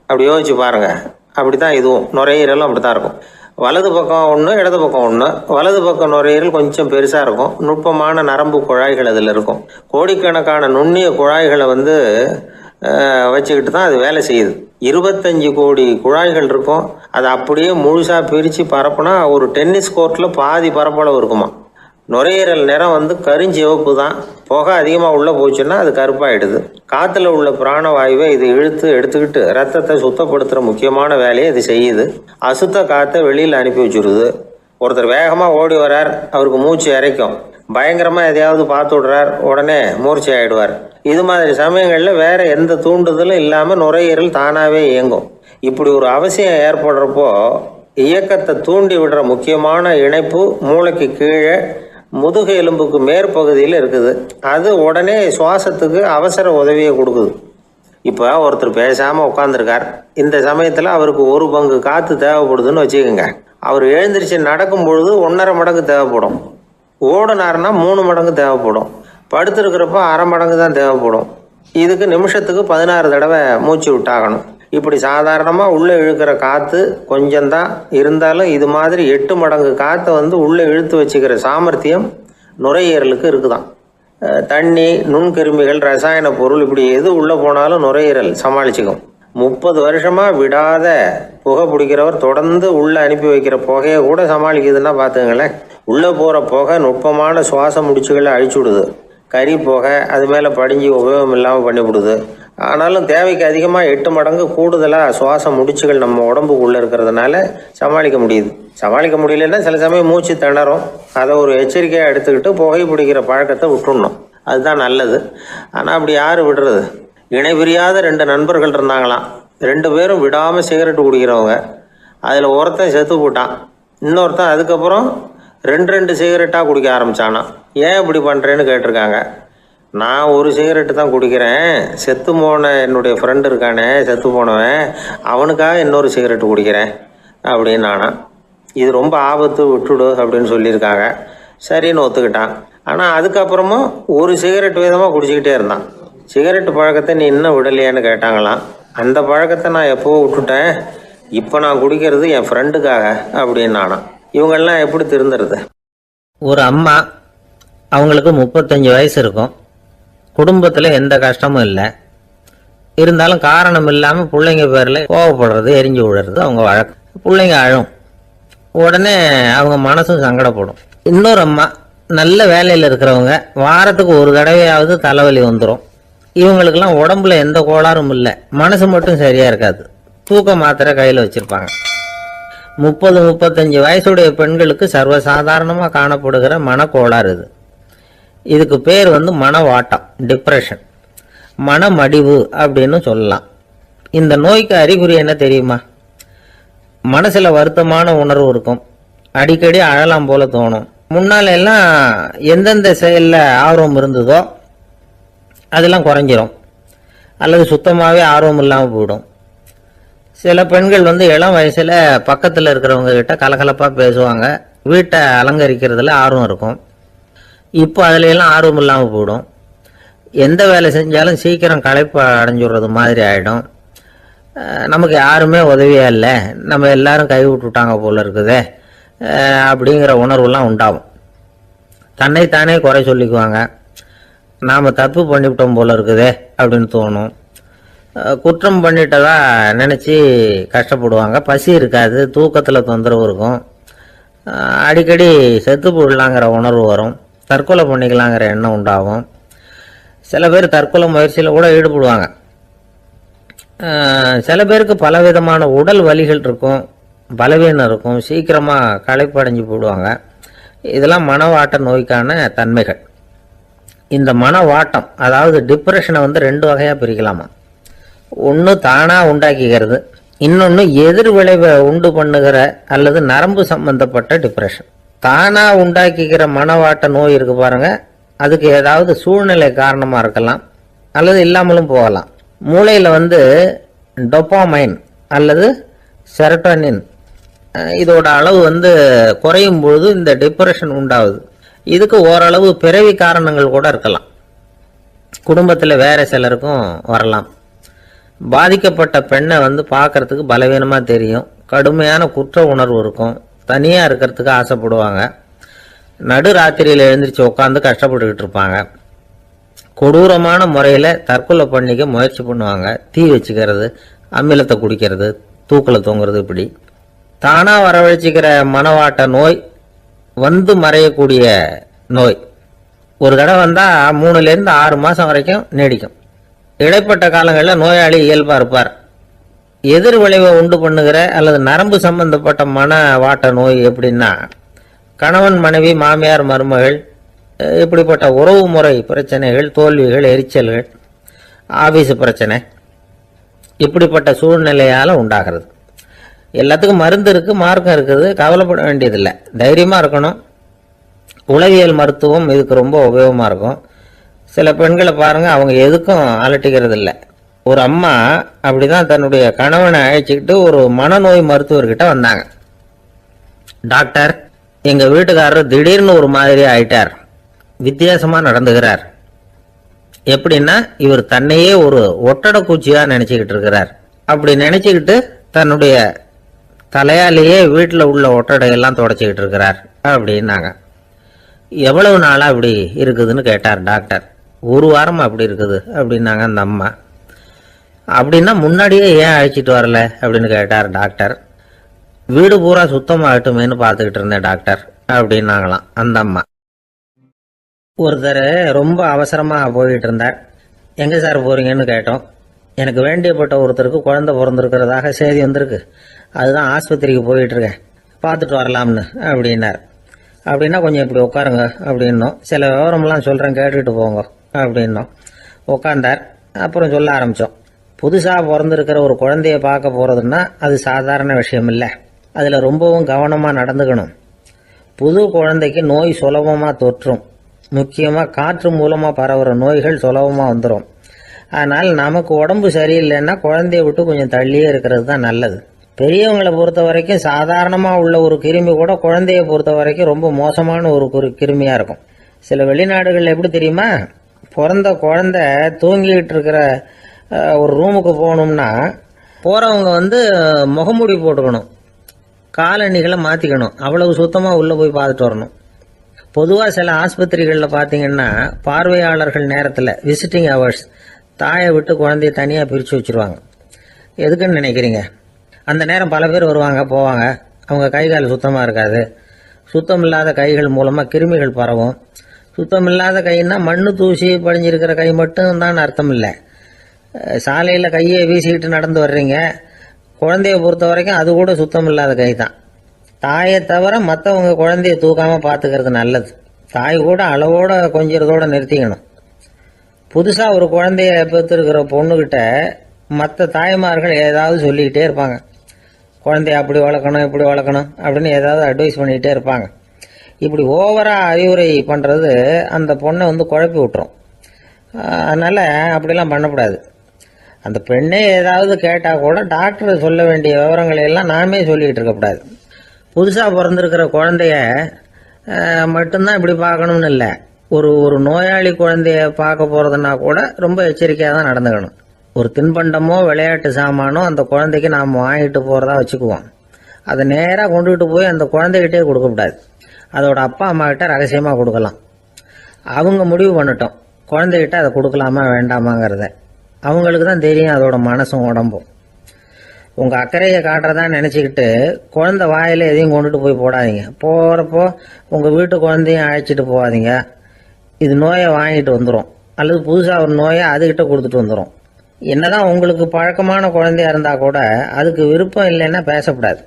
அப்படி யோசிச்சு பாருங்கள். அப்படி தான் இதுவும் நுரையீரலும் அப்படி தான் இருக்கும். வலது பக்கம் ஒன்று, இடது பக்கம் ஒன்று. வலது பக்கம் நுரையீரல் கொஞ்சம் பெருசாக இருக்கும். நுட்பமான நரம்பு குழாய்கள் அதில் இருக்கும். கோடிக்கணக்கான நுண்ணிய குழாய்களை வச்சுக்கிட்டு தான் அது வேலை செய்யுது. 25 கோடி குழாய்கள் இருக்கும். அதை அப்படியே முழுசாக பிரித்து பரப்புனா ஒரு டென்னிஸ் கோர்ட்டில் பாதி பரப்பளவு இருக்குமா. நுரையீரல் நிறம் கருஞ்சிவப்பு தான். புகை அதிகமாக உள்ளே போச்சுன்னா அது கருப்பாயிடுது. காற்றுல உள்ள பிராணவாயுவை இது இழுத்து எடுத்துக்கிட்டு ரத்தத்தை சுத்தப்படுத்துகிற முக்கியமான வேலையை இது செய்யுது. அசுத்த காற்றை வெளியில் அனுப்பி வச்சுருது. ஒருத்தர் வேகமாக ஓடி வர்றார், அவருக்கு மூச்சு இறைக்கும். பயங்கரமாக எதையாவது பார்த்து விடுறார், உடனே மூர்ச்சி ஆகிடுவார். இது மாதிரி சமயங்களில் வேறு எந்த தூண்டுதலும் இல்லாமல் நுரையீரல் தானாகவே இயங்கும். இப்படி ஒரு அவசியம் ஏற்படுறப்போ இயக்கத்தை தூண்டி விடுற முக்கியமான இணைப்பு மூளைக்கு கீழே முதுகு எலும்புக்கு மேற்பகுதியில் இருக்குது. அது உடனே சுவாசத்துக்கு அவசர உதவியை கொடுக்குது. இப்போ ஒருத்தர் பேசாமல் உட்காந்துருக்கார். இந்த சமயத்தில் அவருக்கு 1 பங்கு காற்று தேவைப்படுதுன்னு வச்சுக்கோங்க. அவர் எழுந்திரிச்சு நடக்கும் பொழுது 1.5 மடங்கு தேவைப்படும். ஓடினார்னா 3 மடங்கு தேவைப்படும். படுத்துருக்கிறப்ப 1/2 மடங்கு தான் தேவைப்படும். இதுக்கு நிமிஷத்துக்கு 16 தடவை மூச்சு விட்டாகணும். இப்படி சாதாரணமாக உள்ளே இழுக்கிற காற்று கொஞ்சம்தான் இருந்தாலும் இது மாதிரி 8 மடங்கு காற்றை உள்ளே இழுத்து வச்சுக்கிற சாமர்த்தியம் நுரையீரலுக்கு இருக்குதான். தண்ணி, நுண்கிருமிகள், ரசாயன பொருள் இப்படி எது உள்ளே போனாலும் நுரையீரல் சமாளிச்சுக்கும். 30 வருஷமாக விடாத புகை பிடிக்கிறவர் தொடர்ந்து உள்ளே அனுப்பி வைக்கிற புகையை கூட சமாளிக்குதுன்னா பார்த்துங்களேன். உள்ளே போகிற புகை நுட்பமான சுவாச முடிச்சுகளை அழிச்சு விடுது. கறி புகை அது மேலே படிஞ்சு உபயோகம் இல்லாமல் பண்ணிவிடுது. ஆனாலும் தேவைக்கு அதிகமாக 8 மடங்கு கூடுதலாக சுவாச முடிச்சுகள் நம்ம உடம்புக்குள்ளே இருக்கிறதுனால சமாளிக்க முடியுது. சமாளிக்க முடியலன்னா சில சமயம் மூச்சு திணறும். அதை ஒரு எச்சரிக்கையாக எடுத்துக்கிட்டு புகை பிடிக்கிற பழக்கத்தை விட்டுடணும். அதுதான் நல்லது. ஆனால் அப்படி யார் விடுறது? இணை பிரியாத 2 நண்பர்கள் இருந்தாங்களாம். 2 பேரும் விடாமல் சிகரெட்டு குடிக்கிறவங்க. அதில் ஒருத்தன் செத்து போட்டான். இன்னொருத்தன் அதுக்கப்புறம் 2 சிகரெட்டாக குடிக்க ஆரம்பித்தானா. ஏன் இப்படி பண்ணுறேன்னு கேட்டிருக்காங்க. நான் 1 சிகரெட்டு தான் குடிக்கிறேன், செத்து போன என்னுடைய ஃப்ரெண்டு இருக்கானே செத்து போனவன், அவனுக்காக இன்னொரு சிகரெட்டு குடிக்கிறேன் அப்படின்னு நானா. இது ரொம்ப ஆபத்து, விட்டுடு அப்படின்னு சொல்லியிருக்காங்க. சரின்னு ஒத்துக்கிட்டான். ஆனால் அதுக்கப்புறமும் 1 சிகரெட் வீதமாக குடிச்சிக்கிட்டே இருந்தான். சிகரெட்டு பழக்கத்தை நீ இன்னும் விடலையான்னு கேட்டாங்களாம். அந்த பழக்கத்தை நான் எப்போவோ விட்டுட்டேன், இப்போ நான் குடிக்கிறது என் ஃப்ரெண்டுக்காக அப்படின்னு நானா. இவங்கெல்லாம் எப்படி திருந்துறது? ஒரு அம்மா, அவங்களுக்கு 35 வயசு இருக்கும். குடும்பத்தில் எந்த கஷ்டமும் இல்லை. இருந்தாலும் காரணம் இல்லாமல் பிள்ளைங்க பேரில் கோவப்படுறது, எரிஞ்சு விடுறது அவங்க வழக்கம். பிள்ளைங்க அழும். உடனே அவங்க மனசும் சங்கடப்படும். இன்னொரு அம்மா நல்ல வேலையில் இருக்கிறவங்க, வாரத்துக்கு ஒரு தடவையாவது தலைவலி வந்துடும். இவங்களுக்கெல்லாம் உடம்புல எந்த கோளாறும் இல்லை, மனசு மட்டும் சரியா இருக்காது. தூக்க மாத்திரை கையில் வச்சிருப்பாங்க. 30-35 வயசுடைய பெண்களுக்கு சர்வசாதாரணமாக காணப்படுகிற மனக்கோளாறு இது. இதுக்கு பேர் மனவாட்டம், டிப்ரெஷன், மனமடிவு அப்படின்னு சொல்லலாம். இந்த நோய்க்கு அறிகுறி என்ன தெரியுமா? மனசுல வருத்தமான உணர்வு இருக்கும், அடிக்கடி அழலாம் போல தோணும். முன்னால எல்லாம் எந்தெந்த செயல்ல ஆர்வம் இருந்ததோ அதெல்லாம் குறைஞ்சிரும், அல்லது சுத்தமாகவே ஆர்வம் இல்லாமல் போயிடும். சில பெண்கள் இளம் வயசுல பக்கத்தில் இருக்கிறவங்க கிட்ட கலகலப்பாக பேசுவாங்க, வீட்டை அலங்கரிக்கிறதுல ஆர்வம் இருக்கும். இப்போ அதுல எல்லாம் ஆர்வம் இல்லாமல் போயிடும். எந்த வேலை செஞ்சாலும் சீக்கிரம் களைப்பு அடைஞ்சுடுறது மாதிரி ஆகிடும். நமக்கு யாருமே உதவியா இல்லை, நம்ம எல்லாரும் கை விட்டுட்டாங்க போல இருக்குதே அப்படிங்கிற உணர்வுலாம் உண்டாகும். தன்னைத்தானே குறை சொல்லிக்குவாங்க, நாம் தப்பு பண்ணிவிட்டோம் போல இருக்குதே அப்படின்னு தோணும். குற்றம் பண்ணிட்டதா நினச்சி கஷ்டப்படுவாங்க. பசி இருக்காது, தூக்கத்தில் தொந்தரவு இருக்கும். அடிக்கடி செத்து போடலாங்கிற உணர்வு வரும், தற்கொலை பண்ணிக்கலாங்கிற எண்ணம் உண்டாகும். சில பேர் தற்கொலை முயற்சியில் கூட ஈடுபடுவாங்க. சில பேருக்கு பலவிதமான உடல் வலிகள் இருக்கும், பலவீனம் இருக்கும், சீக்கிரமாக களைப்படைஞ்சு போடுவாங்க. இதெல்லாம் மனவாட்ட நோய்க்கான தன்மைகள். இந்த மனவாட்டம், அதாவது டிப்ரெஷனை 2 வகையாக பிரிக்கலாமா. ஒன்று தானாக உண்டாக்கிக்கிறது, இன்னொன்று எதிர் விளைவை உண்டு பண்ணுகிற அல்லது நரம்பு சம்பந்தப்பட்ட டிப்ரெஷன். தானாக உண்டாக்கிக்கிற மனவாட்ட நோய் இருக்கு பாருங்க, அதுக்கு ஏதாவது சூழ்நிலை காரணமாக இருக்கலாம் அல்லது இல்லாமலும் போகலாம். மூளையில் டொபாமைன் அல்லது செரட்டோனின் இதோட அளவு குறையும் பொழுது இந்த டிப்ரெஷன் உண்டாகுது. இதுக்கு ஓரளவு பிறவி காரணங்கள் கூட இருக்கலாம், குடும்பத்தில் வேற சிலருக்கும் வரலாம். பாதிக்கப்பட்ட பெண்ணை பார்க்கறதுக்கு பலவீனமாக தெரியும், கடுமையான குற்ற உணர்வு இருக்கும், தனியாக இருக்கிறதுக்கு ஆசைப்படுவாங்க, நடு ராத்திரியில் எழுந்திரிச்சு உட்காந்து கஷ்டப்பட்டுக்கிட்டு இருப்பாங்க, கொடூரமான முறையில் தற்கொலை பண்ணிக்க முயற்சி பண்ணுவாங்க, தீ வச்சுக்கிறது, அமிலத்தை குடிக்கிறது, தூக்கில் தொங்குறது. இப்படி தானாக வரவழைச்சிக்கிற மனவாட்ட நோய் மறையக்கூடிய நோய். ஒரு தடவை வந்தால் 3லேருந்து 6 மாதம் வரைக்கும் நீடிக்கும். இடைப்பட்ட காலங்களில் நோயாளி இயல்பாக இருப்பார். எதிர் விளைவை உண்டு பண்ணுகிற அல்லது நரம்பு சம்பந்தப்பட்ட மனவாட்ட நோய் எப்படின்னா, கணவன் மனைவி மாமியார் மருமகள் இப்படிப்பட்ட உறவு முறை பிரச்சனைகள், தோல்விகள், எரிச்சல்கள், ஆபீஸ் பிரச்சனை, இப்படிப்பட்ட சூழ்நிலையால் உண்டாகிறது. எல்லாத்துக்கும் மருந்து இருக்குது, மார்க்கம் இருக்குது, கவலைப்பட வேண்டியதில்லை, தைரியமாக இருக்கணும். உளவியல் மருத்துவம் இதுக்கு ரொம்ப உபயோகமாக இருக்கும். சில பெண்களை பாருங்கள், அவங்க எதுக்கும் அலட்டிக்கிறது இல்லை. ஒரு அம்மா அப்படிதான் தன்னுடைய கணவனை அழைச்சிக்கிட்டு ஒரு மனநோய் மருத்துவர்கிட்ட வந்தாங்க. டாக்டர், எங்கள் வீட்டுக்காரர் திடீர்னு ஒரு மாதிரி ஆயிட்டார், வித்தியாசமாக நடந்துகிறார். எப்படின்னா, இவர் தன்னையே ஒரு ஒட்டடை பூச்சியாக நினச்சிக்கிட்டு இருக்கிறார். அப்படி நினச்சிக்கிட்டு தன்னுடைய தலையாலேயே வீட்டில் உள்ள ஒட்டடையெல்லாம் தொடச்சிக்கிட்டு இருக்கிறார் அப்படின்னாங்க. எவ்வளவு நாளாக அப்படி இருக்குதுன்னு கேட்டார் டாக்டர். 1 வாரம் அப்படி இருக்குது அப்படின்னாங்க அந்த அம்மா. அப்படின்னா முன்னாடியே ஏன் அழைச்சிட்டு வரல அப்படின்னு கேட்டார் டாக்டர். வீடு பூரா சுத்தமாகட்டுமேனு பார்த்துக்கிட்டு இருந்தேன் டாக்டர் அப்படின்னாங்களாம் அந்த அம்மா. ஒருத்தர் ரொம்ப அவசரமாக போயிட்டு இருந்தார். எங்கே சார் போகிறீங்கன்னு கேட்டோம். எனக்கு வேண்டியப்பட்ட ஒருத்தருக்கு குழந்தை பிறந்திருக்கிறதாக செய்தி வந்திருக்கு, அதுதான் ஆஸ்பத்திரிக்கு போயிட்டுருக்கேன், பார்த்துட்டு வரலாம்னு அப்படின்னார். அப்படின்னா கொஞ்சம் இப்படி உட்காருங்க அப்படின்னோம். சில விவரம்லாம் சொல்கிறேன், கேட்டுக்கிட்டு போங்க அப்படின்னோம். உட்காந்தார். அப்புறம் சொல்ல ஆரம்பித்தோம். புதுசாக பிறந்திருக்கிற ஒரு குழந்தைய பார்க்க போகிறதுன்னா அது சாதாரண விஷயம் இல்லை, அதில் ரொம்பவும் கவனமாக நடந்துக்கணும். புது குழந்தைக்கு நோய் சுலபமாக தொற்றும், முக்கியமாக காற்று மூலமாக பரவுகிற நோய்கள் சுலபமாக வந்துடும். அதனால் நமக்கு உடம்பு சரியில்லைன்னா குழந்தைய விட்டு கொஞ்சம் தள்ளியே இருக்கிறது தான் நல்லது. பெரியவங்களை பொறுத்த வரைக்கும் சாதாரணமாக உள்ள ஒரு கிருமி கூட குழந்தைய பொறுத்த வரைக்கும் ரொம்ப மோசமான ஒரு கிருமியாக இருக்கும். சில வெளிநாடுகளில் எப்படி தெரியுமா, பிறந்த குழந்தை தூங்கிக்கிட்டு இருக்கிற ஒரு ரூமுக்கு போகணும்னா போகிறவங்க முகமூடி போட்டுக்கணும், காலணிகளை மாற்றிக்கணும், அவ்வளவு சுத்தமாக உள்ளே போய் பார்த்துட்டு வரணும். பொதுவாக சில ஆஸ்பத்திரிகளில் பார்த்தீங்கன்னா பார்வையாளர்கள் நேரத்தில் விசிட்டிங் ஹவர்ஸ் தாயை விட்டு குழந்தைய தனியாக பிரித்து வச்சுருவாங்க. எதுக்குன்னு நினைக்கிறீங்க? அந்த நேரம் பல பேர் வருவாங்க போவாங்க, அவங்க கை கால் சுத்தமாக இருக்காது. சுத்தம் இல்லாத கைகள் மூலமாக கிருமிகள் பரவும். சுத்தம் இல்லாத கைன்னா மண்ணு தூசி படிஞ்சிருக்கிற கை மட்டும் தான் அர்த்தம் இல்லை. சாலையில் கையை வீசிக்கிட்டு நடந்து வர்றீங்க, குழந்தைய பொறுத்த வரைக்கும் அது கூட சுத்தம் இல்லாத கை தான். தாயை தவிர மற்றவங்க குழந்தைய தூக்காமல் பார்த்துக்கிறது நல்லது. தாய் கூட அளவோட கொஞ்சிறதோடு நிறுத்திக்கணும். புதுசாக ஒரு குழந்தைய பெற்றுருக்கிற பொண்ணுக்கிட்ட மற்ற தாய்மார்கள் ஏதாவது சொல்லிக்கிட்டே இருப்பாங்க. குழந்தைய அப்படி வளர்க்கணும் இப்படி வளர்க்கணும் அப்படின்னு ஏதாவது அட்வைஸ் பண்ணிக்கிட்டே இருப்பாங்க. இப்படி ஓவராக அறிவுரை பண்ணுறது அந்த பொண்ணை குழப்பி விட்டுரும். அதனால் அப்படிலாம் பண்ணக்கூடாது. அந்த பெண்ணே ஏதாவது கேட்டால் கூட டாக்டர் சொல்ல வேண்டிய விவரங்களை எல்லாம் நாமே சொல்லிக்கிட்டு இருக்கக்கூடாது. புதுசாக பிறந்திருக்கிற குழந்தைய மட்டும்தான் இப்படி பார்க்கணும்னு இல்லை. ஒரு நோயாளி குழந்தைய பார்க்க போகிறதுனா கூட ரொம்ப எச்சரிக்கையாக தான் நடந்துக்கணும். ஒரு தின்பண்டமோ விளையாட்டு சாமானோ அந்த குழந்தைக்கு நாம் வாங்கிட்டு போகிறதா வச்சுக்குவோம். அதை நேராக கொண்டுகிட்டு போய் அந்த குழந்தைகிட்டே கொடுக்கக்கூடாது. அதோட அப்பா அம்மா கிட்ட ரகசியமாக கொடுக்கலாம். அவங்க முடிவு பண்ணட்டும் குழந்தைகிட்ட அதை கொடுக்கலாமா வேண்டாமாங்கிறத. அவங்களுக்கு தான் தெரியும் அதோட மனசும் உடம்பும். உங்கள் அக்கறையை காட்டுறதா நினச்சிக்கிட்டு குழந்தை வாயில் எதையும் கொண்டுட்டு போய் போடாதீங்க. போகிறப்போ உங்கள் வீட்டு குழந்தையும் அழைச்சிட்டு போகாதீங்க. இது நோயை வாங்கிட்டு வந்துடும், அல்லது புதுசாக ஒரு நோயை அதுகிட்ட கொடுத்துட்டு வந்துடும். என்னதான் உங்களுக்கு பழக்கமான குழந்தையா இருந்தால் கூட அதுக்கு விருப்பம் இல்லைன்னா பேசக்கூடாது.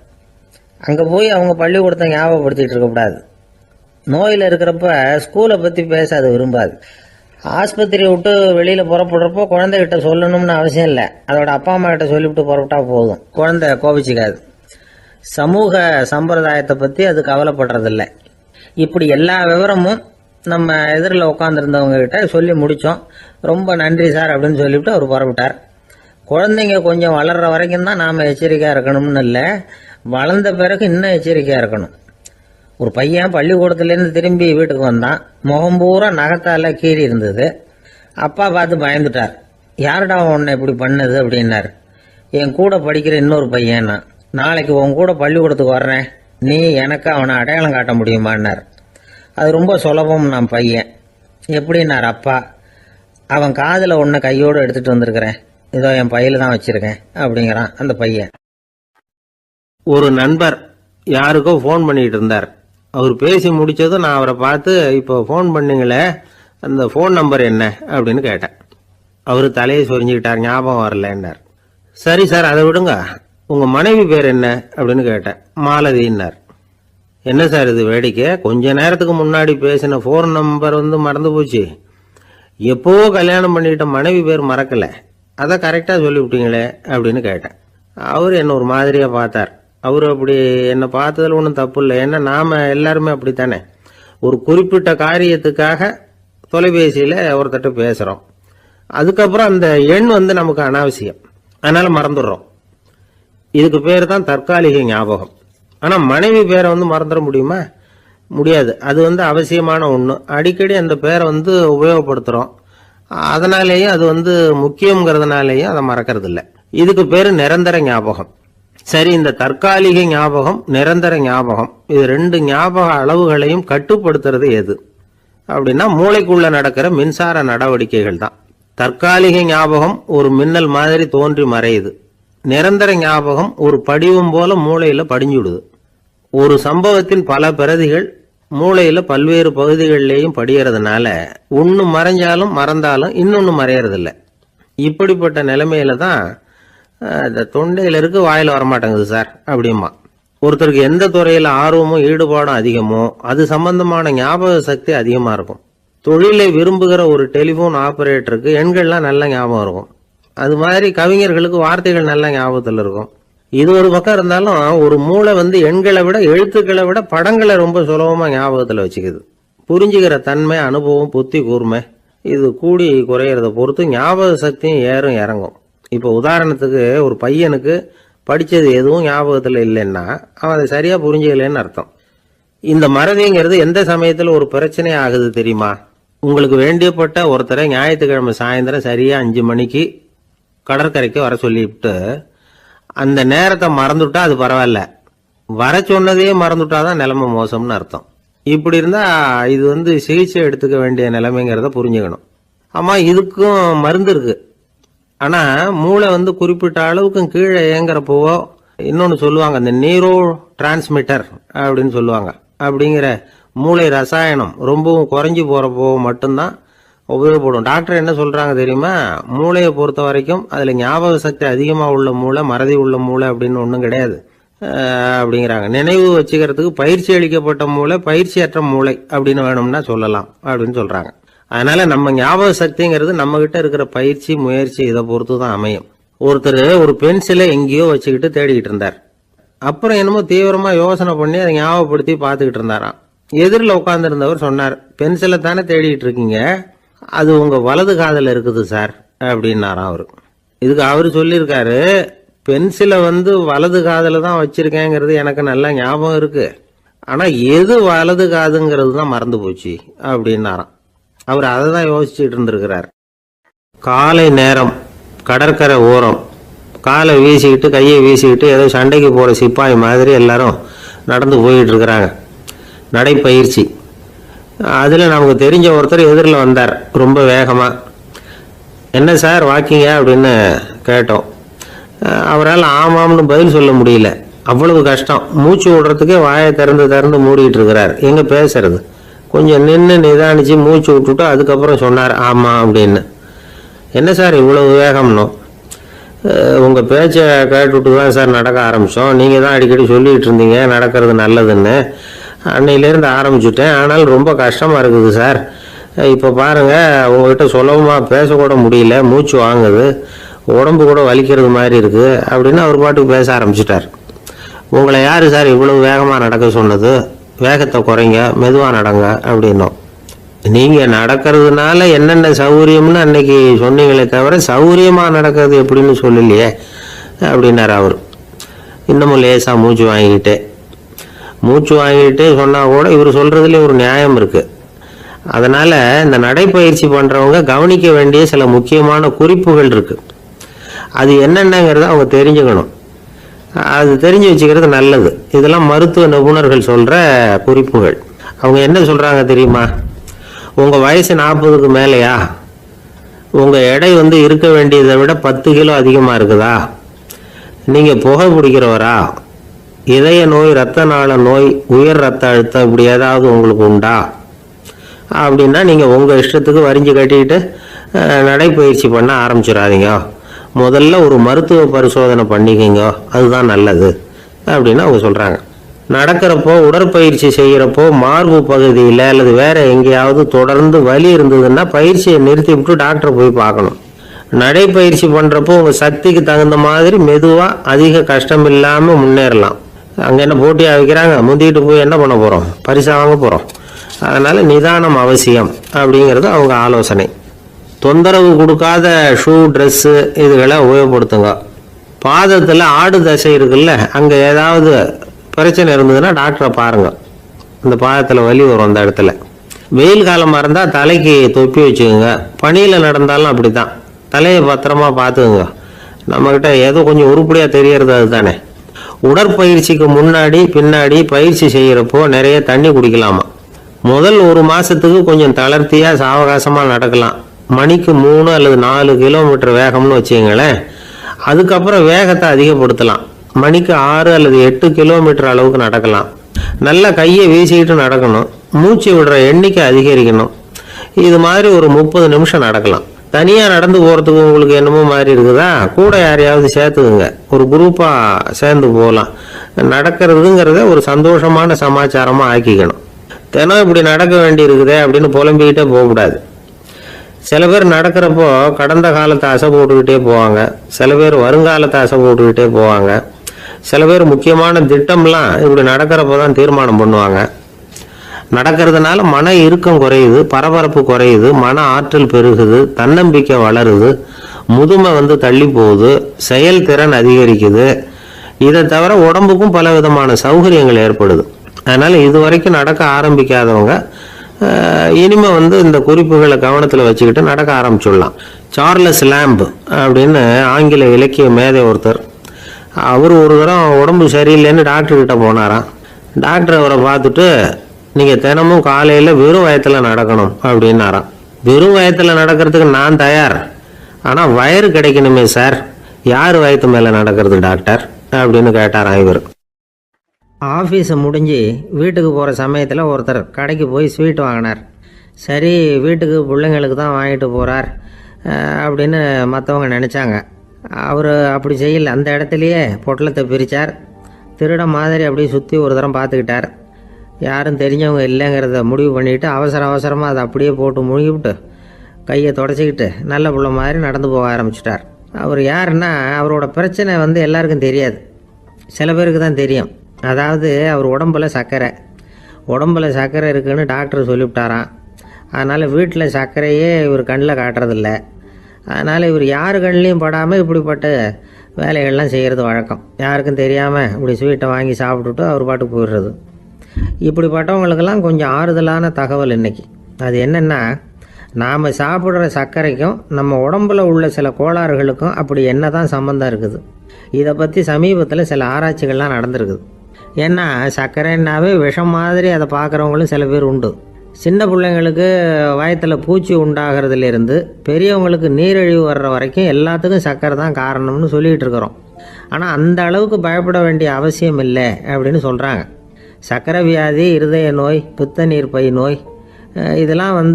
அங்கே போய் அவங்க பள்ளிக்கூடத்தை ஞாபகப்படுத்திகிட்டு இருக்கக்கூடாது. நோயில் இருக்கிறப்ப ஸ்கூலை பற்றி பேச அது விரும்பாது. ஆஸ்பத்திரியை விட்டு வெளியில் புறப்படுறப்போ குழந்தைகிட்ட சொல்லணும்னு அவசியம் இல்லை. அதோட அப்பா அம்மா கிட்ட சொல்லிவிட்டு புறப்பட்டா போதும். குழந்தை கோபிச்சிக்காது. சமூக சம்பிரதாயத்தை பற்றி அது கவலைப்படுறதில்லை. இப்படி எல்லா விவரமும் நம்ம எதிரில் உட்காந்துருந்தவங்க கிட்ட சொல்லி முடித்தோம். ரொம்ப நன்றி சார் அப்படின்னு சொல்லிவிட்டு அவர் புறப்பட்டார். குழந்தைங்க கொஞ்சம் வளர்கிற வரைக்கும் தான் நாம் எச்சரிக்கையாக இருக்கணும்னு இல்லை, வளர்ந்த பிறகு இன்னும் எச்சரிக்கையாக இருக்கணும். ஒரு பையன் பள்ளிக்கூடத்துலேருந்து திரும்பி வீட்டுக்கு வந்தான். முகம் பூரா நகத்தால் கீறி இருந்தது. அப்பா பார்த்து பயந்துட்டார். யாருடா உன்னை இப்படி பண்ணது அப்படின்னார். என் கூட படிக்கிற இன்னொரு பையன். நாளைக்கு உன் கூட பள்ளிக்கூடத்துக்கு வர்றேன், நீ எனக்கு அவனை அடையாளம் காட்ட முடியுமான்னார். அது ரொம்ப சுலபம் நான் பையன். எப்படின்னார் அப்பா. அவன் காதில் ஒன்று கையோடு எடுத்துகிட்டு வந்திருக்கிறேன், இதோ என் பையில தான் வச்சுருக்கேன் அப்படிங்கிறான் அந்த பையன். ஒரு நண்பர் யாருக்கோ ஃபோன் பண்ணிகிட்டு இருந்தார். அவர் பேசி முடித்ததும் நான் அவரை பார்த்து, இப்போ ஃபோன் பண்ணிங்களே அந்த ஃபோன் நம்பர் என்ன அப்படின்னு கேட்டேன். அவர் தலையை சொரிஞ்சுக்கிட்டார். ஞாபகம் வரலன்னார். சரி சார் அதை விடுங்க, உங்கள் மனைவி பேர் என்ன அப்படின்னு கேட்டேன். மாலதின்னார். என்ன சார் இது வேடிக்கை, கொஞ்ச நேரத்துக்கு முன்னாடி பேசின ஃபோன் நம்பர் மறந்து போச்சு. எப்போவோ கல்யாணம் பண்ணிக்கிட்ட மனைவி பேர் மறக்கலை, அதை கரெக்டாக சொல்லிவிட்டீங்களே அப்படின்னு கேட்டேன். அவர் என்ன ஒரு மாதிரியாக பார்த்தார். அவர் அப்படி என்னை பார்த்ததில் ஒன்றும் தப்பு இல்லை. ஏன்னா நாம் எல்லாருமே அப்படித்தானே. ஒரு குறிப்பிட்ட காரியத்துக்காக தொலைபேசியில் ஒருத்தட்ட பேசுகிறோம், அதுக்கப்புறம் அந்த எண் நமக்கு அனாவசியம், அதனால் மறந்துடுறோம். இதுக்கு பேர் தான் தற்காலிக ஞாபகம். ஆனால் மனைவி பேரை மறந்துட முடியுமா? முடியாது. அது அவசியமான ஒன்று. அடிக்கடி அந்த பேரை உபயோகப்படுத்துகிறோம், அதனாலேயும் அது முக்கியங்கிறதுனாலேயும் அதை மறக்கறதில்லை. இதுக்கு பேர் நிரந்தர ஞாபகம். சரி, இந்த தற்காலிக ஞாபகம் நிரந்தர ஞாபகம் இது ரெண்டு ஞாபக அளவுகளையும் கட்டுப்படுத்துறது எது அப்படின்னா மூளைக்குள்ள நடக்கிற மின்சார நடவடிக்கைகள் தான். தற்காலிக ஞாபகம் ஒரு மின்னல் மாதிரி தோன்றி மறையுது. நிரந்தர ஞாபகம் ஒரு படிவம் போல மூளையில படிஞ்சுடுது. ஒரு சம்பவத்தின் பல பிரதிகள் மூளையில பல்வேறு பகுதிகளிலேயும் படியறதுனால ஒன்னு மறைஞ்சாலும் மறந்தாலும் இன்னொன்னு மறையறதில்லை. இப்படிப்பட்ட நிலைமையில தான் இந்த தொண்டையில இருக்கு வாயில வரமாட்டேங்குது சார் அப்படிமா. ஒருத்தருக்கு எந்த துறையில ஆர்வமும் ஈடுபாடும் அதிகமோ அது சம்பந்தமான ஞாபக சக்தி அதிகமா இருக்கும். தொழிலை விரும்புகிற ஒரு டெலிபோன் ஆபரேட்டருக்கு எண்கள்லாம் நல்ல ஞாபகம் இருக்கும். அது மாதிரி கவிஞர்களுக்கு வார்த்தைகள் நல்ல ஞாபகத்தில் இருக்கும். இது ஒரு பக்கம் இருந்தாலும் ஒரு மூளை எண்களை விட எழுத்துக்களை விட படங்களை ரொம்ப சுலபமா ஞாபகத்தில் வச்சுக்குது. புரிஞ்சுக்கிற தன்மை, அனுபவம், புத்தி கூர்மை இது கூடி குறையிறத பொறுத்து ஞாபக சக்தியும் ஏறும் இறங்கும். இப்போ உதாரணத்துக்கு ஒரு பையனுக்கு படித்தது எதுவும் ஞாபகத்தில் இல்லைன்னா அவன் அதை சரியாக புரிஞ்சுக்கலன்னு அர்த்தம். இந்த மறதிங்கிறது எந்த சமயத்தில் ஒரு பிரச்சனை ஆகுது தெரியுமா? உங்களுக்கு வேண்டியப்பட்ட ஒருத்தரை ஞாயிற்றுக்கிழமை சாயந்தரம் சரியாக 5 மணிக்கு கடற்கரைக்கு வர சொல்லிவிட்டு அந்த நேரத்தை மறந்துட்டா அது பரவாயில்ல, வர சொன்னதையே மறந்துட்டாதான் நிலைமை மோசம்னு அர்த்தம். இப்படி இருந்தால் இது சிகிச்சை எடுத்துக்க வேண்டிய நிலைமைங்கிறத புரிஞ்சுக்கணும். ஆமாம், இதுக்கும் மருந்து இருக்கு. ஆனால் மூளை குறிப்பிட்ட அளவுக்கும் கீழே இயங்குறப்போவோ இன்னொன்று சொல்லுவாங்க, இந்த நீரோ டிரான்ஸ்மிட்டர் அப்படின்னு சொல்லுவாங்க. அப்படிங்கிற மூளை ரசாயனம் ரொம்பவும் குறைஞ்சி போகிறப்போ மட்டும்தான் உபயோகப்படும். டாக்டர் என்ன சொல்கிறாங்க தெரியுமா, மூளையை பொறுத்த வரைக்கும் அதில் ஞாபக சக்தி அதிகமாக உள்ள மூளை, மறதி உள்ள மூளை அப்படின்னு ஒன்றும் கிடையாது அப்படிங்கிறாங்க. நினைவு வச்சுக்கிறதுக்கு பயிற்சி அளிக்கப்பட்ட மூளை, பயிற்சியற்ற மூளை அப்படின்னு வேணும்னா சொல்லலாம் அப்படின்னு சொல்கிறாங்க. அதனால நம்ம ஞாபக சக்திங்கிறது நம்ம கிட்ட இருக்கிற பயிற்சி, முயற்சி இதை பொறுத்து தான் அமையும். ஒருத்தர் ஒரு பென்சிலை எங்கேயோ வச்சுக்கிட்டு தேடிக்கிட்டு இருந்தார். அப்புறம் என்னமோ தீவிரமா யோசனை பண்ணி அதை ஞாபகப்படுத்தி பார்த்துக்கிட்டு இருந்தாராம். எதிரில் உட்காந்துருந்தவர் சொன்னார், பென்சிலை தானே தேடிக்கிட்டு இருக்கீங்க, அது உங்க வலது காதில் இருக்குது சார் அப்படின்னாராம் அவரு. இதுக்கு அவர் சொல்லியிருக்காரு, பென்சிலை வலது காதில் தான் வச்சிருக்கேங்கிறது எனக்கு நல்லா ஞாபகம் இருக்கு, ஆனா எது வலது காதுங்கிறது தான் மறந்து போச்சு அப்படின்னாராம். அவர் அதை தான் யோசிச்சுட்டு இருந்திருக்கிறார். காலை நேரம், கடற்கரை ஓரம், காலை வீசிக்கிட்டு கையை வீசிக்கிட்டு ஏதோ சண்டைக்கு போகிற சிப்பாய் மாதிரி எல்லாரும் நடந்து போயிட்டு இருக்கிறாங்க. நடைப்பயிற்சி. அதில் நமக்கு தெரிஞ்ச ஒருத்தர் எதிரில் வந்தார் ரொம்ப வேகமாக. என்ன சார் வாக்கிங்க அப்படின்னு கேட்டோம். அவரால் ஆமாம்னு பதில் சொல்ல முடியல, அவ்வளவு கஷ்டம். மூச்சு விடுறதுக்கே வாயை திறந்து மூடிட்டு இருக்கிறார். எங்கே பேசுறது? கொஞ்சம் நின்று நிதானிச்சு மூச்சு விட்டுட்டு அதுக்கப்புறம் சொன்னார் ஆமாம் அப்படின்னு. என்ன சார் இவ்வளவு வேகம்னோ? உங்கள் பேச்சை கேட்டுவிட்டு தான் சார் நடக்க ஆரம்பித்தோம். நீங்கள் தான் அடிக்கடி சொல்லிகிட்டு இருந்தீங்க நடக்கிறது நல்லதுன்னு. அன்னையிலேருந்து ஆரம்பிச்சுட்டேன், ஆனால் ரொம்ப கஷ்டமாக இருக்குது சார். இப்போ பாருங்கள், உங்கள்கிட்ட சுலபமாக பேசக்கூட முடியல, மூச்சு வாங்குது, உடம்பு கூட வலிக்கிறது மாதிரி இருக்குது அப்படின்னு அவர் பாட்டுக்கு பேச ஆரம்பிச்சிட்டார். உங்களை யார் சார் இவ்வளவு வேகமாக நடக்க சொன்னது? வேகத்தை குறைங்க, மெதுவாக நடங்க அப்படின்னோம். நீங்கள் நடக்கிறதுனால என்னென்ன சௌகரியம்னு அன்னைக்கு சொன்னீங்களே தவிர சௌகரியமாக நடக்கிறது எப்படின்னு சொல்லலையே அப்படின்னார் அவர். இன்னமும் லேசாக மூச்சு வாங்கிக்கிட்டே சொன்னால் கூட இவர் சொல்கிறதுல ஒரு நியாயம் இருக்குது. அதனால் இந்த நடைப்பயிற்சி பண்ணுறவங்க கவனிக்க வேண்டிய சில முக்கியமான குறிப்புகள் இருக்குது. அது என்னென்னங்கிறத அவங்க தெரிஞ்சுக்கணும். அது தெரிஞ்சு வச்சுக்கிறது நல்லது. இதெல்லாம் மருத்துவ நிபுணர்கள் சொல்கிற குறிப்புகள். அவங்க என்ன சொல்கிறாங்க தெரியுமா? உங்கள் வயசு 40க்கு மேலேயா? உங்கள் எடை இருக்க வேண்டியதை விட 10 கிலோ அதிகமாக இருக்குதா? நீங்கள் புகை பிடிக்கிறவரா? இதய நோய், இரத்த நாள நோய், உயர் ரத்த அழுத்தம் இப்படி ஏதாவது உங்களுக்கு உண்டா? அப்படின்னா நீங்கள் உங்கள் இஷ்டத்துக்கு வரிஞ்சு கட்டிக்கிட்டு நடைப்பயிற்சி பண்ண ஆரம்பிச்சிடாதீங்க. முதல்ல ஒரு மருத்துவ பரிசோதனை பண்ணிக்கோங்க, அதுதான் நல்லது அப்படின்னு அவங்க சொல்கிறாங்க. நடக்கிறப்போ, உடற்பயிற்சி செய்கிறப்போ மார்பு பகுதியில் அல்லது வேற எங்கேயாவது தொடர்ந்து வலி இருந்ததுன்னா பயிற்சியை நிறுத்தி விட்டு டாக்டரை போய் பார்க்கணும். நடைப்பயிற்சி பண்ணுறப்போ உங்கள் சக்திக்கு தகுந்த மாதிரி மெதுவாக அதிக கஷ்டம் இல்லாமல் முன்னேறலாம். அங்கே என்ன போட்டியாக வைக்கிறாங்க, முந்திக்கிட்டு போய் என்ன பண்ண போகிறோம்? பரிசாக வாங்க போகிறோம். அதனால் நிதானம் அவசியம் அப்படிங்கிறது அவங்க ஆலோசனை. தொந்தரவு கொடுக்காத ஷூ, ட்ரெஸ்ஸு இதுகளை உபயோகப்படுத்துங்க. பாதத்தில் ஆடு தசை இருக்குல்ல, அங்கே ஏதாவது பிரச்சனை இருந்ததுன்னா டாக்டரை பாருங்கள். இந்த பாதத்தில் வலி வரும் அந்த இடத்துல. வெயில் காலமாக இருந்தால் தலைக்கு தொப்பி வச்சுக்கோங்க. பனியில் நடந்தாலும் அப்படி தான், தலையை பத்திரமா பார்த்துக்குங்க. நம்மக்கிட்ட ஏதோ கொஞ்சம் உருப்படியாக தெரியறது அதுதானே. உடற்பயிற்சிக்கு முன்னாடி பின்னாடி பயிற்சி செய்கிறப்போ நிறைய தண்ணி குடிக்கலாமா. முதல் 1 மாதத்துக்கு கொஞ்சம் தளர்த்தியாக சாவகாசமாக நடக்கலாம். மணிக்கு 3 அல்லது 4 கிலோமீட்டர் வேகம்னு வச்சுங்களேன். அதுக்கப்புறம் வேகத்தை அதிகப்படுத்தலாம். மணிக்கு 6 அல்லது 8 கிலோமீட்டர் அளவுக்கு நடக்கலாம். நல்லா கையை வீசிக்கிட்டு நடக்கணும். மூச்சு விடுற எண்ணிக்கை அதிகரிக்கணும். இது மாதிரி ஒரு 30 நிமிஷம் நடக்கலாம். தனியாக நடந்து போகிறதுக்கு உங்களுக்கு என்னமோ மாதிரி இருக்குதா, கூட யாரையாவது சேர்த்துக்குங்க. ஒரு குரூப்பாக சேர்ந்து போகலாம். நடக்கிறதுங்கிறத ஒரு சந்தோஷமான சமாச்சாரமாக ஆக்கிக்கணும். தினம் இப்படி நடக்க வேண்டி இருக்குதே அப்படின்னு புலம்பிக்கிட்டே போகக்கூடாது. சில பேர் நடக்கிறப்போ கடந்த காலத்தை அசை போட்டுக்கிட்டே போவாங்க. சில பேர் வருங்காலத்தை அசை போட்டுக்கிட்டே போவாங்க. சில பேர் முக்கியமான திட்டம்லாம் இப்படி நடக்கிறப்போ தான் தீர்மானம் பண்ணுவாங்க. நடக்கிறதுனால மன இறுக்கம் குறையுது, பரபரப்பு குறையுது, மன ஆற்றல் பெருகுது, தன்னம்பிக்கை வளருது, முதுமை தள்ளி போகுது, செயல்திறன் அதிகரிக்குது. இதை தவிர உடம்புக்கும் பல விதமான சௌகரியங்கள் ஏற்படுது. அதனால் இது வரைக்கும் நடக்க ஆரம்பிக்காதவங்க இனிமே இந்த குறிப்புகளை கவனத்தில் வச்சுக்கிட்டு நடக்க ஆரம்பிச்சுடலாம். சார்லஸ் லேம்ப் அப்படின்னு ஆங்கில இலக்கிய மேதை ஒருத்தர், அவர் ஒரு தரம் உடம்பு சரியில்லைன்னு டாக்டர்கிட்ட போனாராம். டாக்டர் அவரை பார்த்துட்டு, நீங்கள் தினமும் காலையில் வெறும் வயத்தில் நடக்கணும் அப்படின்னாராம். வெறும் வயத்தில் நடக்கிறதுக்கு நான் தயார், ஆனால் வயிறு கிடைக்கணுமே சார். யார் வயத்து மேலே நடக்கிறது டாக்டர்? அப்படின்னு கேட்டாராம் இவர். ஆஃபீஸை முடிஞ்சு வீட்டுக்கு போகிற சமயத்தில் ஒருத்தர் கடைக்கு போய் ஸ்வீட் வாங்கினார். சரி, வீட்டுக்கு பிள்ளைங்களுக்கு தான் வாங்கிட்டு போகிறார் அப்படின்னு மற்றவங்க நினச்சாங்க. அவர் அப்படி செய்யல. அந்த இடத்துலையே பொட்டலத்தை பிரித்தார். திருட மாதிரி அப்படியே சுற்றி ஒரு தரம் பார்த்துக்கிட்டார். யாரும் தெரிஞ்சவங்க இல்லைங்கிறத முடிவு பண்ணிவிட்டு அவசரமாக அதை அப்படியே போட்டு முழுகிவிட்டு கையை தொடச்சிக்கிட்டு நல்ல பிள்ளை மாதிரி நடந்து போக ஆரம்பிச்சிட்டார். அவர் யாருன்னா, அவரோட பிரச்சனை எல்லாருக்கும் தெரியாது, சில பேருக்கு தான் தெரியும். அதாவது அவர் உடம்பில் சர்க்கரை இருக்குதுன்னு டாக்டர் சொல்லிவிட்டாராம். அதனால் வீட்டில் சர்க்கரையே இவர் கண்ணில் காட்டுறதில்ல. அதனால் இவர் யார் கண்ணிலையும் படாமல் இப்படிப்பட்ட வேலைகள்லாம் செய்கிறது வழக்கம். யாருக்கும் தெரியாமல் இப்படி ஸ்வீட்டை வாங்கி சாப்பிட்டுட்டு அவர் பாட்டுக்கு போயிடுறது. இப்படிப்பட்டவங்களுக்கெல்லாம் கொஞ்சம் ஆறுதலான தகவல் இன்றைக்கி. அது என்னென்னா, நாம் சாப்பிட்ற சர்க்கரைக்கும் நம்ம உடம்பில் உள்ள சில கோளாறுகளுக்கும் அப்படி என்ன தான் சம்மந்தம் இருக்குது. இதை பற்றி சமீபத்தில் சில ஆராய்ச்சிகள்லாம் நடந்திருக்குது. ஏன்னா சர்க்கரைன்னாவே விஷம் மாதிரி அதை பார்க்குறவங்களும் சில பேர் உண்டு. சின்ன பிள்ளைங்களுக்கு வயத்தில் பூச்சி உண்டாகிறதுலேருந்து பெரியவங்களுக்கு நீரிழிவு வர்ற வரைக்கும் எல்லாத்துக்கும் சர்க்கரை தான் காரணம்னு சொல்லிகிட்டு இருக்கிறோம். ஆனால் அந்த அளவுக்கு பயப்பட வேண்டிய அவசியம் இல்லை அப்படின்னு சொல்கிறாங்க. சர்க்கரை வியாதி, இருதய நோய், பித்த நீர்ப்பை நோய், இதெல்லாம்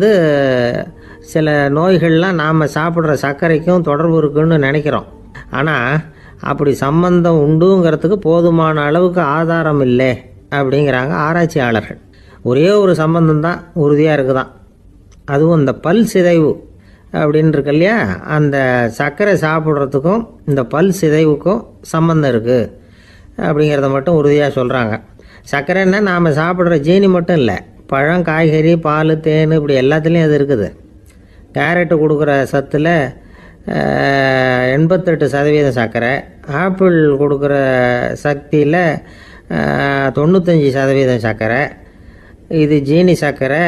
சில நோய்கள்லாம் நாம் சாப்பிட்ற சர்க்கரைக்கும் தொடர்பு இருக்குன்னு நினைக்கிறோம். ஆனால் அப்படி சம்பந்தம் உண்டுங்கிறதுக்கு போதுமான அளவுக்கு ஆதாரம் இல்லை அப்படிங்கிறாங்க ஆராய்ச்சியாளர்கள். ஒரே ஒரு சம்பந்தம் தான் உறுதியாக இருக்குதான். அதுவும் இந்த பல் சிதைவு அப்படின்னு இருக்கு இல்லையா, அந்த சர்க்கரை சாப்பிட்றதுக்கும் இந்த பல் சிதைவுக்கும் சம்பந்தம் இருக்குது அப்படிங்கிறத மட்டும் உறுதியாக சொல்கிறாங்க. சர்க்கரைன்னா நாம் சாப்பிட்ற ஜீனி மட்டும் இல்லை, பழம், காய்கறி, பால், தேன், இப்படி எல்லாத்துலேயும் அது இருக்குது. கேரட்டு கொடுக்குற சத்தில் 88% சர்க்கரை, ஆப்பிள் கொடுக்குற சக்தியில் 95% சர்க்கரை. இது ஜீனி சர்க்கரை,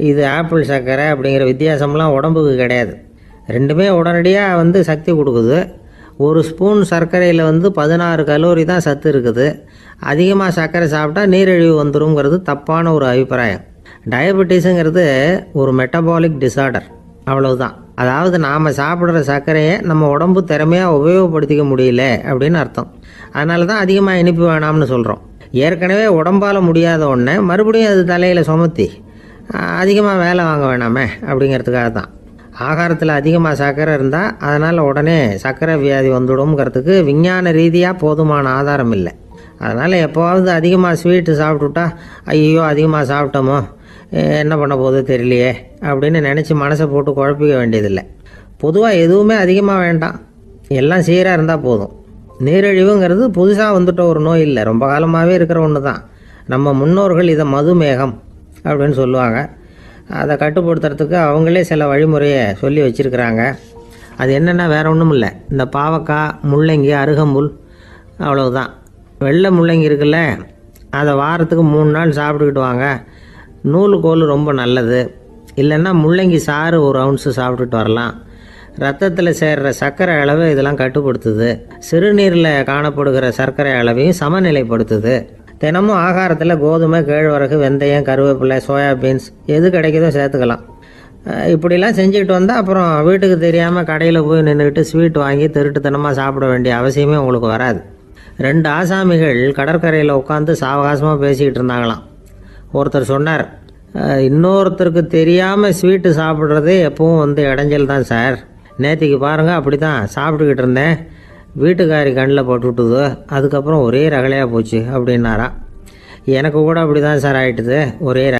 இது ஆப்பிள் சர்க்கரை அப்படிங்கிற வித்தியாசம்லாம் உடம்புக்கு கிடையாது. ரெண்டுமே உடனடியாக சக்தி கொடுக்குது. ஒரு ஸ்பூன் சர்க்கரையில் 16 கலோரி தான் சத்து இருக்குது. அதிகமாக சர்க்கரை சாப்பிட்டா நீரிழிவு வந்துருங்கிறது தப்பான ஒரு அபிப்பிராயம். டயபெட்டிஸுங்கிறது ஒரு மெட்டபாலிக் டிஸார்டர், அவ்வளவுதான். அதாவது நாம் சாப்பிட்ற சர்க்கரையை நம்ம உடம்பு திறமையாக உபயோகப்படுத்திக்க முடியல அப்படின்னு அர்த்தம். அதனால தான் அதிகமாக இனிப்பு வேணாம்னு சொல்கிறோம். ஏற்கனவே உடம்பால் முடியாத ஒன்றை மறுபடியும் அது தலையில் சுமத்தி அதிகமாக வேலை வாங்க வேணாமே அப்படிங்கிறதுக்காக தான். ஆகாரத்தில் அதிகமாக சர்க்கரை இருந்தால் அதனால் உடனே சர்க்கரை வியாதி வந்துடும்ங்கிறதுக்கு விஞ்ஞான ரீதியாக போதுமான ஆதாரம் இல்லை. அதனால் எப்போவாவது அதிகமாக ஸ்வீட்டு சாப்பிட்டுட்டா ஐயோ அதிகமாக சாப்பிட்டோமோ என்ன பண்ண போகுது தெரியலையே அப்படின்னு நினச்சி மனசை போட்டு குழப்பிக்க வேண்டியதில்லை. பொதுவாக எதுவுமே அதிகமாக வேண்டாம், எல்லாம் சீராக இருந்தால் போதும். நீரிழிவுங்கிறது புதுசாக வந்துட்ட ஒரு நோய் இல்லை, ரொம்ப காலமாகவே இருக்கிற ஒன்று தான். நம்ம முன்னோர்கள் இதை மதுமேகம் அப்படின்னு சொல்லுவாங்க. அதை கட்டுப்படுத்துறதுக்கு அவங்களே சில வழிமுறையை சொல்லி வச்சுருக்கிறாங்க. அது என்னென்னா வேறு ஒன்றும் இல்லை, இந்த பாவக்காய், முள்ளங்கி, அருகம்புல், அவ்வளவுதான். வெள்ளை முள்ளங்கி இருக்குல்ல, அதை வாரத்துக்கு 3 நாள் சாப்பிட்டுக்கிட்டு வாங்க. நூலுக்கோல் ரொம்ப நல்லது. இல்லைன்னா முள்ளங்கி சாறு 1 ounce சாப்பிட்டுட்டு வரலாம். ரத்தத்தில் சேர்கிற சர்க்கரை அளவு இதெல்லாம் கட்டுப்படுத்துது. சிறுநீரில் காணப்படுகிற சர்க்கரை அளவையும் சமநிலைப்படுத்துது. தினமும் ஆகாரத்தில் கோதுமை, கேழ்வரகு, வெந்தயம், கருவேப்பிலை, சோயாபீன்ஸ் எது கிடைக்குதோ சேர்த்துக்கலாம். இப்படிலாம் செஞ்சுக்கிட்டு வந்தால் அப்புறம் வீட்டுக்கு தெரியாமல் கடையில் போய் நின்றுக்கிட்டு ஸ்வீட் வாங்கி திருட்டுத்தனமாக சாப்பிட வேண்டிய அவசியமே உங்களுக்கு வராது. 2 ஆசாமிகள் கடற்கரையில் உட்காந்து சாவகாசமாக பேசிக்கிட்டு இருந்தாங்களாம். ஒருத்தர் சொன்னார், இன்னொருத்தருக்கு தெரியாமல் ஸ்வீட்டு சாப்பிட்றதே எப்பவும் இடைஞ்சல் தான் சார். நேற்றுக்கு பாருங்கள் அப்படி தான் சாப்பிட்டுக்கிட்டு இருந்தேன், வீட்டுக்காரி கண்ணில் போட்டுவிட்டுது, அதுக்கப்புறம் ஒரே ரகலையாக போச்சு அப்படின்னாரா. எனக்கு கூட அப்படி தான் சார் ஆகிட்டுது, ஒரே